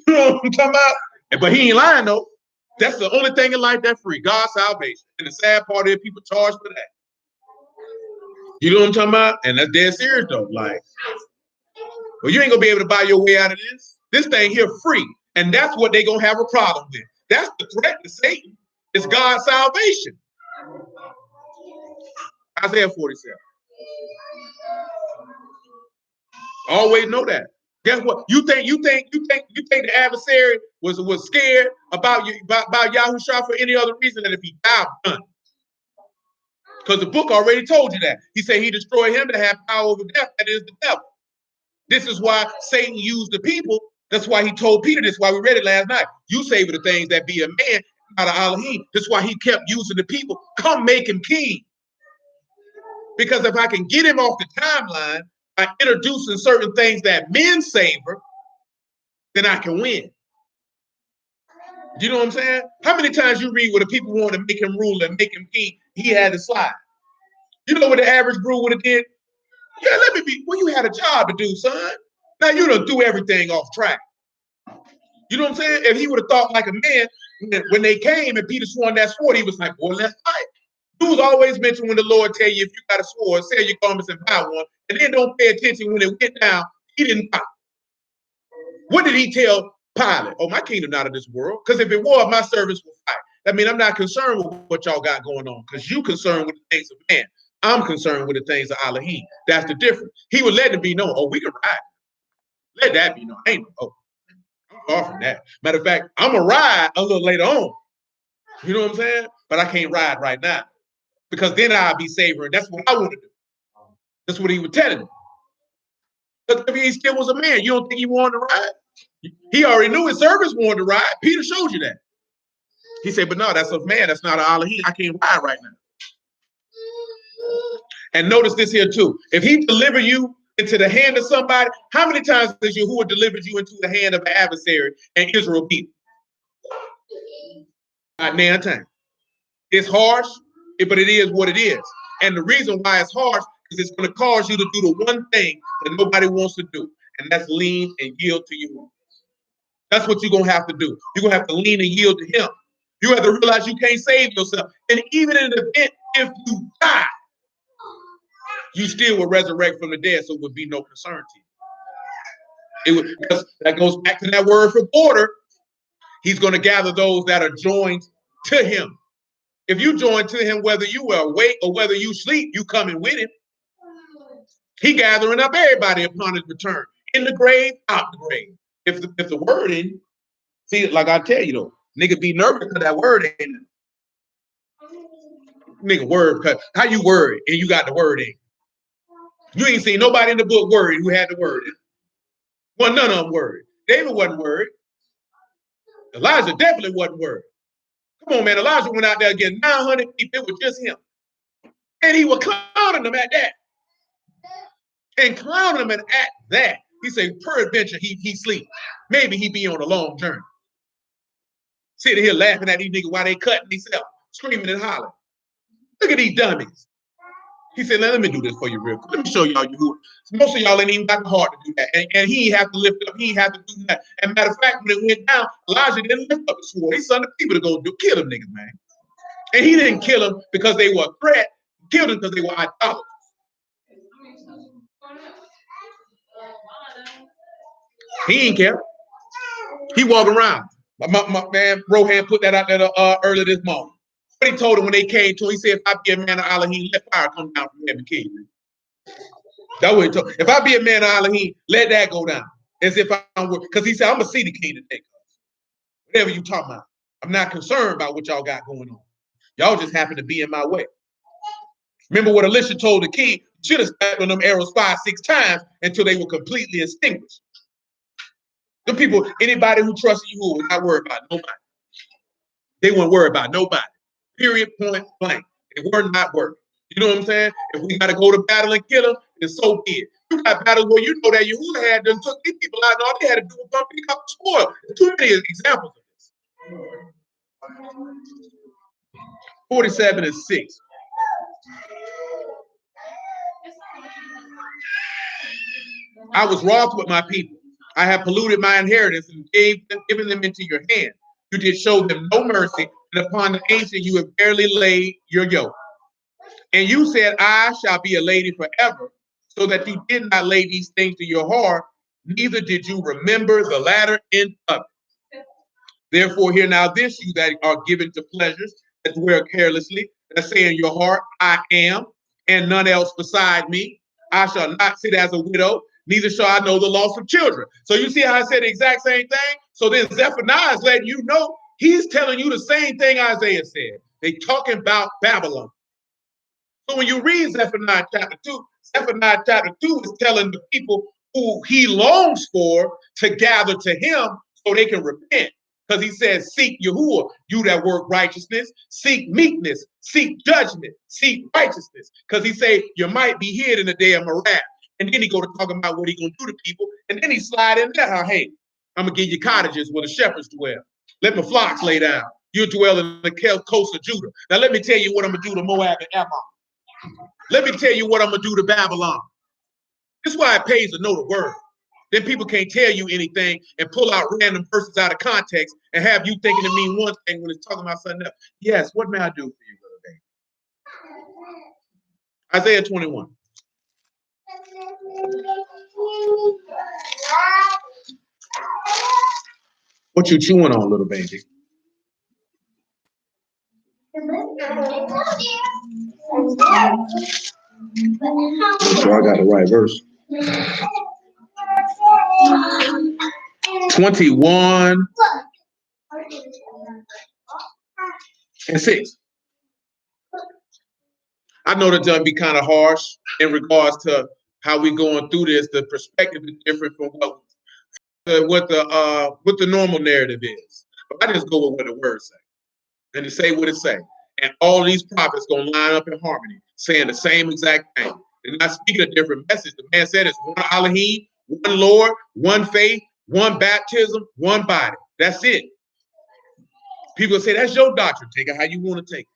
You know what I'm talking about? But he ain't lying though. That's the only thing in life that's free, God's salvation. And the sad part is people charge for that. You know what I'm talking about? And that's dead serious though. Like, well, you ain't gonna be able to buy your way out of this. This thing here free. And that's what they're gonna have a problem with. That's the threat to Satan. It's God's salvation. Isaiah 47. Always know that. Guess what? You think the adversary was scared about you about Yahushua for any other reason than if he died done? Because the book already told you that. He said he destroyed him to have power over death, that is the devil. This is why Satan used the people. That's why he told Peter this, why we read it last night. You savor the things that be a man out of Elohim. That's why he kept using the people. Come make him king. Because if I can get him off the timeline by introducing certain things that men savor, then I can win. You know what I'm saying? How many times you read where the people wanted to make him ruler and make him king, he had to slide. You know what the average brew would have did? Yeah, let me be. Well, you had a job to do, son. Now you done do everything off track. You know what I'm saying? If he would have thought like a man, when they came and Peter swung that sword, he was like, boy, let's fight. Dudes always mention when the Lord tell you if you got a sword, sell your garments and buy one, and then don't pay attention when it went down. He didn't fight. What did he tell Pilate? Oh, my kingdom not of this world. Because if it was, my servants will fight. I mean, I'm not concerned with what y'all got going on, because you concerned with the things of man. I'm concerned with the things of Elohim. That's the difference. He would let it be known. Oh, we can ride. Let that be known. Ain't no. I'm far from that. Matter of fact, I'm gonna ride a little later on. You know what I'm saying? But I can't ride right now, because then I'll be savoring. That's what I want to do. That's what he was telling me. But he still was a man. You don't think he wanted to ride? He already knew his servants wanted to ride. Peter showed you that. He said, but no, that's a man. That's not an Elohim. I can't ride right now. And notice this here too. If he deliver you into the hand of somebody, how many times has Yahuah delivered you into the hand of an adversary and Israel beat? Not now time. It's harsh, but it is what it is. And the reason why it's harsh is it's going to cause you to do the one thing that nobody wants to do, and that's lean and yield to you. That's what you're going to have to do. You're going to have to lean and yield to him. You have to realize you can't save yourself. And even in the event, if you die, you still will resurrect from the dead, so it would be no concern to you. Because that goes back to that word for order. He's going to gather those that are joined to him. If you join to him, whether you are awake or whether you sleep, you coming with him. He gathering up everybody upon his return. In the grave, out the grave. If the word in, see, like I tell you though, nigga be nervous because that word in. Nigga word, because how you worried and you got the word in? You ain't seen nobody in the book worried who had the word in. Well, none of them worried. David wasn't worried. Elijah definitely wasn't worried. Come on, man. Elijah went out there against 900 people. It was just him. And he was clowning them at that. And clowning them at that. He said, peradventure, he sleep. Maybe he be on a long journey. Sitting here laughing at these niggas while they cutting themselves, screaming and hollering. Look at these dummies. He said, let me do this for you real quick. Let me show y'all you. Most of y'all ain't even got the heart to do that. And he have to lift up. He have to do that. And matter of fact, when it went down, Elijah didn't lift up the sword. He sent the people to go kill them niggas, man. And he didn't kill them because they were a threat. He killed them because they were idolaters. He ain't care. He walked around. My man Rohan put that out there earlier this morning. But he told him when they came to him, he said, if I be a man of Elohim, let fire come down from heaven and kill you. That's what he told. If I be a man of Elohim, let that go down. As if I'm, because he said, I'm going to see the king today. Whatever you talking about. I'm not concerned about what y'all got going on. Y'all just happen to be in my way. Remember what Elisha told the king, should have stepped on them arrows 5-6 times until they were completely extinguished. The people, anybody who trusted you was not worried about nobody. They weren't worried about nobody. Period, point blank. They were not worried. You know what I'm saying? If we got to go to battle and kill them, then so be it. You got battles where you know that Yahuah had done took these people out and all they had to do was bump pick up the spoil. There's too many examples of this. 47:6. I was wroth with my people. I have polluted my inheritance and given them into your hand. You did show them no mercy, and upon the ancient you have barely laid your yoke. And you said, I shall be a lady forever, so that you did not lay these things to your heart, neither did you remember the latter end of it. Therefore, hear now this, you that are given to pleasures, that dwell carelessly, that say in your heart, I am, and none else beside me. I shall not sit as a widow, neither shall I know the loss of children. So you see how I said the exact same thing? So then Zephaniah is letting you know, he's telling you the same thing Isaiah said. They talking about Babylon. So when you read Zephaniah chapter 2, Zephaniah chapter 2 is telling the people who he longs for to gather to him so they can repent. Because he says, seek Yahuah, you that work righteousness, seek meekness, seek judgment, seek righteousness. Because he say, you might be hid in the day of my wrath. And then he go to talk about what he going to do to people. And then he slide in there, hey, I'm going to give you cottages where the shepherds dwell. Let my flocks lay down. You dwell in the coast of Judah. Now let me tell you what I'm going to do to Moab and Ammon. Let me tell you what I'm going to do to Babylon. This is why it pays to know the word. Then people can't tell you anything and pull out random verses out of context and have you thinking it mean one thing when it's talking about something else. Yes, what may I do for you, little baby? Isaiah 21. What you chewing on, little baby? So I got the right verse. 21 and 6. I know that's going to be kind of harsh in regards to how we going through this. The perspective is different from what the normal narrative is. But I just go with what the word say, and to say what it say. And all these prophets gonna line up in harmony, saying the same exact thing. They're not speaking a different message. The man said it's one Elohim, one Lord, one faith, one baptism, one body. That's it. People say that's your doctrine. Take it how you want to take it.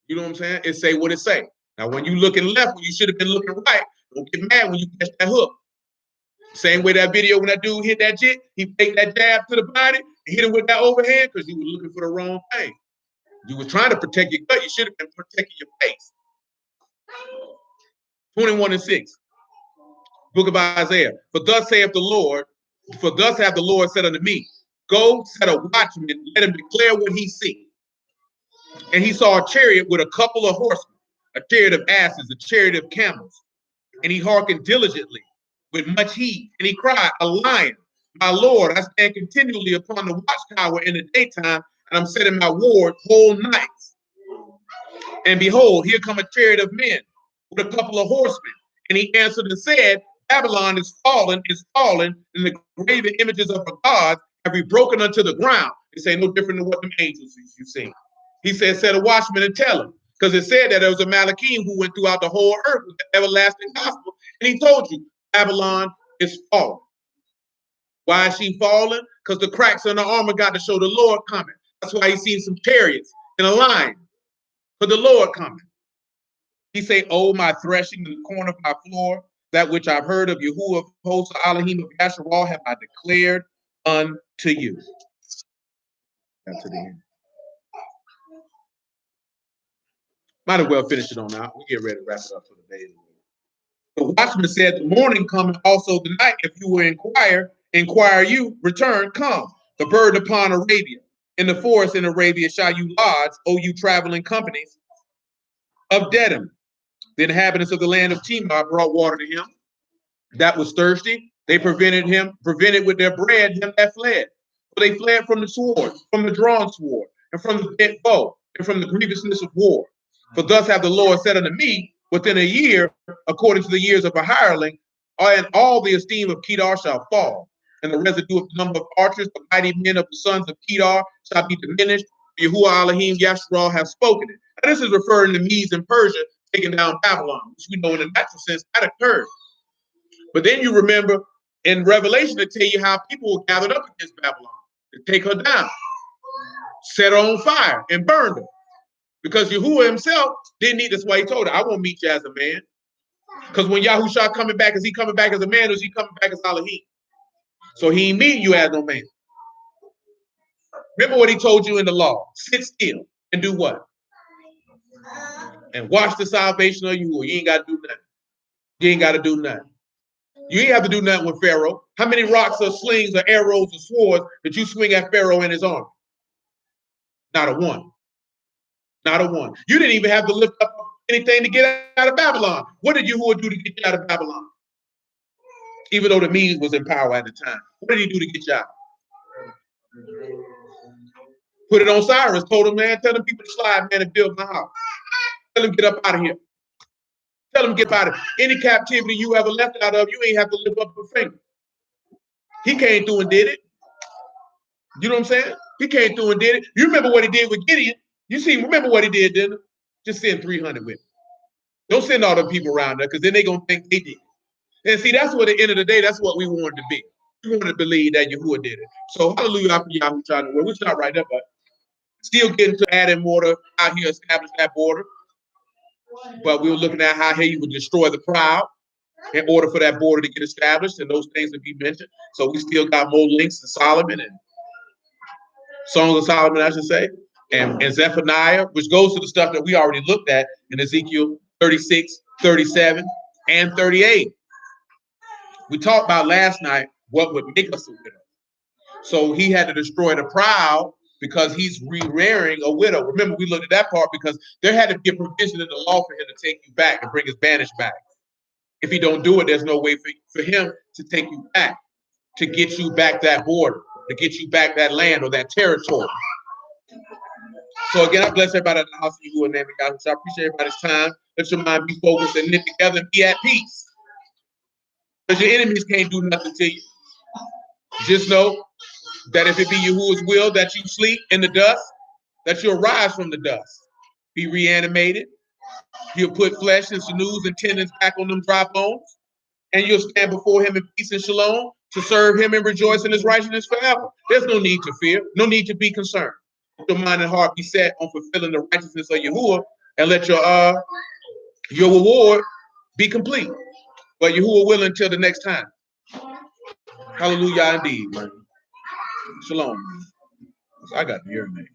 You know what I'm saying? It say what it say. Now, when you looking left, when you should have been looking right, don't get mad when you catch that hook. Same way that video when that dude hit that jit, he faked that jab to the body and hit him with that overhand because you were looking for the wrong thing. You were trying to protect your gut. You should have been protecting your face. 21 and 6. Book of Isaiah. For thus saith the Lord, for thus hath the Lord said unto me, go set a watchman, let him declare what he see. And he saw a chariot with a couple of horsemen, a chariot of asses, a chariot of camels. And he hearkened diligently with much heed. And he cried, a lion, my Lord, I stand continually upon the watchtower in the daytime, and I'm setting my ward whole nights. And behold, here come a chariot of men with a couple of horsemen. And he answered and said, Babylon is fallen, and the graven images of her gods have we broken unto the ground. They say no different than what the angels you see. He said, set a watchman and tell him. Because it said that there was a Malachim who went throughout the whole earth with the everlasting gospel. And he told you, Babylon is fallen. Why is she fallen? Because the cracks in the armor got to show the Lord coming. That's why he's seen some chariots in a line for the Lord coming. He say, oh, my threshing in the corner of my floor, that which I've heard of Yahuah of hosts, Elohim of Yasharal, have I declared unto you. That's to the end. Might as well finish it on out. We get ready to wrap it up for the day. The watchman said, the morning cometh also the night. If you will inquire you, return, come. The bird upon Arabia. In the forest in Arabia shall you lodge, O you traveling companies of Dedham. The inhabitants of the land of Timar brought water to him that was thirsty. They prevented with their bread him that fled. For they fled from the sword, from the drawn sword, and from the bent bow, and from the grievousness of war. For thus hath the Lord said unto me, within a year, according to the years of a hireling, and all the esteem of Kedar shall fall, and the residue of the number of archers, the mighty men of the sons of Kedar, shall be diminished. Yahuah Elohim Yasharal have spoken it. Now, this is referring to Medes and Persia taking down Babylon, which we know in a natural sense that occurred. But then you remember in Revelation to tell you how people were gathered up against Babylon to take her down, set her on fire, and burned her. Because Yahuah himself didn't need, that's why he told her, I won't meet you as a man. Because when Yahushua coming back, is he coming back as a man or is he coming back as Elohim? So he ain't meeting you as no man. Remember what he told you in the law. Sit still and do what? And watch the salvation of Yahuah. You ain't got to do nothing. You ain't got to do nothing. You ain't have to do nothing with Pharaoh. How many rocks or slings or arrows or swords did you swing at Pharaoh and his army? Not a one. Not a one. You didn't even have to lift up anything to get out of Babylon. What did Yahuah do to get you out of Babylon? even though the Medes was in power at the time. What did he do to get you out? Put it on Cyrus, told him, man, tell them people to slide, man, and build my house. Tell them get up out of here. Tell them get out of any captivity you ever left out of, you ain't have to lift up a finger. He came through and did it. You know what I'm saying? He came through and did it. You remember what he did with Gideon? Remember what he did, didn't he? Just send 300 with him. Don't send all the people around there, because then they're going to think they did. And see, that's what at the end of the day, that's what we wanted to be. We wanted to believe that Yahuah did it. So hallelujah for Yahuah. We're not right there, but still getting to adding water out here, establish that border. But we were looking at how he would destroy the proud in order for that border to get established and those things to be mentioned. So we still got more links to Solomon and Songs of Solomon, I should say, and Zephaniah, which goes to the stuff that we already looked at in Ezekiel 36, 37, and 38. We talked about last night what would make us a widow. So he had to destroy the proud because he's rearing a widow. Remember, we looked at that part because there had to be a provision in the law for him to take you back and bring his banished back. If he don't do it, there's no way for him to take you back, to get you back that border, to get you back that land or that territory. So again, I bless everybody in the house of Yahuah in the name of God. So I appreciate everybody's time. Let your mind be focused and knit together and be at peace. Because your enemies can't do nothing to you. Just know that if it be Yahuwah's will that you sleep in the dust, that you'll rise from the dust, be reanimated. He'll put flesh and sinews and tendons back on them dry bones, and you'll stand before him in peace and shalom to serve him and rejoice in his righteousness forever. There's no need to fear, no need to be concerned. Let your mind and heart be set on fulfilling the righteousness of Yahuwah, and let your reward be complete. But Yahuwah willing until the next time. Hallelujah indeed, man. Shalom. I got the urinate.